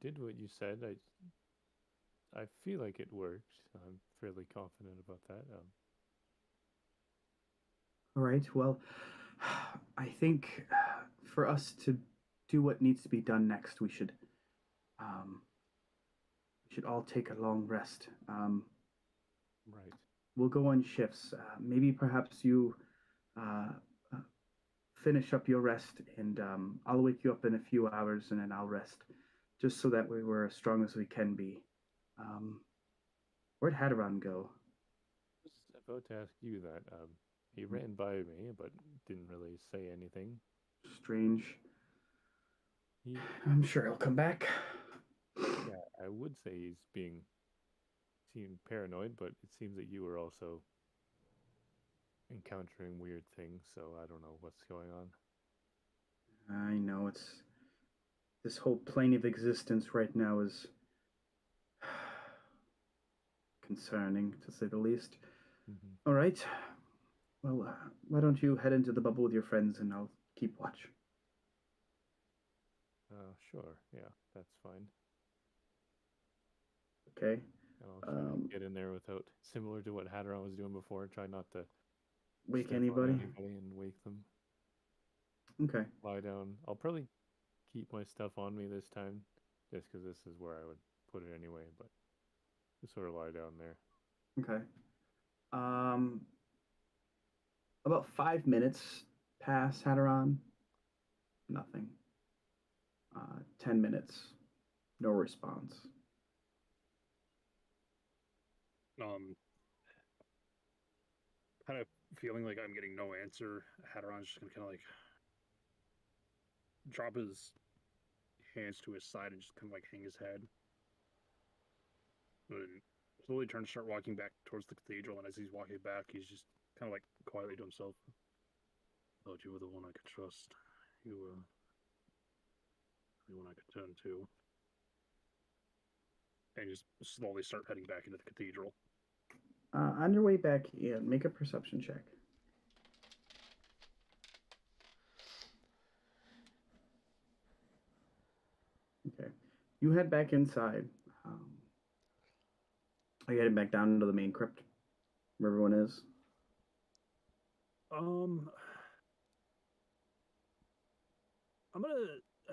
did what you said. I feel like it worked. I'm fairly confident about that. All right. Well, I think for us to do what needs to be done next, um, we should all take a long rest. Right. We'll go on shifts. Maybe perhaps you uh, uh, finish up your rest, and I'll wake you up in a few hours, and then I'll rest, just so that way we're as strong as we can be. Um, where'd Hadaron go? I was about to ask you that. He ran by me, but didn't really say anything. Strange. He, I'm sure he'll come back. yeah, I would say he's seemed paranoid, but it seems that you were also encountering weird things, so I don't know what's going on. I know it's this whole plane of existence right now is concerning, to say the least. Mm-hmm. All right. Well, why don't you head into the bubble with your friends, and I'll keep watch. Sure, yeah, that's fine. Okay. And I'll try to get in there without, similar to what Hadaron was doing before, try not to Wake step on anybody? anybody and wake them. Okay. Lie down. I'll probably keep my stuff on me this time, just because this is where I would put it anyway, but just sort of lie down there. Okay. Um, about 5 minutes pass Hadaron. Nothing. 10 minutes. No response. Kind of feeling like I'm getting no answer. Hadaron's just gonna kind of like drop his hands to his side and just kind of like hang his head. And slowly turn to start walking back towards the cathedral. And as he's walking back, he's just kind of like quietly to himself. Thought you were the one I could trust. You were the one I could turn to. And just slowly start heading back into the cathedral. On your way back in, make a perception check. Okay. You head back inside. Are you heading back down into the main crypt where everyone is? I'm gonna.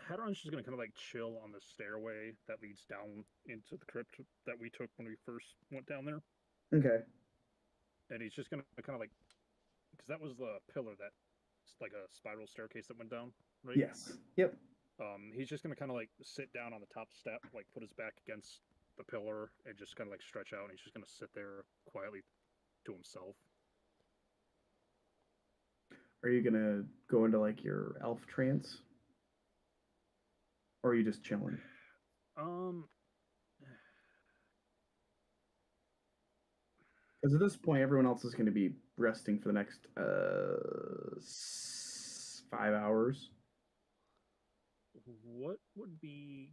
Hadaron's just gonna kind of like chill on the stairway that leads down into the crypt that we took when we first went down there. Okay. And he's just gonna kind of like, because that was the pillar that, like a spiral staircase that went down, right? Yes. Yep. He's just gonna kind of like sit down on the top step, like put his back against the pillar, and just kind of like stretch out. And he's just gonna sit there quietly to himself. Are you gonna go into like your elf trance? Or are you just chilling? Because at this point, everyone else is going to be resting for the next 5 hours. What would be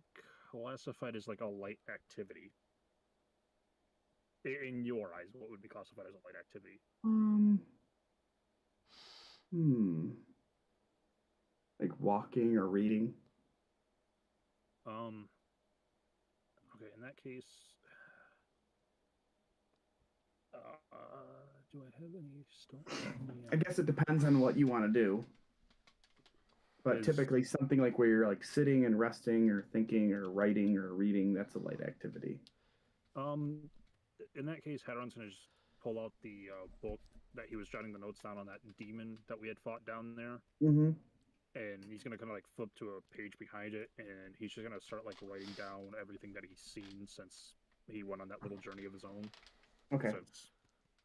classified as like a light activity? In your eyes, what would be classified as a light activity? Like walking or reading. Okay, in that case, do I have any stuff? I guess it depends on what you want to do. But typically something like where you're like sitting and resting or thinking or writing or reading, that's a light activity. In that case, Hadaron's gonna just pull out the book that he was jotting the notes down on, that demon that we had fought down there. Mm-hmm. And he's gonna kind of like flip to a page behind it, and he's just gonna start like writing down everything that he's seen since he went on that little journey of his own. Okay. Since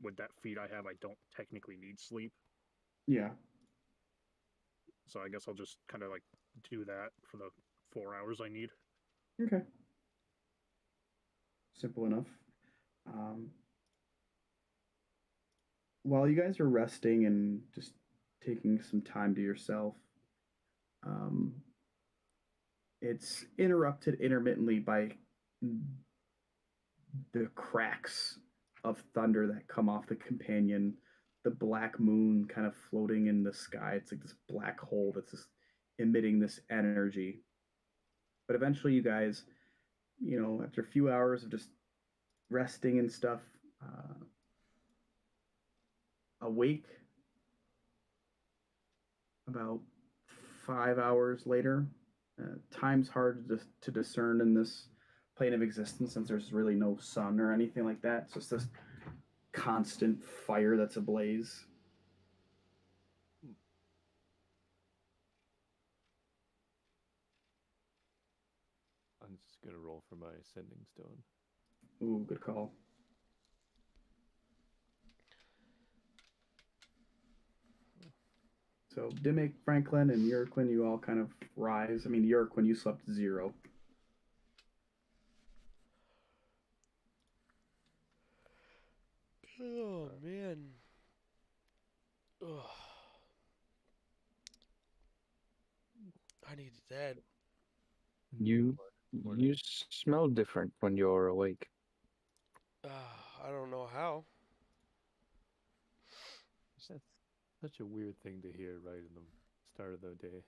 with that feat I have, I don't technically need sleep. Yeah. So I guess I'll just kind of like do that for the 4 hours I need. Okay. Simple enough. Um, while you guys are resting and just taking some time to yourself, um, it's interrupted intermittently by the cracks of thunder that come off the companion, the black moon kind of floating in the sky. It's like this black hole that's just emitting this energy. But eventually, you guys, after a few hours of just resting and stuff, awake about 5 hours later. Time's hard to discern in this plane of existence since there's really no sun or anything like that. It's just this constant fire that's ablaze. I'm just gonna roll for my sending stone. Ooh, good call. So Dimmick, Franklin, and Yurquin, you all kind of rise. I mean, Yurquin, you slept 0. Oh man. Ugh. I needed that. You Morning. you smell different when you're awake. I don't know how. That's such a weird thing to hear right in the start of the day.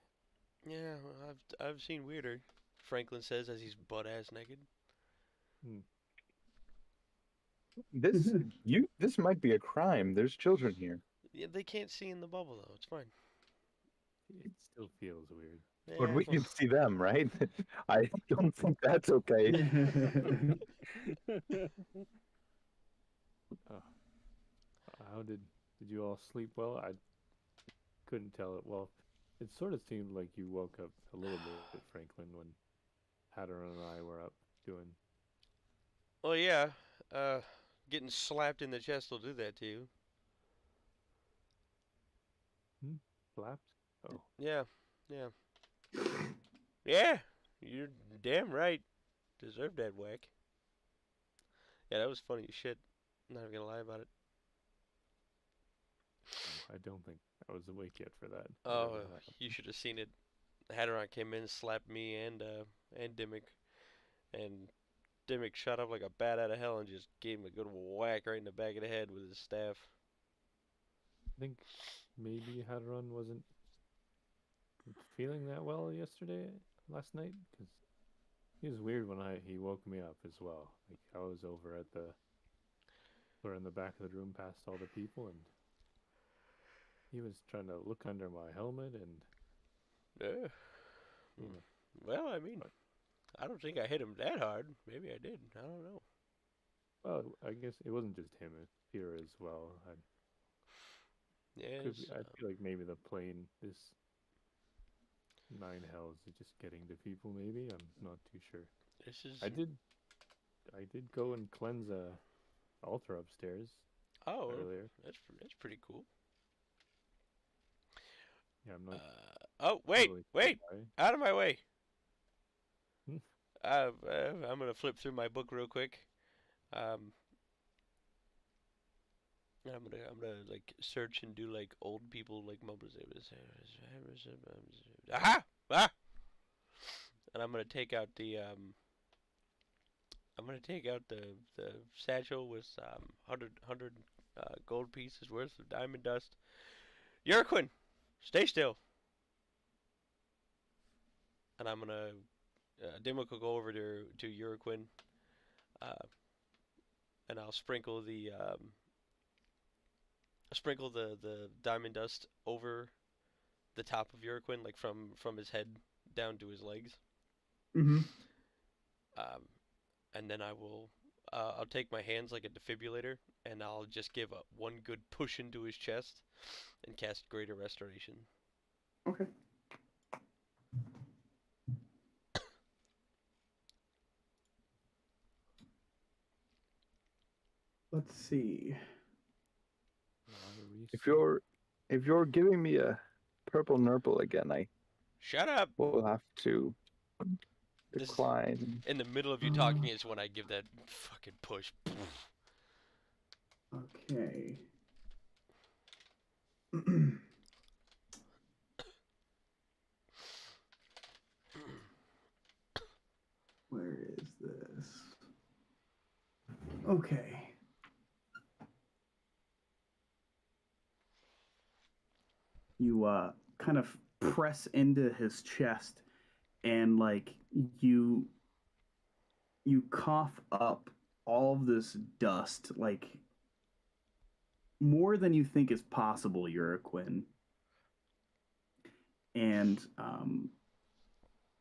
Yeah, well, I've seen weirder. Franklin says as he's butt ass naked. Hmm. This might be a crime. There's children here. Yeah, they can't see in the bubble though. It's fine. It still feels weird. But Yeah, we can see them, right? I don't think that's okay. Uh, how did you all sleep well? I couldn't tell it. Well, it sort of seemed like you woke up a little bit, Franklin, when Hadaron and I were up doing. well, yeah. Uh, Getting slapped in the chest will do that to you. Slapped? Oh, Yeah, yeah, yeah. You're damn right. Deserve that whack. Yeah, that was funny as shit. Not even gonna lie about it. I don't think I was awake yet for that. Oh, Whatever happened. you should have seen it. Hadaron came in, slapped me and Dimmick, and Dimmick shot up like a bat out of hell and just gave him a good whack right in the back of the head with his staff. I think maybe Hadaron wasn't feeling that well last night, because he was weird when he woke me up as well. Like I was over at we're in the back of the room past all the people, and he was trying to look under my helmet, and Yeah. yeah, Well, I mean, but, I don't think I hit him that hard. Maybe I did. I don't know. well, I guess it wasn't just him; it's Peter as well. Yeah, I feel like maybe the plane, this nine hells, is just getting to people. Maybe I'm not too sure. this is. I did go and cleanse a altar upstairs Oh, earlier. that's pretty cool. Yeah, I'm not Oh, wait, totally wait, sure out of my way. Hmm. I'm gonna flip through my book real quick. Um, I'm gonna like search and do like old people like mumbles. Aha! Ah! And I'm gonna take out the satchel with 100 gold pieces worth of diamond dust. Yurquin, stay still. And I'm gonna Dimmock will go over to Yurquin, uh, and I'll sprinkle the diamond dust over the top of Yurquin, like from his head down to his legs. Mm-hmm. And then I'll take my hands like a defibrillator, and I'll just give one good push into his chest, and cast Greater Restoration. Okay. Let's see. If you're giving me a purple nurple again, Shut up! We'll have to This decline. in the middle of you talking is when I give that fucking push. Okay. Where is this? Okay. You kind of press into his chest and like you cough up all of this dust, like more than you think is possible, Uraquin. And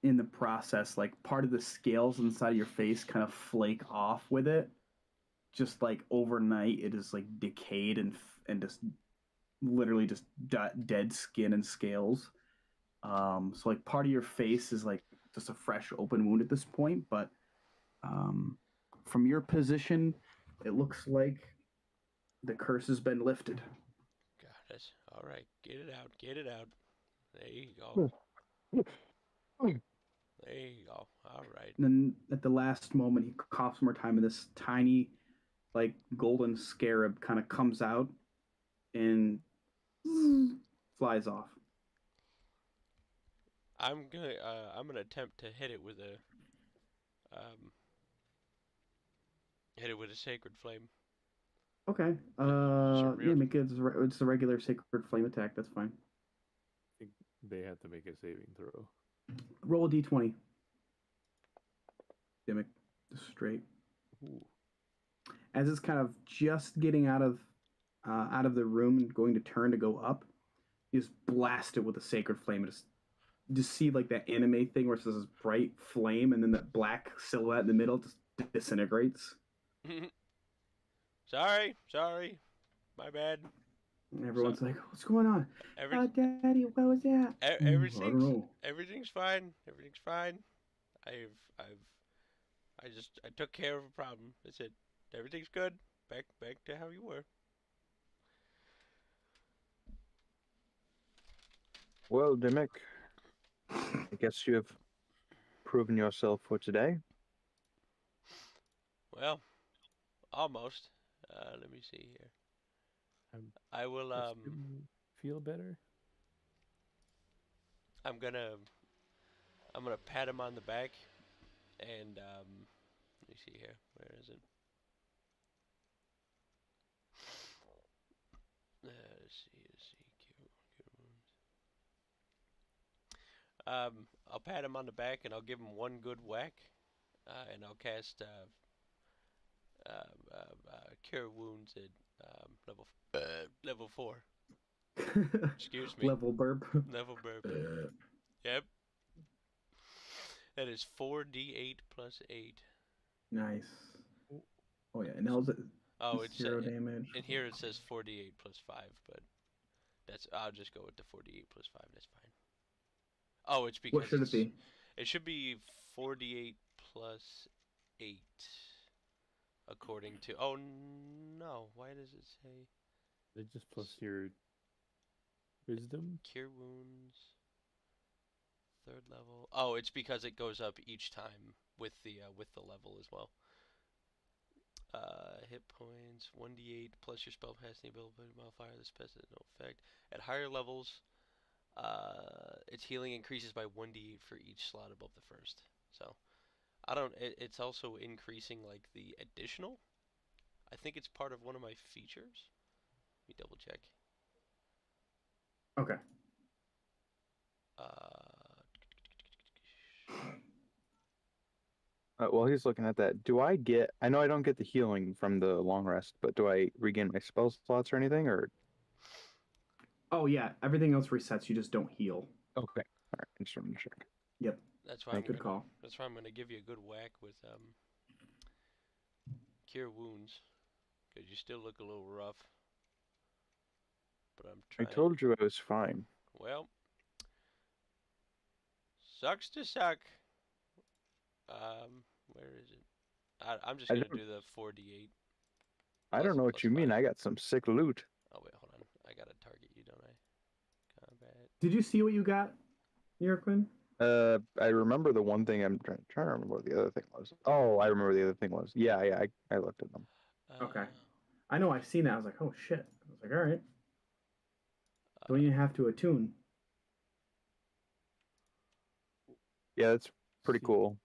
in the process, like part of the scales inside of your face kind of flake off with it. Just like overnight, it is like decayed and just literally just dead skin and scales. So like part of your face is like just a fresh open wound at this point, but from your position, it looks like the curse has been lifted. Got it. All right, get it out. Get it out. There you go. There you go. All right. And then at the last moment, he coughs more time, and this tiny, like golden scarab kind of comes out and flies off. I'm gonna attempt to hit it with a sacred flame. Okay. real- Yeah, make it. It's a regular sacred flame attack. That's fine. I think they have to make a saving throw. Roll a d20. Dimmick, just straight. Ooh. As it's kind of just getting out of the room and going to turn to go up, you just blast it with a sacred flame. And just see like that anime thing where it's this bright flame, and then that black silhouette in the middle just disintegrates. Sorry, my bad. And everyone's like, "What's going on?" Every, Daddy, what was that? I don't everything's know. everything's fine. Everything's fine. I took care of a problem. That's it. Everything's good. Back to how you were. Well, Dimmick, I guess you have proven yourself for today. Well, almost. Let me see here. I'm I will feel better. I'm gonna pat him on the back and let me see here. Where is it? Let's see. Cure wounds. I'll pat him on the back and I'll give him one good whack, and I'll cast cure wounds at level 4. Excuse me. Level burp. Level burp. Yep. That is 4d8 plus 8. Nice. Oh yeah, and how's it? Oh, it's 0 damage. in here it says 4d8 plus 5, but I'll just go with the 4d8 plus 5. That's fine. Oh, it's because What should it be? It should be 4d8 plus 8, according to. Oh no! Why does it say? It's just plus your wisdom. Cure wounds. 3rd level. Oh, it's because it goes up each time with the level as well. Hit points 1d8 plus your spell passing ability modifier. This has no effect at higher levels. Its healing increases by 1d8 for each slot above the first. So, I don't. It's also increasing like the additional. I think it's part of one of my features. Let me double check. Okay. While he's looking at that, do I get? I know I don't get the healing from the long rest, but do I regain my spell slots or anything? Or Oh yeah, everything else resets. You just don't heal. okay, all right. I just wanted to check. Yep. That's why Good call. That's why I'm gonna give you a good whack with cure wounds, because you still look a little rough. But I'm I trying. told you I was fine. Well, sucks to suck. Where is it? I'm just gonna do the 4d8. I don't know what you mean. I got some sick loot. Oh wait, hold on. I gotta target you, don't I? Combat. Did you see what you got? Quinn? I remember the one thing. I'm trying to remember what the other thing was. Oh, I remember the other thing was. Yeah, I looked at them. Okay. Uh, I know I've seen that. I was like, oh shit. I was like, all right. Don't uh, you have to attune? Yeah, it's pretty Secret, cool.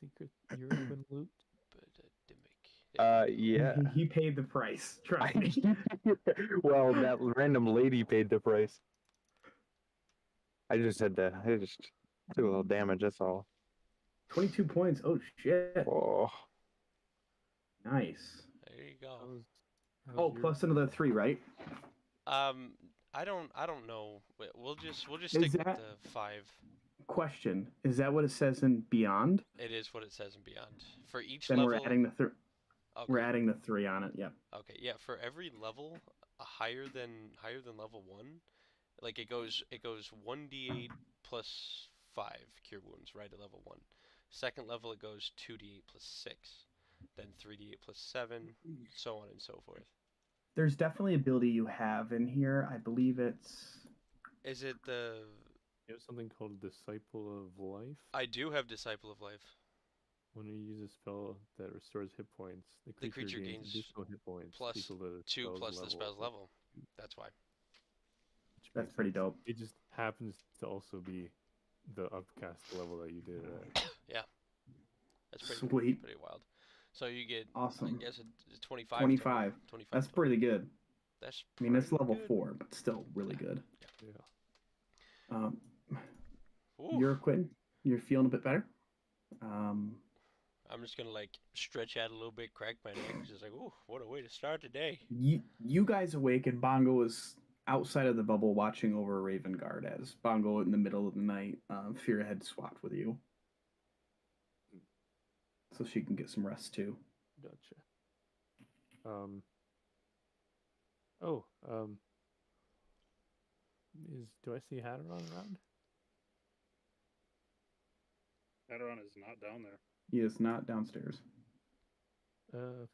secret European loot. Epidemic. There we go. Yeah. He paid the price. Trust me. Well, that random lady paid the price. I just do a little damage. That's all. 22 points. Oh shit. Oh, Nice. There you go. How's Oh, your plus another 3, right? I don't know. We'll just Is stick with that the 5. question? Is that what it says in Beyond? It is what it says in Beyond. For each Then level. we're Okay. adding the 3 on it. Yep. Okay. Yeah. For every level higher than level 1, like it goes 1d8 plus 5 cure wounds right at level 1. Second level it goes 2d8 plus 6, then 3d8 plus 7, so on and so forth. There's definitely ability you have in here. I believe it's Is it the? you have something called Disciple of Life? I do have Disciple of Life. When you use a spell that restores hit points, the creature gains additional hit points plus equal to the 2 spell's plus the level. spell's level. That's why. Which that's makes pretty sense. dope. It just happens to also be the upcast level that you did it at. Yeah. That's Sweet. pretty wild. So you get, Awesome. I guess, it's 25. 25. 25 That's total. pretty good. That's I mean, it's pretty level good. 4, but still really good. Yeah. Um, Ooh. you're Quinn. You're feeling a bit better. I'm just gonna like stretch out a little bit, crack my neck, just like, ooh, what a way to start the day. You guys awake, and Bongo is outside of the bubble watching over Raven Guard as Bongo in the middle of the night, Fear had swapped with you. So she can get some rest too. Gotcha. Oh, do I see Hadaron around? Hadaron is not down there. He is not downstairs. Yes.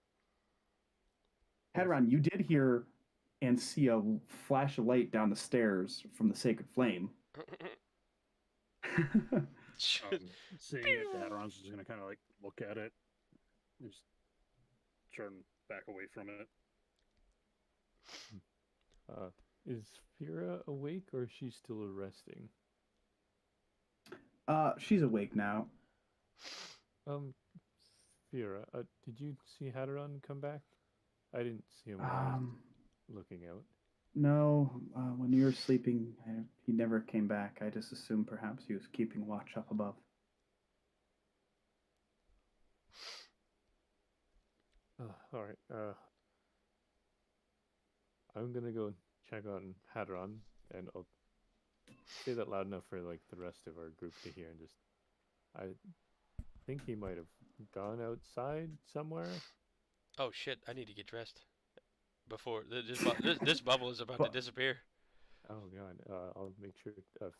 Hadaron, you did hear and see a flash of light down the stairs from the Sacred Flame. Seeing it, Hadaron's just gonna kind of like look at it, and just turn back away from it. Is Fira awake or is she still resting? She's awake now. Fira, did you see Hadaron come back? I didn't see him when I was looking out. No, when you were sleeping, he never came back. I just assumed perhaps he was keeping watch up above. All right. I'm gonna go check on Hadaron, and I'll say that loud enough for like the rest of our group to hear. And just, I think he might have gone outside somewhere. Oh shit! I need to get dressed before this bubble is about to disappear. Oh god. I'll make sure.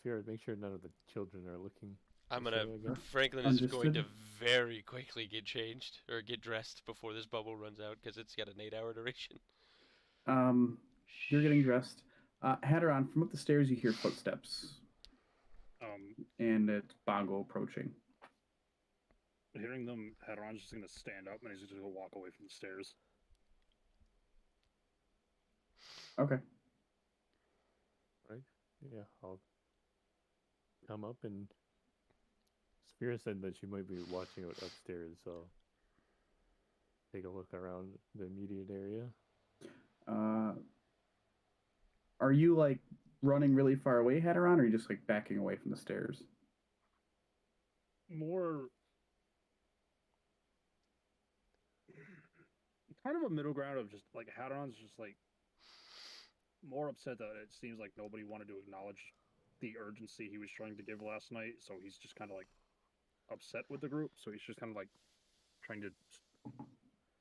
Fira, make sure none of the children are looking. I'm gonna. Franklin is going to very quickly get changed or get dressed before this bubble runs out because it's got an 8-hour duration. You're getting dressed. Hadaron, from up the stairs, you hear footsteps. And it's Bongo approaching. Hearing them, Hadaron's just gonna stand up and he's just gonna walk away from the stairs. Okay. Right. Yeah, I'll come up and. Spira said that she might be watching out upstairs, so take a look around the immediate area. Are you like running really far away, Hadaron, or are you just like backing away from the stairs? More kind of a middle ground of just like Hadaron's just like more upset that it seems like nobody wanted to acknowledge the urgency he was trying to give last night, so he's just kind of like upset with the group, so he's just kind of like trying to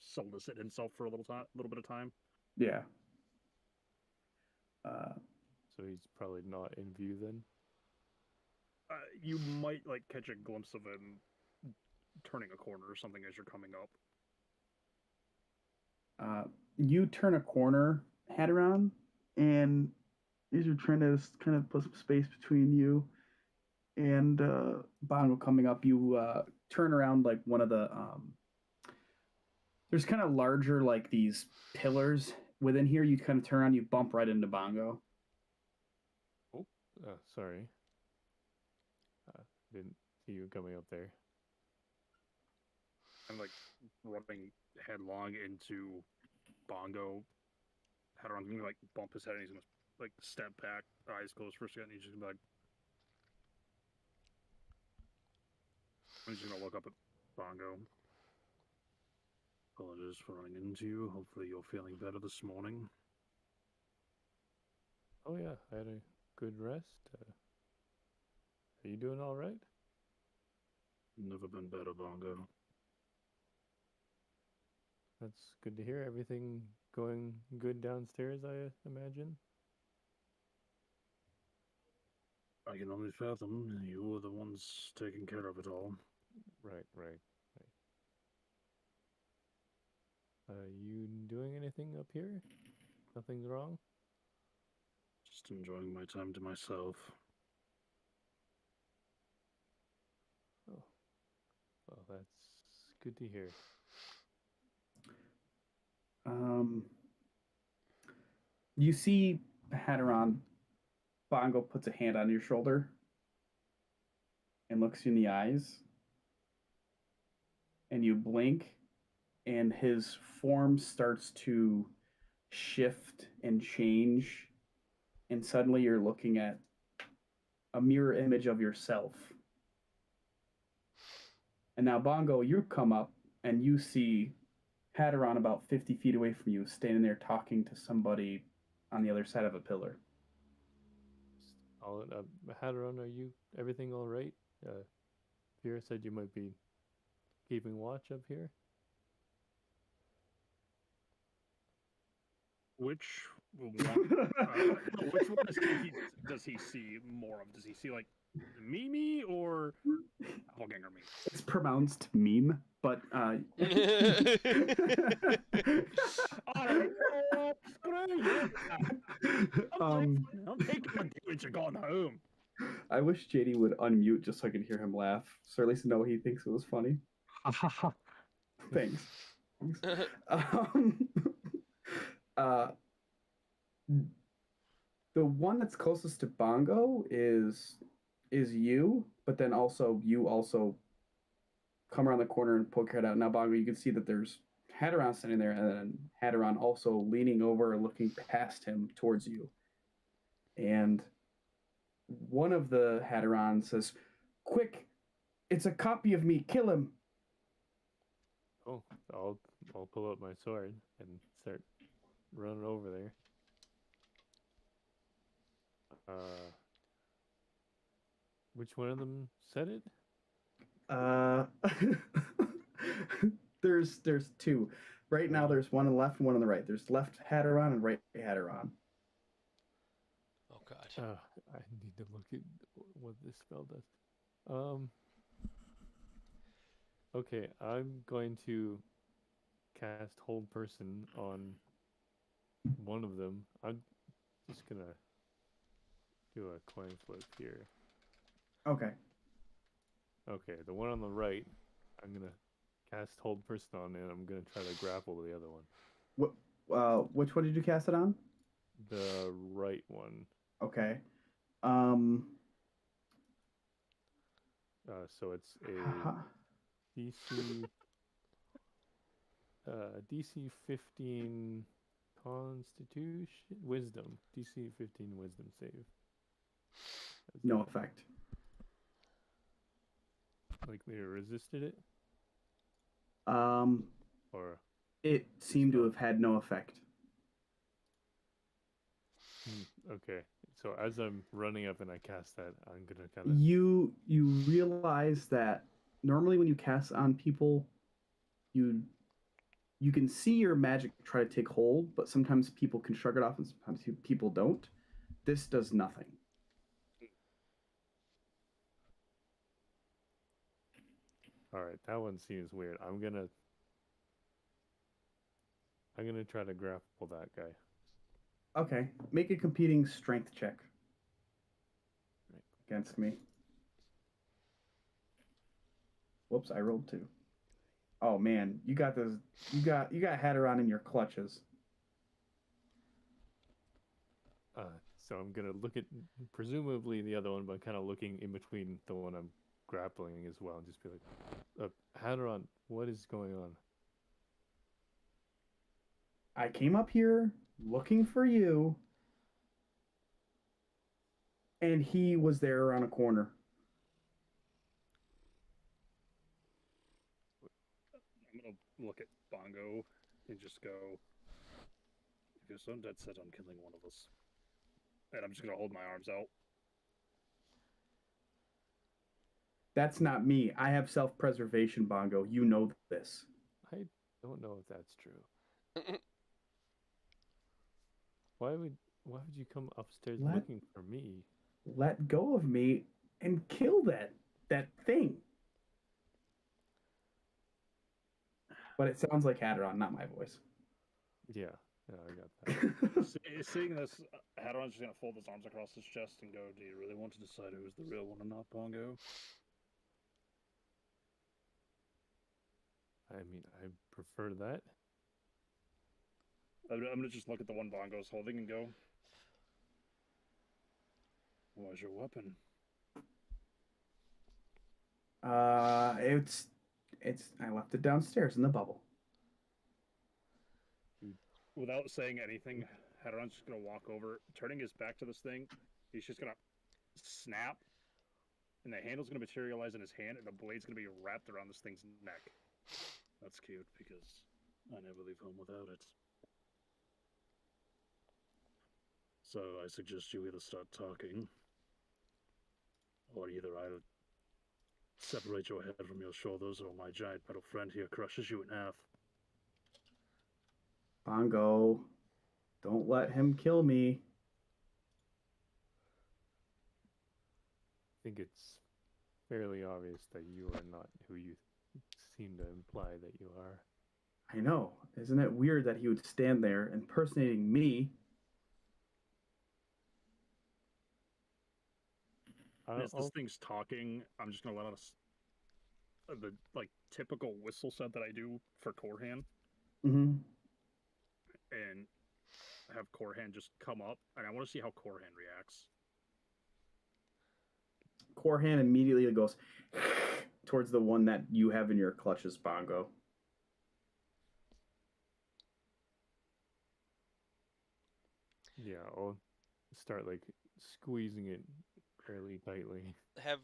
solicit himself for a little bit of time. Yeah. So he's probably not in view then. You might like catch a glimpse of him turning a corner or something as you're coming up. You turn a corner, Hadaron, and as you're trying to kind of put some space between you and Bongo coming up, you turn around like one of the there's kind of larger like these pillars within here. You kind of turn around, you bump right into Bongo. Oh, sorry. Didn't see you coming up there. I'm like running headlong into Bongo. Hadaron's gonna like bump his head and he's gonna like step back, eyes closed for a second, and he's just gonna be like, I'm just gonna look up at Bongo. Apologies for running into you. Hopefully you're feeling better this morning. Oh yeah, I had a good rest. Are you doing all right? Never been better, Bongo. That's good to hear. Everything going good downstairs, I imagine. I can only fathom you were the ones taking care of it all. Right. You doing anything up here? Nothing's wrong? Just enjoying my time to myself. Oh, well, that's good to hear. You see Hadaron. Bongo puts a hand on your shoulder and looks you in the eyes, and you blink, and his form starts to shift and change, and suddenly you're looking at a mirror image of yourself. And now, Bongo, you come up and you see Hadaron about 50 feet away from you, standing there talking to somebody on the other side of a pillar. Hadaron, are you everything all right? Vera said you might be keeping watch up here. Which one? Which one does he see more of? Does he see like Mimi or Doppelganger Mimi? It's pronounced meme, but Alright, screw you. I'm taking my damage and going home. I wish JD would unmute just so I could hear him laugh, so at least know he thinks it was funny. Thanks. uh, the one that's closest to Bongo is you, but then also you also come around the corner and poke your head out. Now, Bongo, you can see that there's Hadaron standing there, and then Hadaron also leaning over, looking past him towards you. And one of the Hadaron says, "Quick, it's a copy of me. Kill him." Oh, I'll pull out my sword and start running over there. Which one of them said it? There's two. Right now, there's one on the left and one on the right. There's left Hadaron and right Hadaron. Oh God. I need to look at what this spell does. Okay, I'm going to cast Hold Person on one of them. I'm just gonna do a coin flip here. Okay. Okay, the one on the right, I'm gonna cast Hold Person on, and I'm gonna try to grapple the other one. Which one did you cast it on? The right one. Okay. So it's a DC 15 Constitution Wisdom. DC 15 Wisdom save. No effect. Like they resisted it? Or it seemed to have had no effect. Okay. So as I'm running up and I cast that, I'm gonna kind of You realize that normally when you cast on people, you can see your magic try to take hold, but sometimes people can shrug it off and sometimes people don't. This does nothing. All right, that one seems weird. I'm gonna try to grapple that guy. Okay, make a competing strength check against me. Whoops, I rolled 2. Oh man, you got this. You got Hadaron in your clutches. So I'm gonna look at presumably the other one, but kind of looking in between the one I'm grappling as well, and just be like, Hadaron, what is going on? I came up here looking for you, and he was there around a corner. I'm gonna look at Bongo and just go, if you're so dead set on killing one of us, and I'm just gonna hold my arms out. That's not me. I have self-preservation, Bongo. You know this. I don't know if that's true. Why would you come upstairs Let looking for me? let go of me and kill that thing. But it sounds like Hadaron, not my voice. Yeah, I got that. Seeing this, Hadaron's just gonna fold his arms across his chest and go, "Do you really want to decide who's the real one or not, Bongo?" I mean, I prefer that. I'm gonna just look at the one Bongo's holding and go, "Where's your weapon?" It's I left it downstairs in the bubble. Without saying anything, Hadaron's just gonna walk over, turning his back to this thing. He's just gonna snap, and the handle's gonna materialize in his hand, and the blade's gonna be wrapped around this thing's neck. That's cute because I never leave home without it. So I suggest you either start talking, or either I separate your head from your shoulders, or my giant metal friend here crushes you in half. Bongo, don't let him kill me. I think it's fairly obvious that you are not who you seem to imply that you are. I know. Isn't it weird that he would stand there impersonating me? As this thing's talking, I'm just gonna let us the typical whistle set that I do for Korhan, Mm-hmm. and have Korhan just come up, and I want to see how Korhan reacts. Korhan immediately goes towards the one that you have in your clutches, Bongo. Yeah, I'll start like squeezing it fairly tightly. Have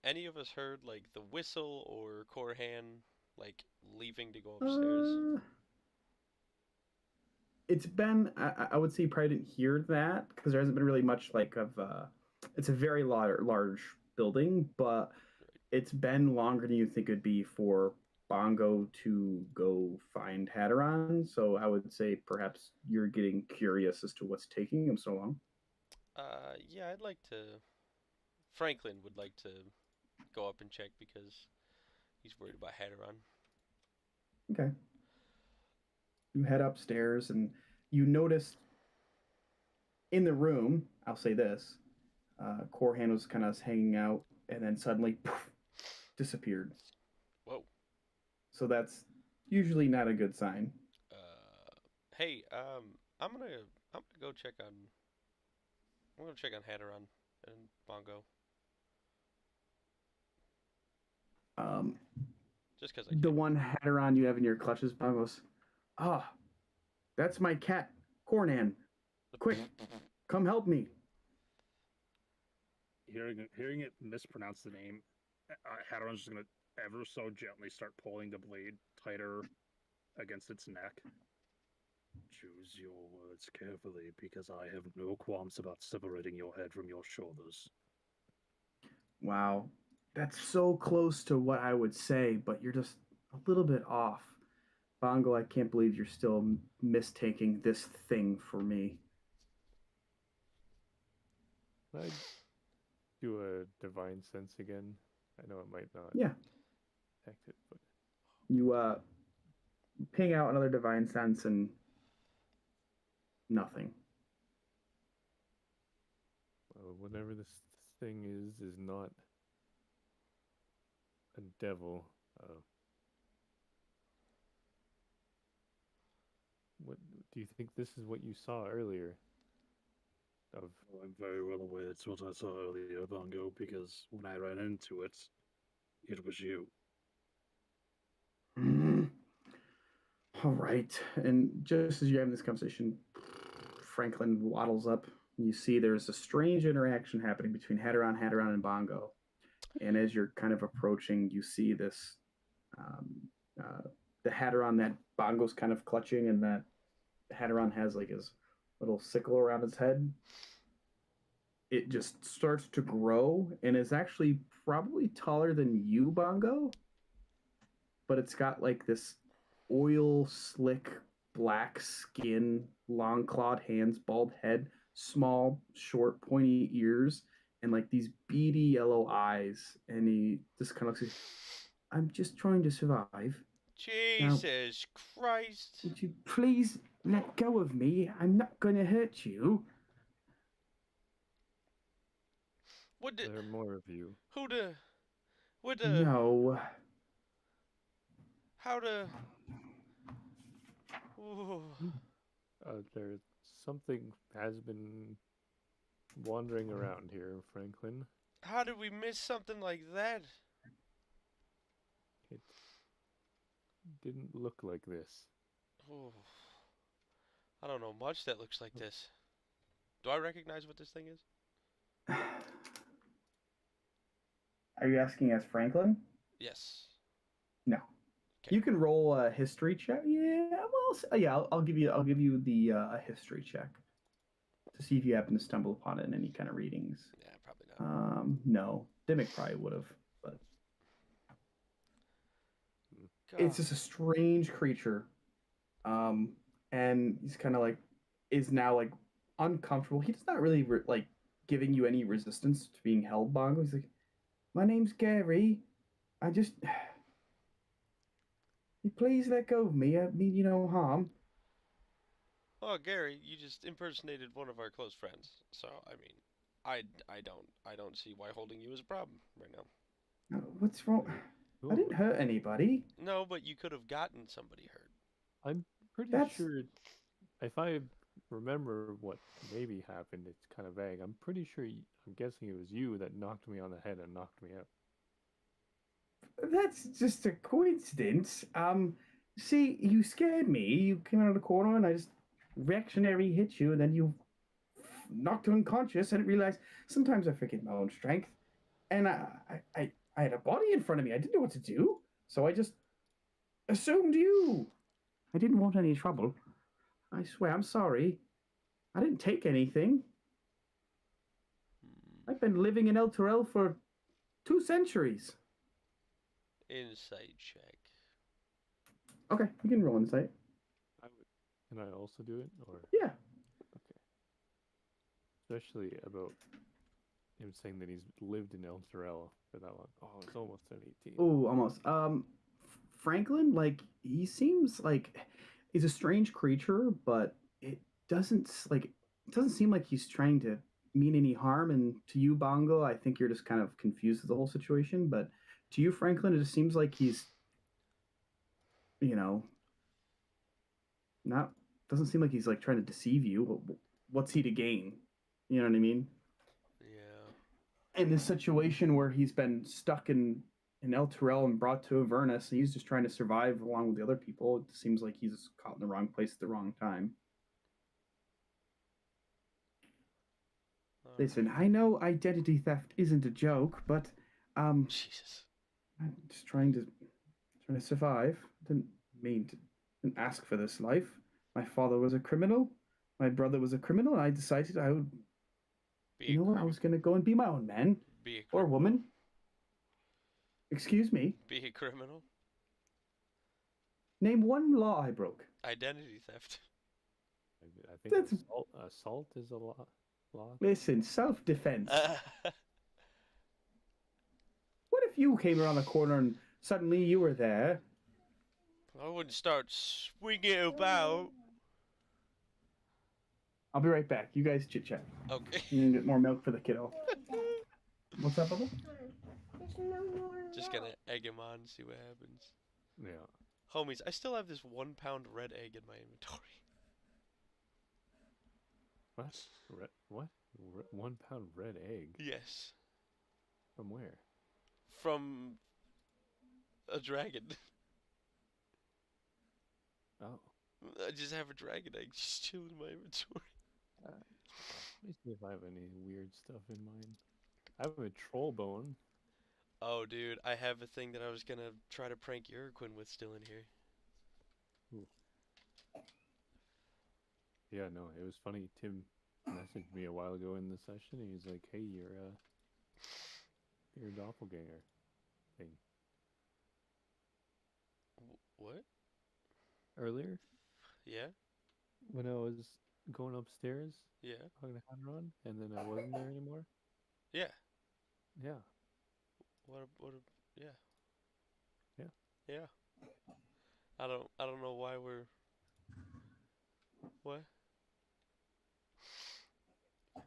any of us heard like the whistle or Korhan like leaving to go upstairs? It's been, I would say you probably didn't hear that because there hasn't been really much it's a very large building, but it's been longer than you think it'd be for Bongo to go find Hadaron. So I would say perhaps you're getting curious as to what's taking him so long. Yeah, I'd like to. Franklin would like to go up and check because he's worried about Hadaron. Okay. You head upstairs and you notice in the room, I'll say this, Korhan was kind of hanging out and then suddenly poof, disappeared. Whoa. So that's usually not a good sign. Hey, I'm gonna go check on. I'm gonna check on Hadaron and Bongo. Um, Just because I the can. one Hadaron you have in your clutches, Bongo's, ah, that's my cat, Cornan. Quick, come help me. Hearing it mispronounce the name, Hadaron's just gonna ever so gently start pulling the blade tighter against its neck. Choose your words carefully, because I have no qualms about separating your head from your shoulders. Wow, that's so close to what I would say, but you're just a little bit off. Bongo, I can't believe you're still mistaking this thing for me. I do a divine sense again. I know it might not Yeah, detect it, but you ping out another divine sense and nothing. whatever this thing is not a devil. What do you think? This is what you saw earlier? Of Well, I'm very well aware it's what I saw earlier, Bongo, because when I ran into it, it was you. All right. And just as you're having this conversation, Franklin waddles up. You see there's a strange interaction happening between Hadaron, and Bongo. And as you're kind of approaching, you see this um, the Hadaron that Bongo's kind of clutching, and that Hadaron has like his little sickle around his head. It just starts to grow and is actually probably taller than you, Bongo. But it's got like this oil slick black skin, long clawed hands, bald head, small, short, pointy ears, and like these beady yellow eyes. And he just kind of looks like, I'm just trying to survive. Jesus Christ. Would you please let go of me? I'm not going to hurt you. What the? there are more of you. Who the? What the? No. How the? Ooh. There's something has been wandering around here, Franklin. How did we miss something like that? It didn't look like this. Ooh. I don't know much that looks like this. Do I recognize what this thing is? Are you asking as Franklin? Yes. No. Okay. You can roll a history check. Yeah, well, yeah. I'll give you the a history check to see if you happen to stumble upon it in any kind of readings. Yeah, probably not. No, Dimmick probably would have, but it's just a strange creature. And he's kind of like is now like uncomfortable. He's not really like giving you any resistance to being held, Bongo. He's like, my name's Gary. I just. Please let go of me. I mean you no harm. Oh, Gary, you just impersonated one of our close friends. So, I mean, I don't see why holding you is a problem right now. What's wrong? I didn't hurt anybody. No, but you could have gotten somebody hurt. I'm pretty sure, if I remember what maybe happened, it's kind of vague. I'm pretty sure, I'm guessing it was you that knocked me on the head and knocked me out. That's just a coincidence. See, you scared me. You came out of the corner and I just reactionary hit you, and then you knocked unconscious. I didn't realize sometimes I forget my own strength. And I had a body in front of me. I didn't know what to do. So I just assumed you. I didn't want any trouble. I swear, I'm sorry. I didn't take anything. I've been living in El Terrell for 2 centuries. Insight check. Okay, you can roll insight. Can I also do it, or? Yeah. Okay. Especially about him saying that he's lived in El Terrell for that long. Oh, it's almost an 18. Oh, almost. Franklin, like he seems like he's a strange creature, but it doesn't seem like he's trying to mean any harm. And to you, Bongo, I think you're just kind of confused with the whole situation. But to you, Franklin, it just seems like he's, doesn't seem like he's like trying to deceive you. What's he to gain? You know what I mean? Yeah. In this situation where he's been stuck in El Terrell and brought to Avernus, he's just trying to survive along with the other people. It seems like he's caught in the wrong place at the wrong time. Listen, I know identity theft isn't a joke, but Jesus. I'm just trying to survive. Didn't ask for this life. My father was a criminal. My brother was a criminal, and I decided I would. I was going to go and be my own man or woman. Excuse me. Be a criminal. Name one law I broke. Identity theft. I think assault is a law. Listen, self-defense. What if you came around the corner and suddenly you were there? I wouldn't start swinging about. I'll be right back. You guys chit-chat. Okay. You need to get more milk for the kiddo. What's up, Bubba? Just gonna egg him on and see what happens. Yeah. Homies, I still have this 1 pound red egg in my inventory. What? What? 1 pound red egg? Yes. From where? From a dragon. Oh. I just have a dragon egg just chilling in my inventory. Let me see if I have any weird stuff in mine. I have a troll bone. Oh, dude, I have a thing that I was gonna try to prank Urquin with still in here. Ooh. Yeah, no, it was funny. Tim messaged me a while ago in the session. And he's like, "Hey, your doppelganger thing." What? Earlier, Yeah? when I was going upstairs Yeah? talking to Hadaron, and then I wasn't there anymore. Yeah. Yeah, Yeah. Yeah. Yeah. I don't know why we're... What? I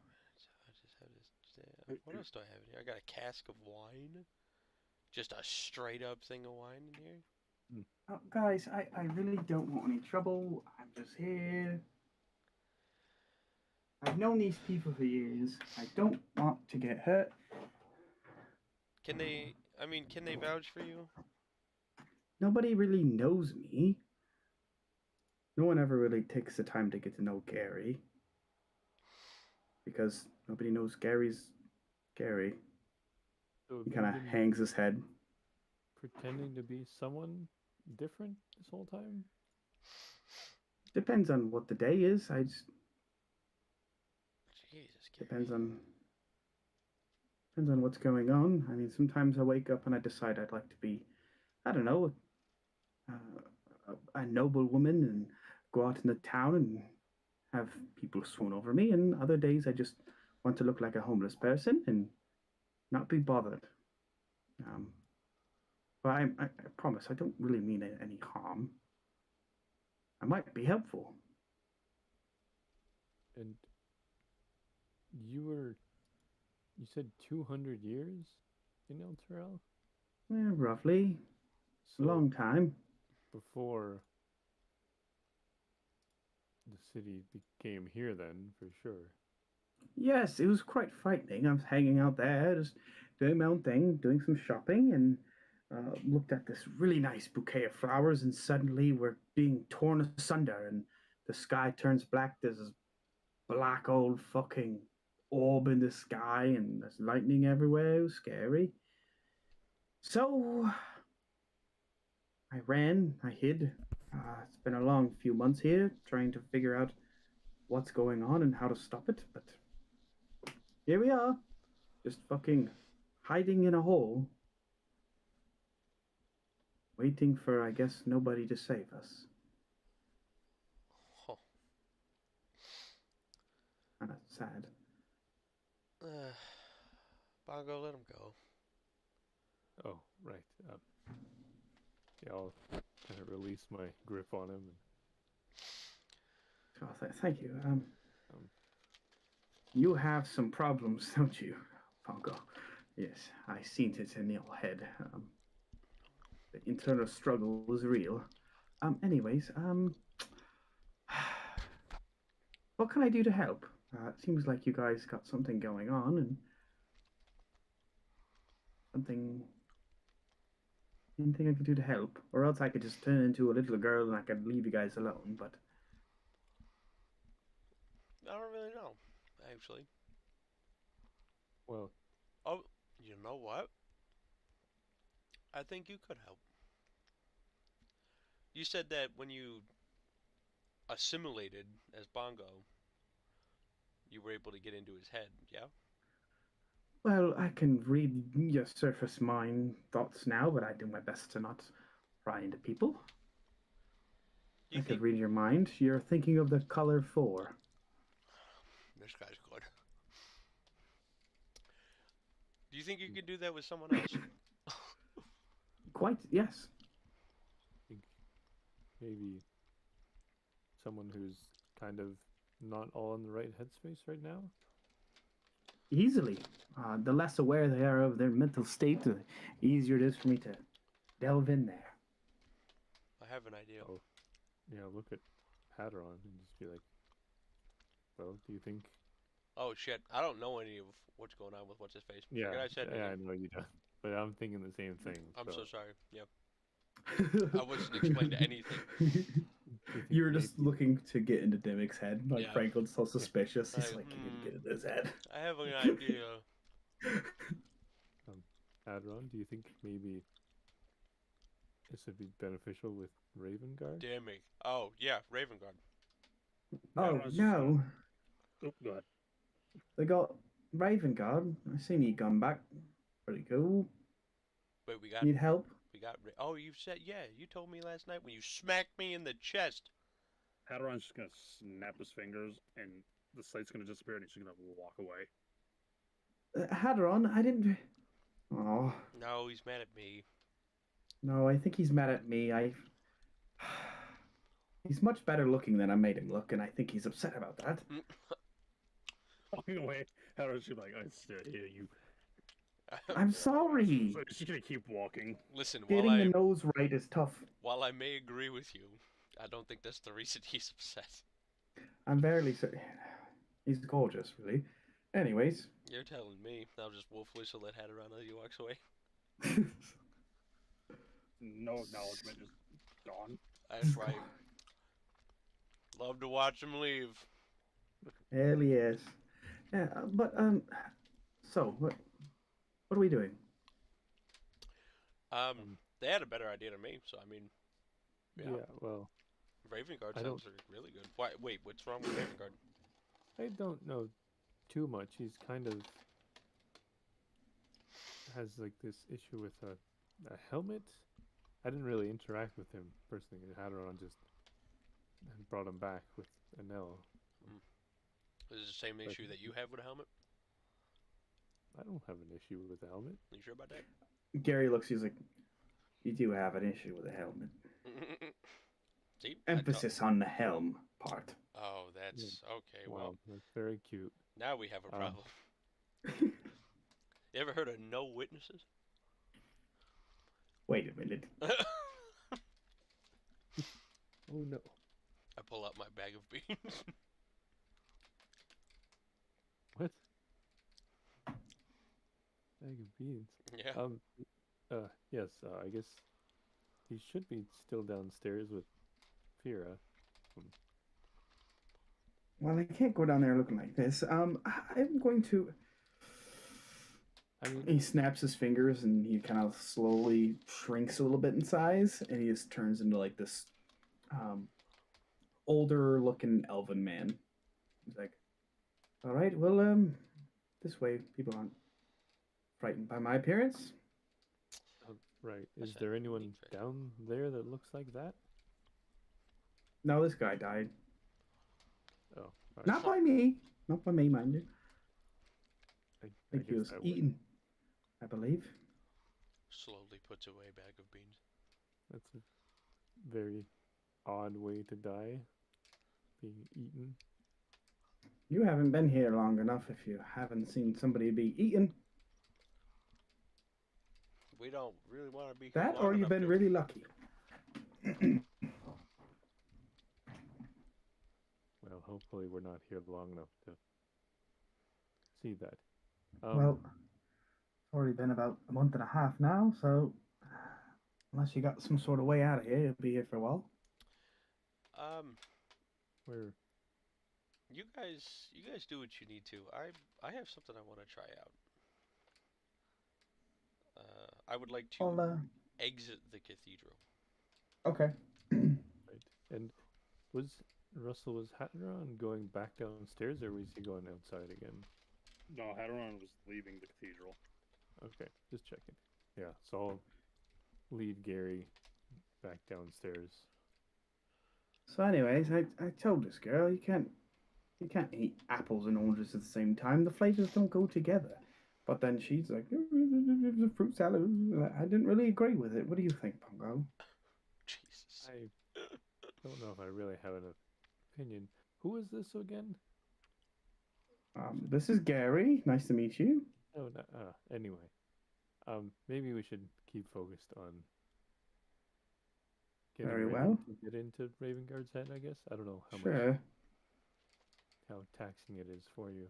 just have this... What else do I have in here? I got a cask of wine. Just a straight up thing of wine in here. Oh, guys, I really don't want any trouble. I'm just here. I've known these people for years. I don't want to get hurt. Can they... I mean, can they vouch for you? Nobody really knows me. No one ever really takes the time to get to know Gary. Because nobody knows Gary's Gary. so He have you kind of been hangs his head. pretending to be someone different this whole time? Depends on what the day is. Jesus, Gary. Depends on what's going on. I mean, sometimes I wake up and I decide I'd like to be, I don't know, a noble woman and go out in the town and have people swoon over me. And other days I just want to look like a homeless person and not be bothered. Um, but I promise I don't really mean any harm. I might be helpful. And you said 200 years in El Terrell? Roughly. A So long time. before the city became here, then, for sure. Yes, it was quite frightening. I was hanging out there, just doing my own thing, doing some shopping, and looked at this really nice bouquet of flowers, and suddenly we're being torn asunder, and the sky turns black. There's this black old fucking orb in the sky, and there's lightning everywhere. It was scary. So I ran, I hid. It's been a long few months here trying to figure out what's going on and how to stop it, but here we are, just fucking hiding in a hole, waiting for, I guess, nobody to save us. Oh. Kind of sad. Bongo, let him go. Oh, right. Yeah, I'll kind of release my grip on him. Oh, thank you. You have some problems, don't you, Pongo? Yes, I seen it in your head. The internal struggle was real. Anyways, what can I do to help? It seems like you guys got something going on, and anything I could do to help, or else I could just turn into a little girl and I could leave you guys alone. But I don't really know, actually. Well, Oh, you know what? I think you could help. You said that when you assimilated as Bongo, you were able to get into his head, yeah? well, I can read your surface mind thoughts now, but I do my best to not pry into people. Do you I could think read your mind. You're thinking of the color 4. this guy's good? Do you think you could do that with someone else? Quite, yes. I think maybe someone who's kind of not all in the right headspace right now. easily. The less aware they are of their mental state, the easier it is for me to delve in there. I have an idea. Oh, yeah. Look at Hadaron and just be like, well, do you think? Oh shit! I don't know any of what's going on with what's his face. Yeah, Forget I said yeah, I anything. know you don't. But I'm thinking the same thing. I'm so So, sorry. Yeah, I wasn't explained anything. do you think You were just maybe- looking to get into Dimmick's head. Like Yeah. Franklin's so suspicious. He's Like, like, you need to get into his head. I have an idea. Hadaron, do you think maybe this would be beneficial with Raven Guard? Damn it. Oh yeah, Raven Guard. Oh Hadaron's just no, Oh, go ahead. they got Raven Guard. I seen you come back. Pretty cool. Wait, we got Need help? Oh, you said yeah. You told me last night when you smacked me in the chest. Hadaron's just gonna snap his fingers, and the sight's gonna disappear, and he's just gonna walk away. Hadaron, I didn't. Oh No, he's mad at me. no, I think he's mad at me. He's much better looking than I made him look, and I think he's upset about that. Walking away, Hadaron's just like, I still hear you. I'm sorry. So he's gonna keep walking. Listen, Getting the nose right is tough. while I may agree with you, I don't think that's the reason he's upset. I'm barely certain. He's gorgeous, really. Anyways. You're telling me. I'll just wolf whistle at Hadaron as he walks away. No acknowledgement, just gone. That's right. Love to watch him leave. Hell yes. Yeah, but so what are we doing? They had a better idea than me, so I mean, Yeah, well, Raven Guard I sounds really good. Why? Wait, what's wrong with Raven Guard? I don't know too much. He's kind of has like this issue with a helmet. I didn't really interact with him personally. Hadaron just brought him back with Anel. Is it the same issue that you have with a helmet? I don't have an issue with the helmet. You sure about that? Gary looks, he's like, you do have an issue with the helmet. See? Emphasis on the helm part. Oh, that's okay. Wow, Well, that's very cute. now we have a problem. You ever heard of no witnesses? Wait a minute. Oh no. I pull out my bag of beans. What? Bag of beans. Yeah. Yes, I guess he should be still downstairs with Fira. Well, I can't go down there looking like this. I'm going to. I mean, He snaps his fingers and he kind of slowly shrinks a little bit in size, and he just turns into like this older looking elven man. He's like, all right, well, this way people aren't frightened by my appearance. right. Is That's there a anyone neat trick. down there that looks like that? No, this guy died. Oh, all right. Not by me. Not by me, mind you. I I think he guess was I would. eaten, I believe. Slowly puts away a bag of beans. That's a very odd way to die. Being eaten. You haven't been here long enough if you haven't seen somebody be eaten. We don't really want to be here That, long or you've enough been to- really lucky. Well, hopefully we're not here long enough to see that. Well, it's already been about a month and a half now, so unless you got some sort of way out of here, you'll be here for a while. Where? You guys do what you need to. I have something I want to try out. I would like to Well, exit the cathedral. okay. Right. And was Hadaron going back downstairs, or was he going outside again? No, Hadaron was leaving the cathedral. Okay, just checking. Yeah, so I'll lead Gary back downstairs. So, anyways, I told this girl you can't eat apples and oranges at the same time. The flavors don't go together. But then she's like, fruit salad. I didn't really agree with it. What do you think, Pongo? Jesus. I don't know if I really have an opinion. Who is this again? This is Gary. Nice to meet you. Oh, no, anyway, maybe we should keep focused on getting Very ready well. to get into Ravengard's head. I guess I don't know Sure, how taxing it is for you.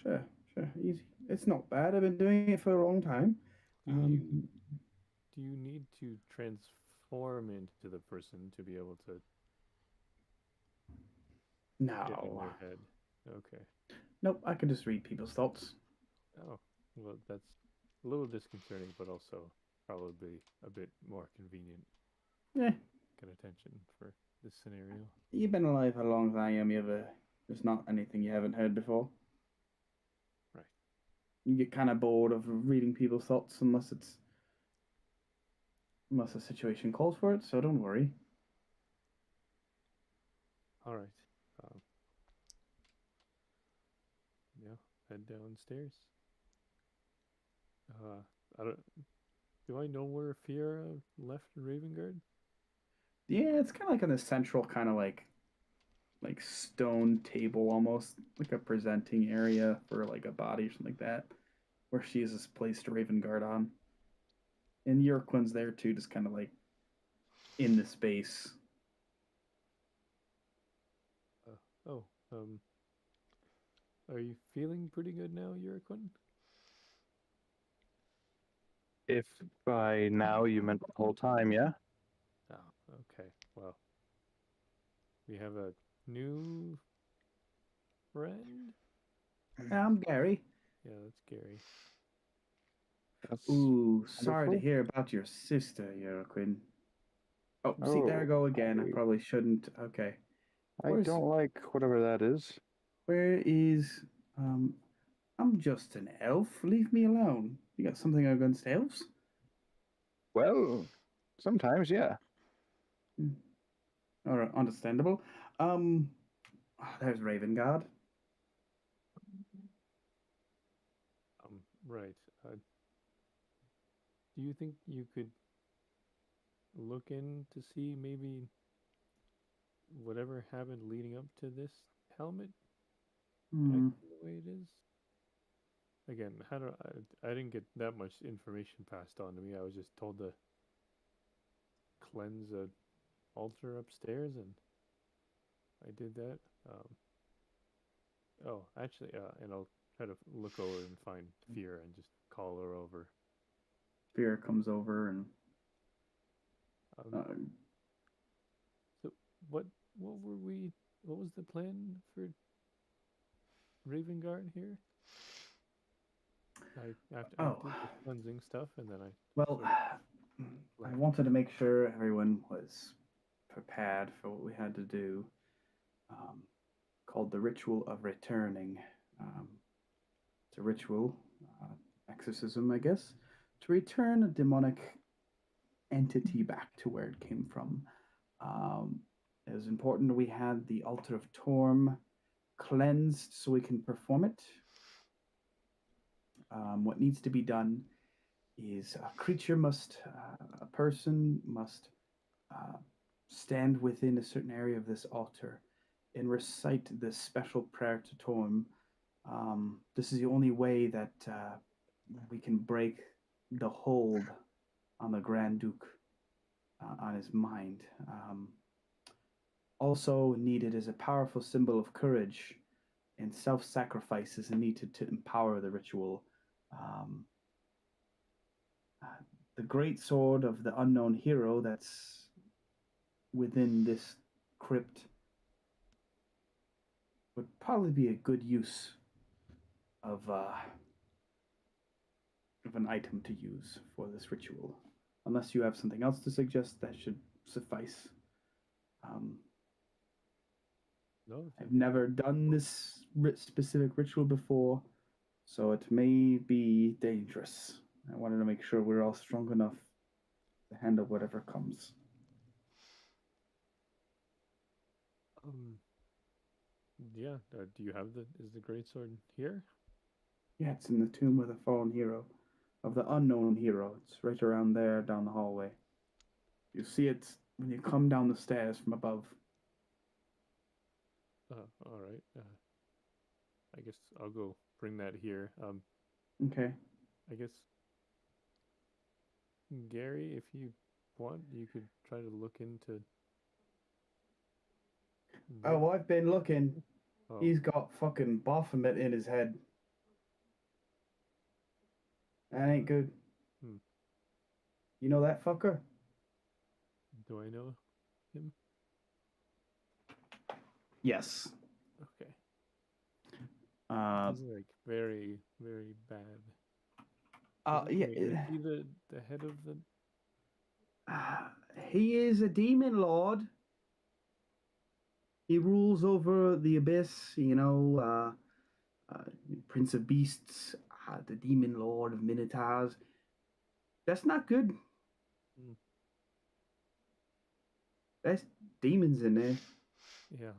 sure, sure. Easy. It's not bad. I've been doing it for a long time. Do you do you need to transform into the person to be able to get in No. their head? Okay. Nope, I can just read people's thoughts. Oh, well, that's a little disconcerting, but also probably a bit more convenient. Yeah, Get attention for this scenario. you've been alive as long as I am. There's not anything you haven't heard before. Right. You get kind of bored of reading people's thoughts unless a situation calls for it. So don't worry. All right. Um, yeah, head downstairs. I don't. Do I know where Fiora left Ravengard? Yeah, it's kind of like on the central kind of like stone table almost, like a presenting area for like a body or something like that, where she is placed Ravengard on. And Yorquin's there too, just kind of like in the space. Oh, are you feeling pretty good now, Yurikun? If by now you meant the whole time, yeah? Oh, okay. Well, we have a new friend. I'm Gary. Yeah, that's Gary. That's Ooh, sorry to wonderful. hear about your sister, Yorquin. Oh, see, there I Oh, go again. I I, probably shouldn't. Okay. I Where's don't like whatever that is. where is um I'm just an elf. Leave me alone. You got something against elves? Well, sometimes, yeah. Hmm. All right, understandable. There's Ravengard. Right. Do you think you could look in to see maybe whatever happened leading up to this helmet Hmm. acting the way it is? Again, how do I didn't get that much information passed on to me. I was just told to cleanse a altar upstairs, and I did that. Oh, actually, and I'll try to look over and find Fear and just call her over. Fear comes over and Um, uh, so what what were we? What was the plan for Ravengard here? I oh, did the cleansing stuff, and then I well, sort of I left. wanted to make sure everyone was prepared for what we had to do. Um, Called the Ritual of Returning. Um, it's a ritual, exorcism, I guess, to return a demonic entity back to where it came from. Um, it was important we had the altar of Torm cleansed so we can perform it. What needs to be done is a person must uh, stand within a certain area of this altar and recite this special prayer to Torm. This is the only way that we can break the hold on the Grand Duke on his mind. Also needed is a powerful symbol of courage and self-sacrifice is needed to empower the ritual. Um, uh, the great sword of the unknown hero that's within this crypt would probably be a good use of an item to use for this ritual. Unless you have something else to suggest, that should suffice. Um, No, I I've think never done this specific ritual before, so it may be dangerous. I wanted to make sure we're all strong enough to handle whatever comes. um, yeah. Do you have the is the great sword here? Yeah, it's in the tomb of the fallen hero, of the unknown hero. It's right around there down the hallway. You see it when you come down the stairs from above. All right. I guess I'll go bring that here. Okay. I guess Gary, if you want, you could try to look into. Oh, I've been looking. Oh, He's got fucking Baphomet in his head. That ain't good. Hmm. You know that fucker? Do I know him? Yes. Okay. Uh, He's like very, very bad. yeah. Wait, is he the head of the? He is a demon lord. He rules over the abyss, Prince of Beasts, the demon lord of Minotaurs. That's not good. Hmm. There's demons in there. Yeah.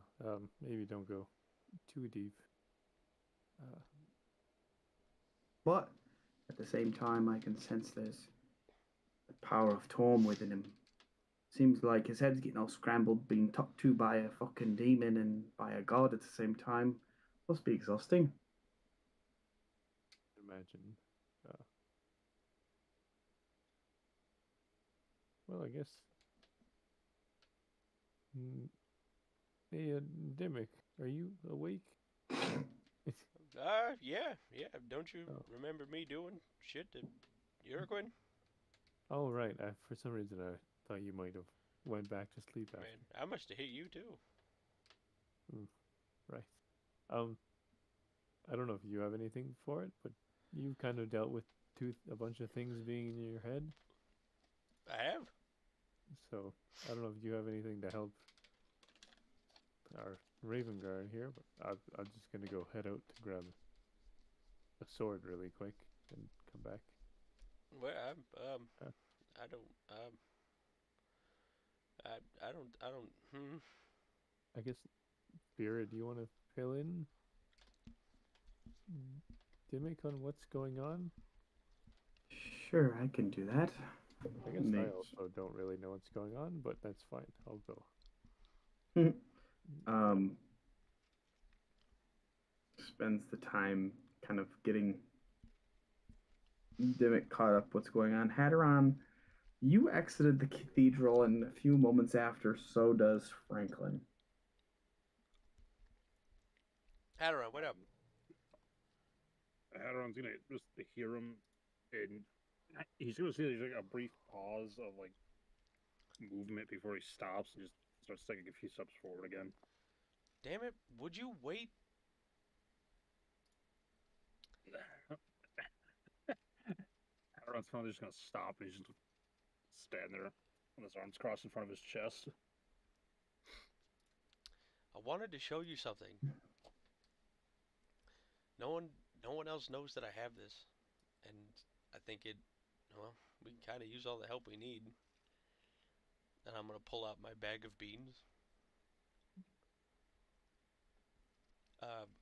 Maybe don't go too deep. But at the same time, I can sense there's the power of Torm within him. Seems like his head's getting all scrambled, being talked to by a fucking demon and by a god at the same time. Must be exhausting. Imagine. Uh, well, I guess. Mm, Hey, Dimmick, are you awake? Yeah. Don't you Oh. remember me doing shit to Uruguay? Oh, right. For some reason, I thought you might have went back to sleep after. Man, I must have hit you too. Right. I don't know if you have anything for it, but you kind of dealt with a bunch of things being in your head. I have. So I don't know if you have anything to help our Raven Guard here, but I'm just gonna go head out to grab a sword really quick and come back. Well, Uh. I don't, I don't. I guess, Spirit, do you want to fill in, Dimmick, on what's going on? Sure, I can do that. I guess I also don't really know what's going on, but that's fine. I'll go. Spends the time kind of getting Dimmick caught up what's going on. Hadaron, you exited the cathedral, and a few moments after, so does Franklin. Hadaron, what up? Hadaron's gonna just hear him, and he's gonna see there's like a brief pause of like movement before he stops and just starts taking a few steps forward again. Damn it! Would you wait? Hadaron's finally just gonna stop, and he's just stand there with his arms crossed in front of his chest. I wanted to show you something. No one else knows that I have this, and I think it. Well, we can kind of use all the help we need. And I'm gonna pull out my bag of beans.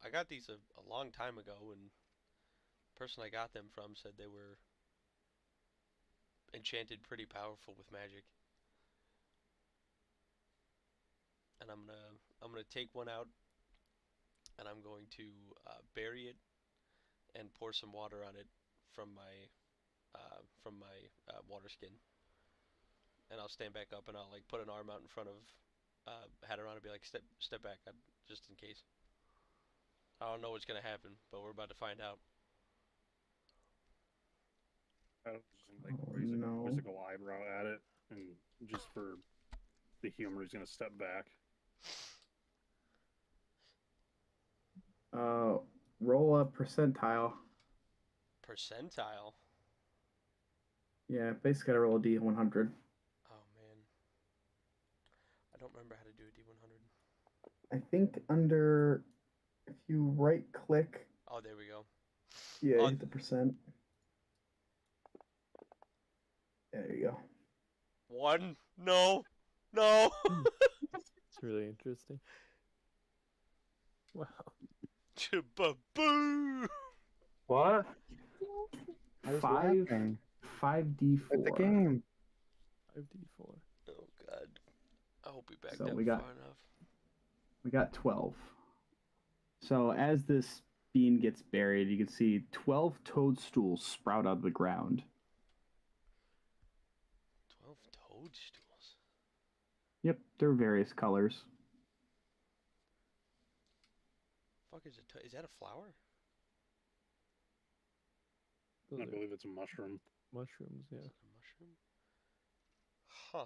I got these a long time ago, and the person I got them from said they were enchanted pretty powerful with magic. And I'm gonna take one out, and I'm going to bury it and pour some water on it from my water skin. And I'll stand back up and I'll like put an arm out in front of Hadaron and be like, step back, just in case. I don't know what's gonna happen, but we're about to find out. I was just like raise a quizzical eyebrow at it, and just for the humor, he's gonna step back. Roll a percentile. Percentile? Yeah, basically gotta roll a D100. Oh man, I don't remember how to do a D100. I think under, if you right click. Oh, there we go. Yeah, hit the percent. There you go. 1. No. It's really interesting. Wow. Boo! What? 5d4. It's a game. 5d4. Oh god. I hope we backed So up we got- far enough. We got 12. So as this bean gets buried, you can see 12 toadstools sprout out of the ground. 12 toadstools. Yep, they're various colors. Fuck is it? Is that a flower? Those I are believe it's a mushroom. mushrooms, yeah. Is it a mushroom? Huh.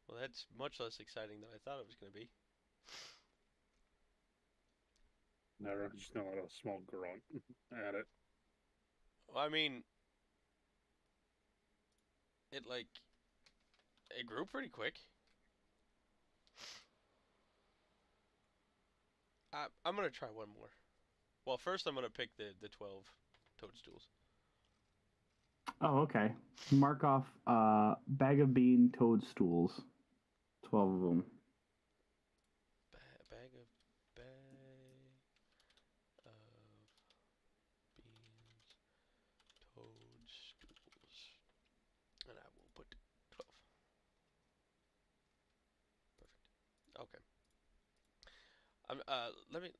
Well, that's much less exciting than I thought it was going to be. Never just know a small grunt at it. Well, I mean, it like it grew pretty quick. I'm gonna try one more. Well, first I'm gonna pick the 12 toadstools. Oh, okay. Mark off bag of bean toadstools. 12 of them. Bag of beans, toadstools, and I will put 12. Perfect. Okay.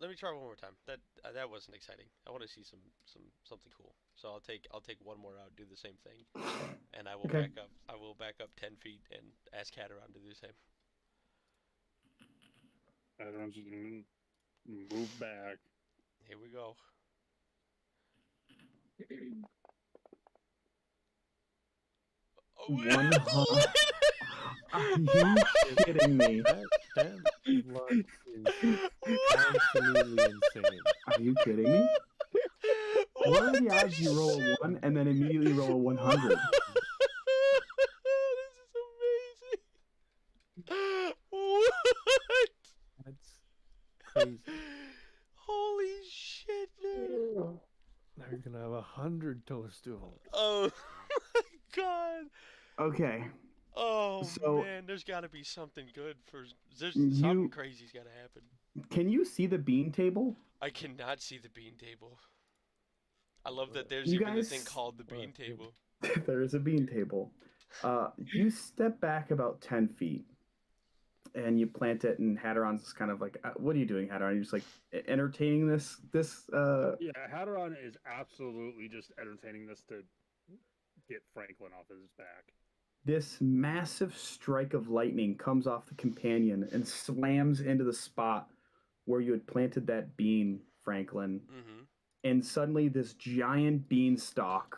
Let me try one more time. That wasn't exciting. I want to see something cool. So I'll take one more out, do the same thing, and I will Okay. back up. I will back up 10 feet and ask Hadaron to do the same. Everyone's just gonna move back. Here we go. Oh, One Are you kidding me? That luck is absolutely insane. Are you kidding me? What are the odds you roll a 1 and then immediately roll a 100? This is amazing. What? That's crazy. Holy shit, dude. Now you're gonna have 100 toadstools. Oh my god. Okay. Oh So- man, there's got to be something good for. There's something You- crazy's got to happen. Can you see the bean table? I cannot see the bean table. I love that there's You even a thing guys- called the bean What? table. There is a bean table. You step back about 10 feet and you plant it, and Hadaron's just kind of like, what are you doing, Hadaron? You're just like entertaining this. Yeah, Hadaron is absolutely just entertaining this to get Franklin off his back. This massive strike of lightning comes off the companion and slams into the spot where you had planted that bean, Franklin. Mm-hmm. And suddenly, this giant beanstalk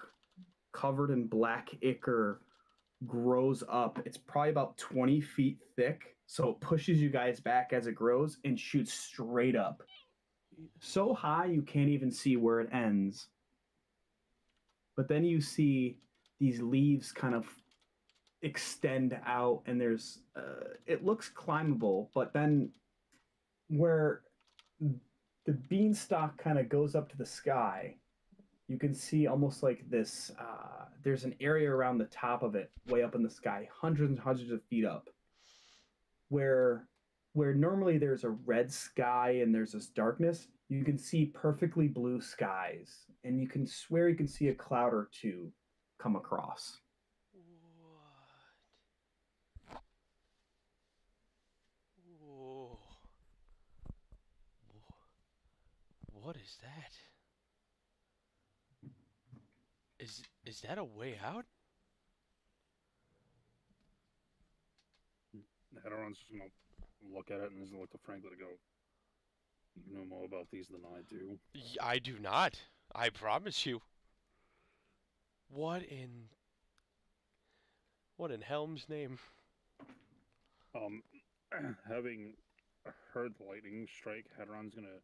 covered in black ichor grows up. It's probably about 20 feet thick, so it pushes you guys back as it grows and shoots straight up. So high you can't even see where it ends. But then you see these leaves kind of extend out, and there's it looks climbable, but then where the beanstalk kind of goes up to the sky, you can see almost like this there's an area around the top of it way up in the sky, hundreds and hundreds of feet up, where normally there's a red sky and there's this darkness, you can see perfectly blue skies, and you can swear you can see a cloud or two come across. What? Whoa. What is that? Is that a way out? Hadaron's just gonna look at it and he's gonna look to Franklin to go, "You know more about these than I do." I do not. I promise you. What in Helm's name? Having heard the lightning strike, Hadaron's gonna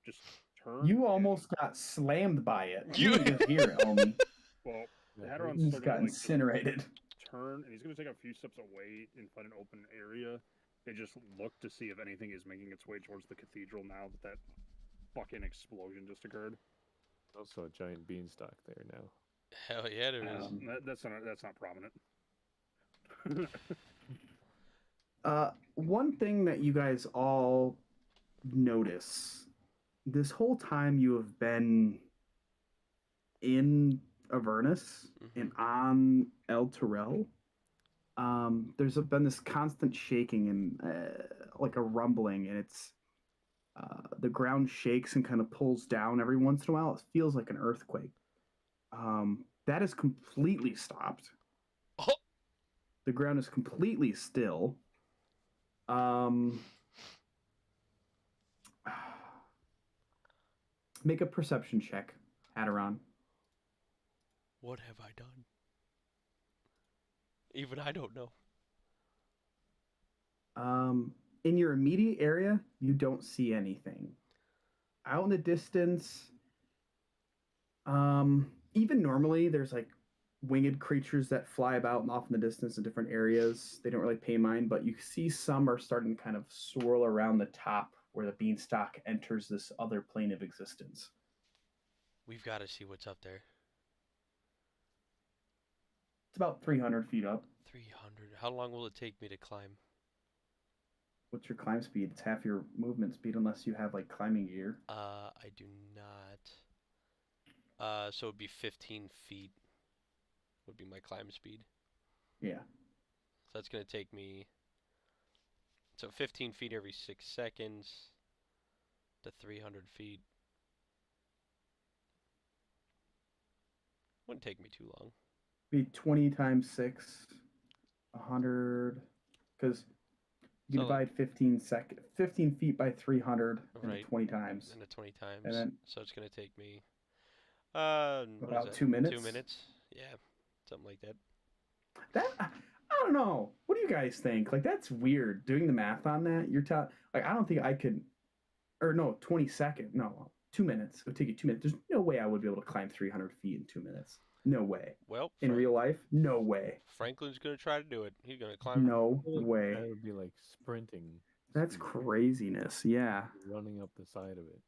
just turn. You almost got slammed by it. You- You didn't hear it, homie. Well, Yeah, Hadaron's You still just got gonna incinerated. turn, and he's gonna take a few steps away and find an open area and just look to see if anything is making its way towards the cathedral now that that fucking explosion just occurred. Also a giant beanstalk there now. Hell yeah, there is. That's not prominent. One thing that you guys all notice this whole time you have been in Avernus and on El Terrell, there's been this constant shaking and like a rumbling, and The ground shakes and kind of pulls down every once in a while. It feels like an earthquake. That is completely stopped. Oh! The ground is completely still. Make a perception check, Hadaron. What have I done? Even I don't know. In your immediate area, you don't see anything. Out in the distance, even normally, there's like winged creatures that fly about and off in the distance in different areas. They don't really pay mind, but you see some are starting to kind of swirl around the top where the beanstalk enters this other plane of existence. We've got to see what's up there. It's about 300 feet up. 300. How long will it take me to climb? What's your climb speed? It's half your movement speed unless you have like climbing gear. I do not. So it'd be 15 feet would be my climb speed. Yeah. So that's gonna take me. So 15 feet every 6 seconds to 300 feet. Wouldn't take me too long. Be 20 times 6, 100. Because you So, divide 15 feet by 300 Right. and 20 times. And 20 times. And then So it's gonna take me. What is about that? 2 minutes. 2 minutes. Yeah, something like that. That I don't know. What do you guys think? Like that's weird. Doing the math on that, you're telling like I don't think I could. Or no, 20 seconds. No, 2 minutes. It would take you 2 minutes. There's no way I would be able to climb 300 feet in 2 minutes. No way. Well, In real life, no way. Franklin's gonna try to do it. He's gonna climb. No I feel like way. That would be like sprinting. That's speed, craziness. Yeah. running up the side of it.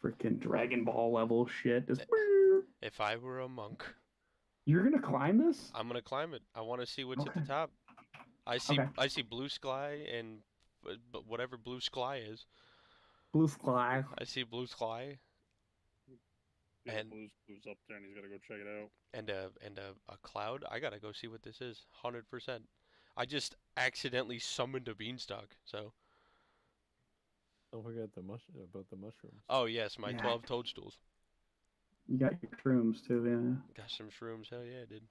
Freaking Dragon Ball level shit. Just If I were a monk, you're gonna climb this? I'm gonna climb it. I want to see what's at the Okay. top. I see. Okay. I see blue sky and but whatever blue sky is. Blue sky. I see blue sky Yeah, And- Blue's up there, and he's got to go check it out. and a cloud. I gotta go see what this is. 100%. I just accidentally summoned a beanstalk. So. Don't forget about the mushrooms. Oh yes, my Yeah. 12 toadstools. You got your shrooms too, yeah. Got some shrooms. Hell yeah, dude.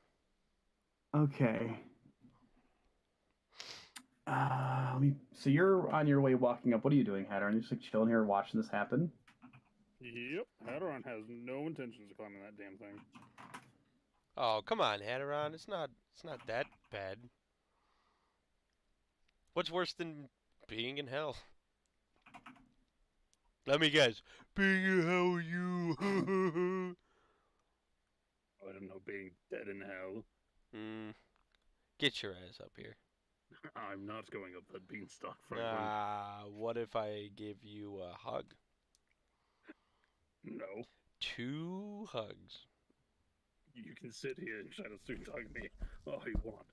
Okay. So you're on your way walking up. What are you doing, Hatter? Are you just like chilling here watching this happen? Yep, Hadaron has no intentions of climbing that damn thing. Oh come on, Hadaron. It's not that bad. What's worse than being in hell? Let me guess. Being in hell, you. I don't know, being dead in hell. Get your ass up here. I'm not going up that beanstalk, Franklin. What if I give you a hug? No. 2 hugs. You can sit here and try to sweet talk me all you want.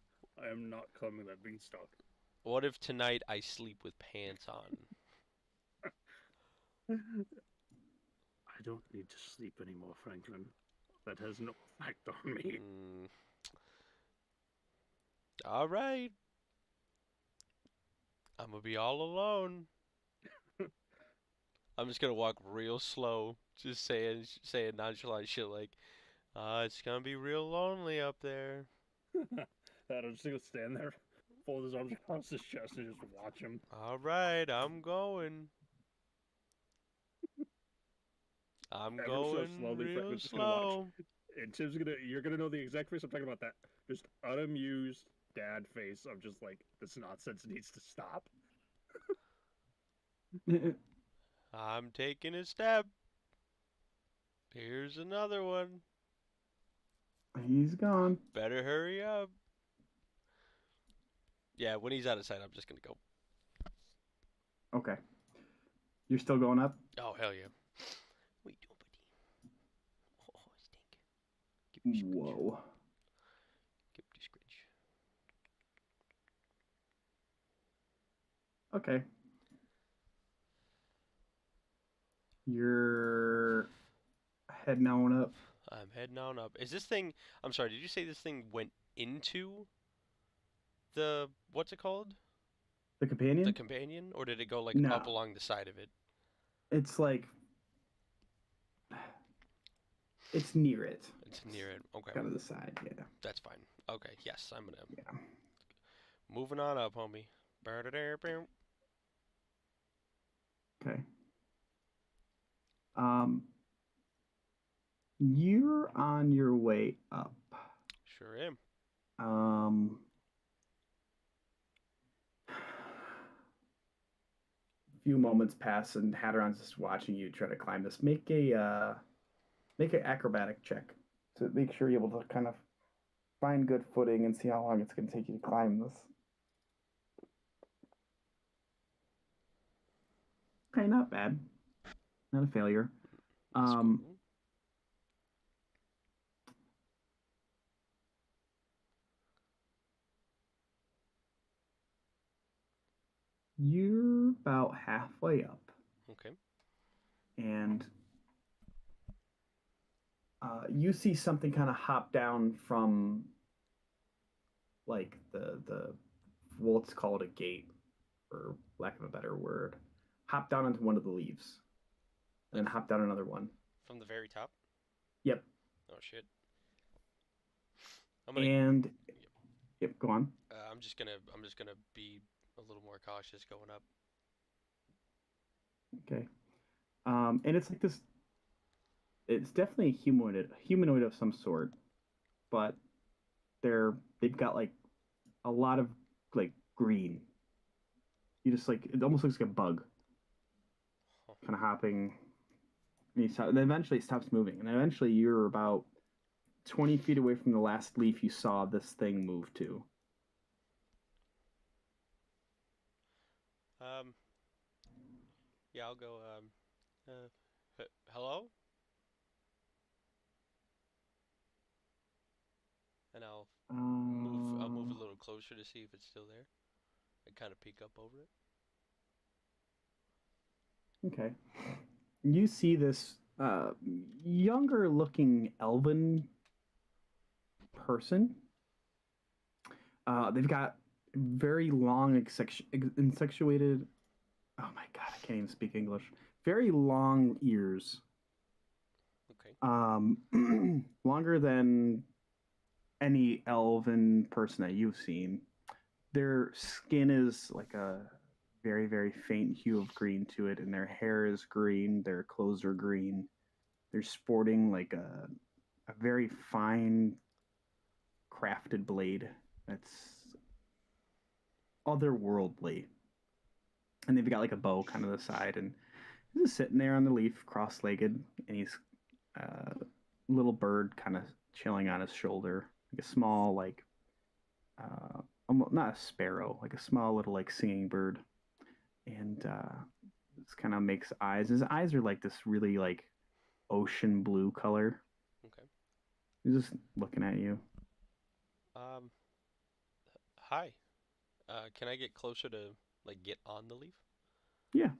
I am not climbing that beanstalk. What if tonight I sleep with pants on? I don't need to sleep anymore, Franklin. That has no effect on me. All right. I'm gonna be all alone. I'm just gonna walk real slow, just saying nonchalant shit like, it's gonna be real lonely up there. I'm just gonna stand there, fold his arms across his chest, and just watch him. All right, I'm going. I'm Ever so going slowly, real Franklin's just gonna watch. slow. And you're gonna know the exact face I'm talking about. That just unamused dad face of just like, this nonsense needs to stop. I'm taking a step. Here's another one. He's gone. Better hurry up. Yeah, when he's out of sight, I'm just gonna go. Okay. You're still going up? Oh hell yeah! What you doing, buddy? Oh, I stink. Give me scritch. Whoa. Give me scritch. Okay. You're heading on up. I'm heading on up. Is this thing? I'm sorry. Did you say this thing went into the what's it called? The companion? The companion, or did it go like No. up along the side of it? It's like it's near it. It's near it. Okay, Kind of the side, yeah. that's fine. Okay, yes, I'm gonna Yeah. moving on up, homie. Ba-da-da-boom. Okay. You're on your way up. Sure am. A few moments pass and Hadaron's just watching you try to climb this. Make an acrobatic check to make sure you're able to kind of find good footing and see how long it's going to take you to climb this. Okay, not bad. Not a failure. That's cool. You're about halfway up, Okay. and you see something kind of hop down from like the well, let's call it a gate, for lack of a better word. Hop down onto one of the leaves, and then hop down another one. From the very top? Yep. Oh shit. And yep, go on. I'm just gonna be a little more cautious going up. Okay. And it's like this. It's definitely a humanoid of some sort, but they've got like a lot of like green. You just like it almost looks like a bug, kind of hopping. And then eventually it stops moving, and eventually you're about 20 feet away from the last leaf you saw this thing move to. Yeah, I'll go. Hello? And I'll move a little closer to see if it's still there, and kind of peek up over it. Okay. You see this younger looking elven person. They've got very long insectuated. Oh my god, I can't even speak English. Very long ears. Okay. Longer than any elven person that you've seen. Their skin is like a very, very faint hue of green to it, and their hair is green. Their clothes are green. They're sporting like a very fine crafted blade that's otherworldly. And they've got like a bow kind of the side, and he's just sitting there on the leaf, cross-legged, and he's little bird kind of chilling on his shoulder, like a small like almost not a sparrow, like a small little like singing bird, and this kind of makes eyes. His eyes are like this really like ocean blue color. Okay. He's just looking at you. Hi. Can I get closer to like get on the leaf? Yeah.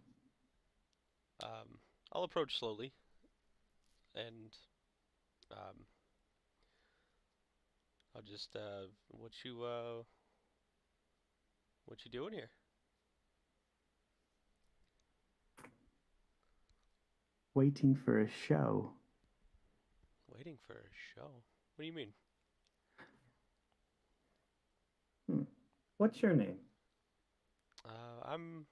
I'll approach slowly, and I'll just what you doing here? Waiting for a show. Waiting for a show? What do you mean? What's your name? I'm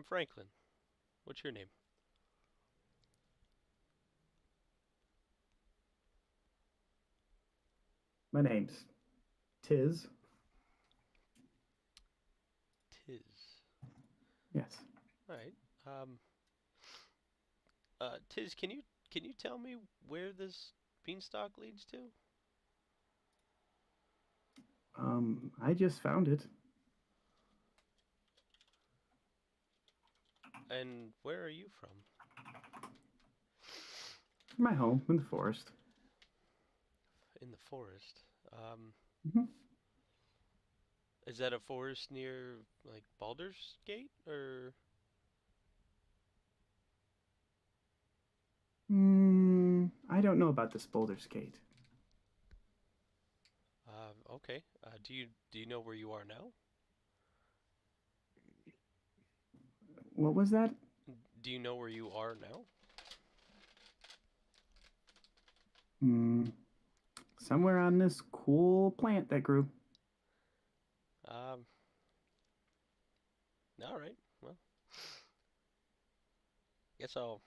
Franklin. What's your name? My name's Tiz. Tiz. Yes. All right. Tiz, can you tell me where this beanstalk leads to? I just found it. And where are you from? My home in the forest. In the forest. Mhm. Is that a forest near like Baldur's Gate or? I don't know about this Boulder's Gate. Okay. Do you know where you are now? What was that? Do you know where you are now? Hmm. Somewhere on this cool plant that grew. Um. All right. Well, guess I'll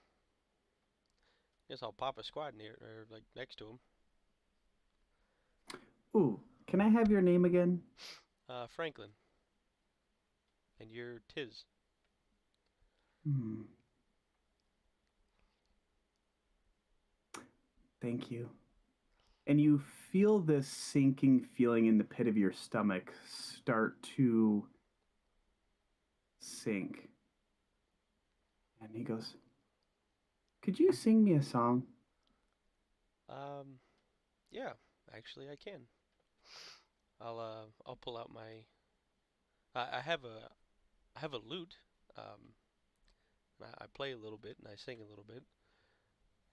pop a squad near or like next to him. Ooh, can I have your name again? Franklin. And you're Tiz. Hmm. Thank you. And you feel this sinking feeling in the pit of your stomach start to sink. And he goes, "Could you sing me a song?" Yeah, actually I can. I'll pull out my. I have a lute. Um, I play a little bit and I sing a little bit,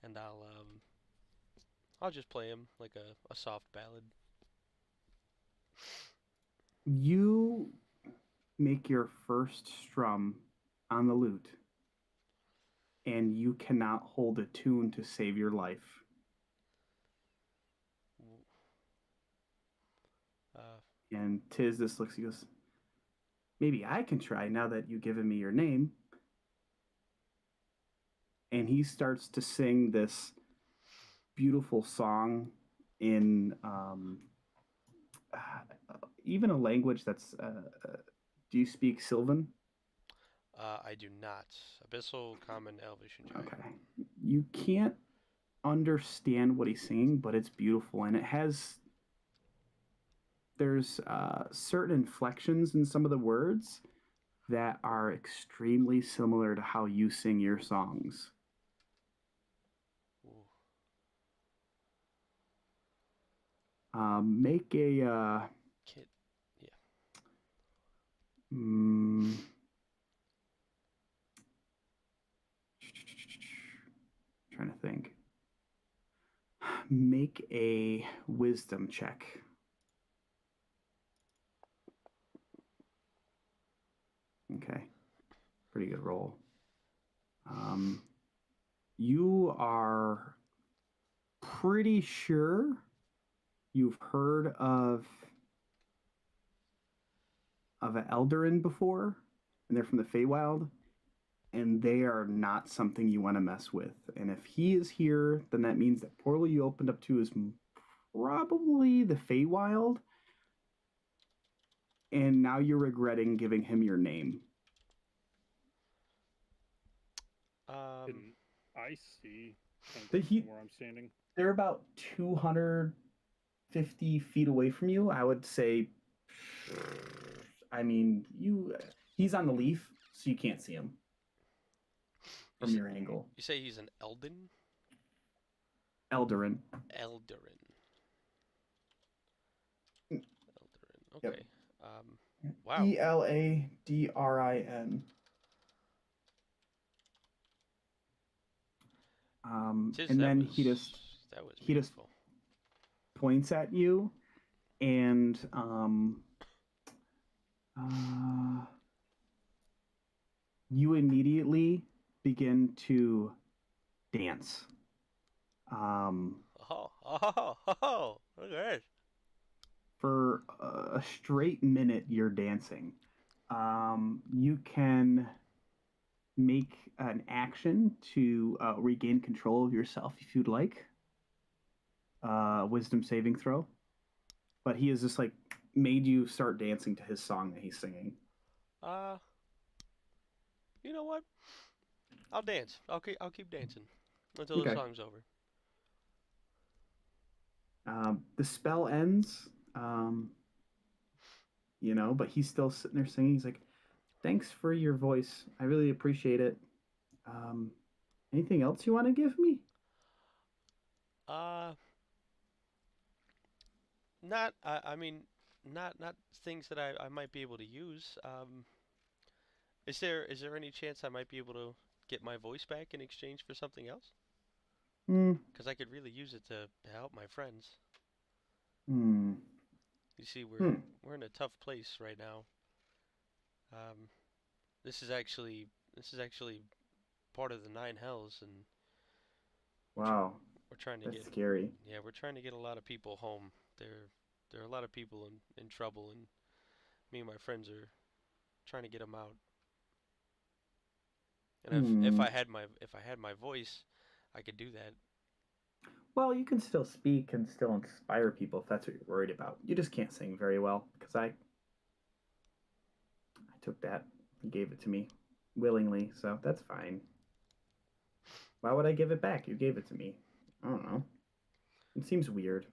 and I'll just play him like a soft ballad. You make your first strum on the lute, and you cannot hold a tune to save your life. Uh, And Tiz this looks, he goes, "Maybe I can try now that you've given me your name." And he starts to sing this beautiful song in even a language that's. Do you speak Sylvan? I do not. Abyssal, Common, Elvish, and Giant. Okay. You can't understand what he's singing, but it's beautiful, and there's certain inflections in some of the words that are extremely similar to how you sing your songs. Ooh. Make a Kid. Yeah. mm, trying to think. Make a wisdom check. Okay, pretty good roll. You are pretty sure you've heard of an Eldarin before, and they're from the Feywild, and they are not something you want to mess with. And if he is here, then that means that portal you opened up to is probably the Feywild, and now you're regretting giving him your name. Can I see The from he- where I'm standing? They're about 250 feet away from you. I would say, I mean, he's on the leaf, so you can't see him from your angle. You say he's an Elden? Eldarin. Eldarin. Mm. Eldarin. Yep. Okay. Wow. Eladrin. Tis, And that then was he just beautiful. points at you, and you immediately begin to dance. Okay. For a straight minute, you're dancing. You can make an action to regain control of yourself if you'd like. Wisdom saving throw. But he has just like made you start dancing to his song that he's singing. You know what? I'll dance. I'll keep dancing until the Okay. song's over. The spell ends, but he's still sitting there singing. He's like, "Thanks for your voice. I really appreciate it. Anything else you want to give me?" Uh, not. I mean, not things that I might be able to use. Is there any chance I might be able to get my voice back in exchange for something else? Hmm. Because I could really use it to help my friends. Hmm. You see, we're in a tough place right now. Um, this is actually This is actually part of the Nine Hells, and Wow, we're trying to that's get scary. yeah, we're trying to get a lot of people home. There are a lot of people in trouble, and me and my friends are trying to get them out. And Hmm. if I had my voice, I could do that. Well, you can still speak and still inspire people if that's what you're worried about. You just can't sing very well because I took that. You gave it to me willingly, so that's fine. Why would I give it back? You gave it to me. I don't know. It seems weird.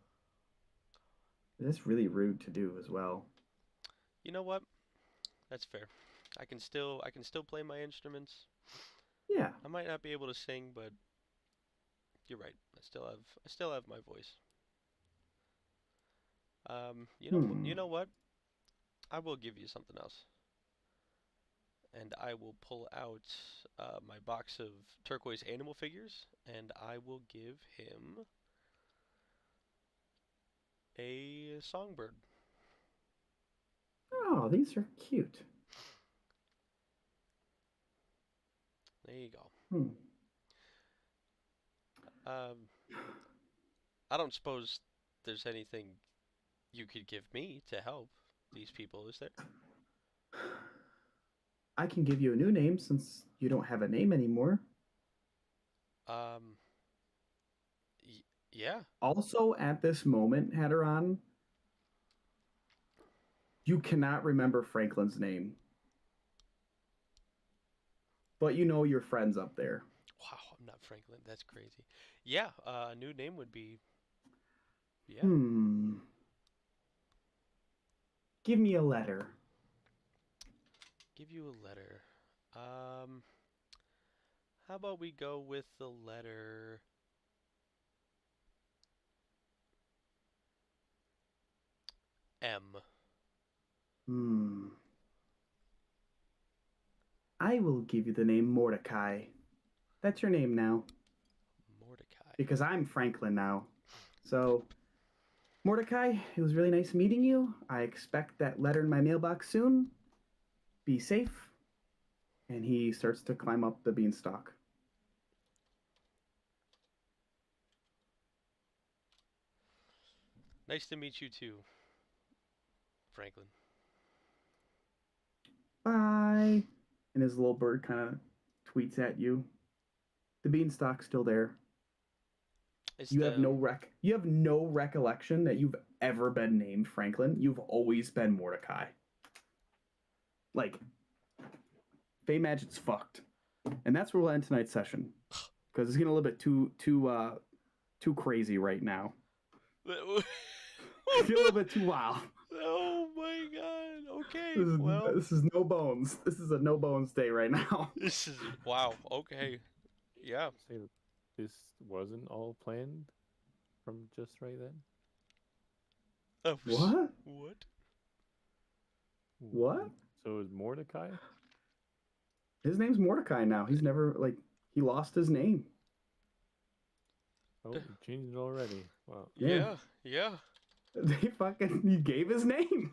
It's really rude to do as well. You know what? That's fair. I can still play my instruments. Yeah. I might not be able to sing, but you're right. I still have my voice. You know what? I will give you something else, and I will pull out my box of turquoise animal figures, and I will give him a songbird. Oh, these are cute. There you go. Hmm. Um, I don't suppose there's anything you could give me to help these people, is there? I can give you a new name since you don't have a name anymore. Um, yeah. Also, at this moment, Hadaron, you cannot remember Franklin's name, but you know your friends up there. Wow, I'm not Franklin. That's crazy. Yeah, a new name would be yeah. Hmm. Give me a letter. Give you a letter. How about we go with the letter M? Hmm. I will give you the name Mordecai. That's your name now, Mordecai. because I'm Franklin now. So, Mordecai, it was really nice meeting you. I expect that letter in my mailbox soon. Be safe. And he starts to climb up the beanstalk. Nice to meet you too, Franklin. Bye. And his little bird kind of tweets at you. The beanstalk's still there. It's You have the no recollection that you've ever been named Franklin. You've always been Mordecai. Like, Fey Magic's fucked. And that's where we'll end tonight's session. Because it's getting a little bit too crazy right now. I feel a little bit too wild. Oh my god. Okay. Well, This is no bones. This is a no bones day right now. this is wow. Okay. Yeah. Say that this wasn't all planned from just right then. What? What? What? So is Mordecai? His name's Mordecai now. He's never he lost his name. Oh, you changed it already. Wow. Yeah. Yeah. He gave his name.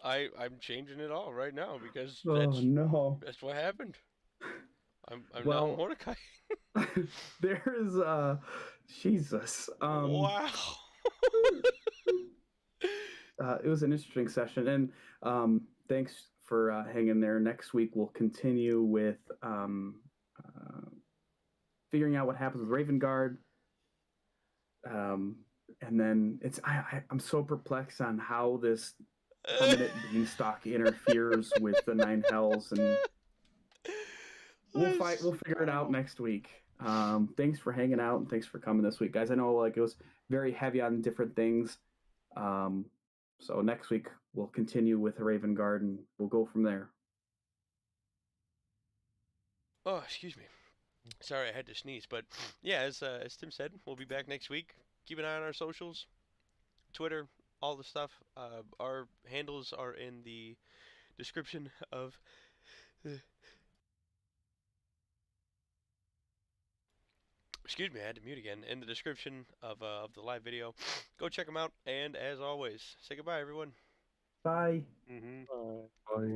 I'm changing it all right now because Oh no. that's what happened. I'm Well- now Mordecai. There's Jesus. Wow. It was an interesting session, and thanks for hanging there. Next week we'll continue with figuring out what happens with Raven Guard. And then I'm so perplexed on how this permanent beanstalk interferes with the Nine Hells, and we'll figure it out next week. Thanks for hanging out and thanks for coming this week, guys. I know it was very heavy on different things. So next week we'll continue with the Raven Guard and we'll go from there. Oh, excuse me. Sorry, I had to sneeze. But yeah, as Tim said, we'll be back next week. Keep an eye on our socials, Twitter, all the stuff. Our handles are in the description of. Excuse me, I had to mute again. In the description of the live video, go check them out. And as always, say goodbye, everyone. Bye. Mm-hmm. Bye. Bye.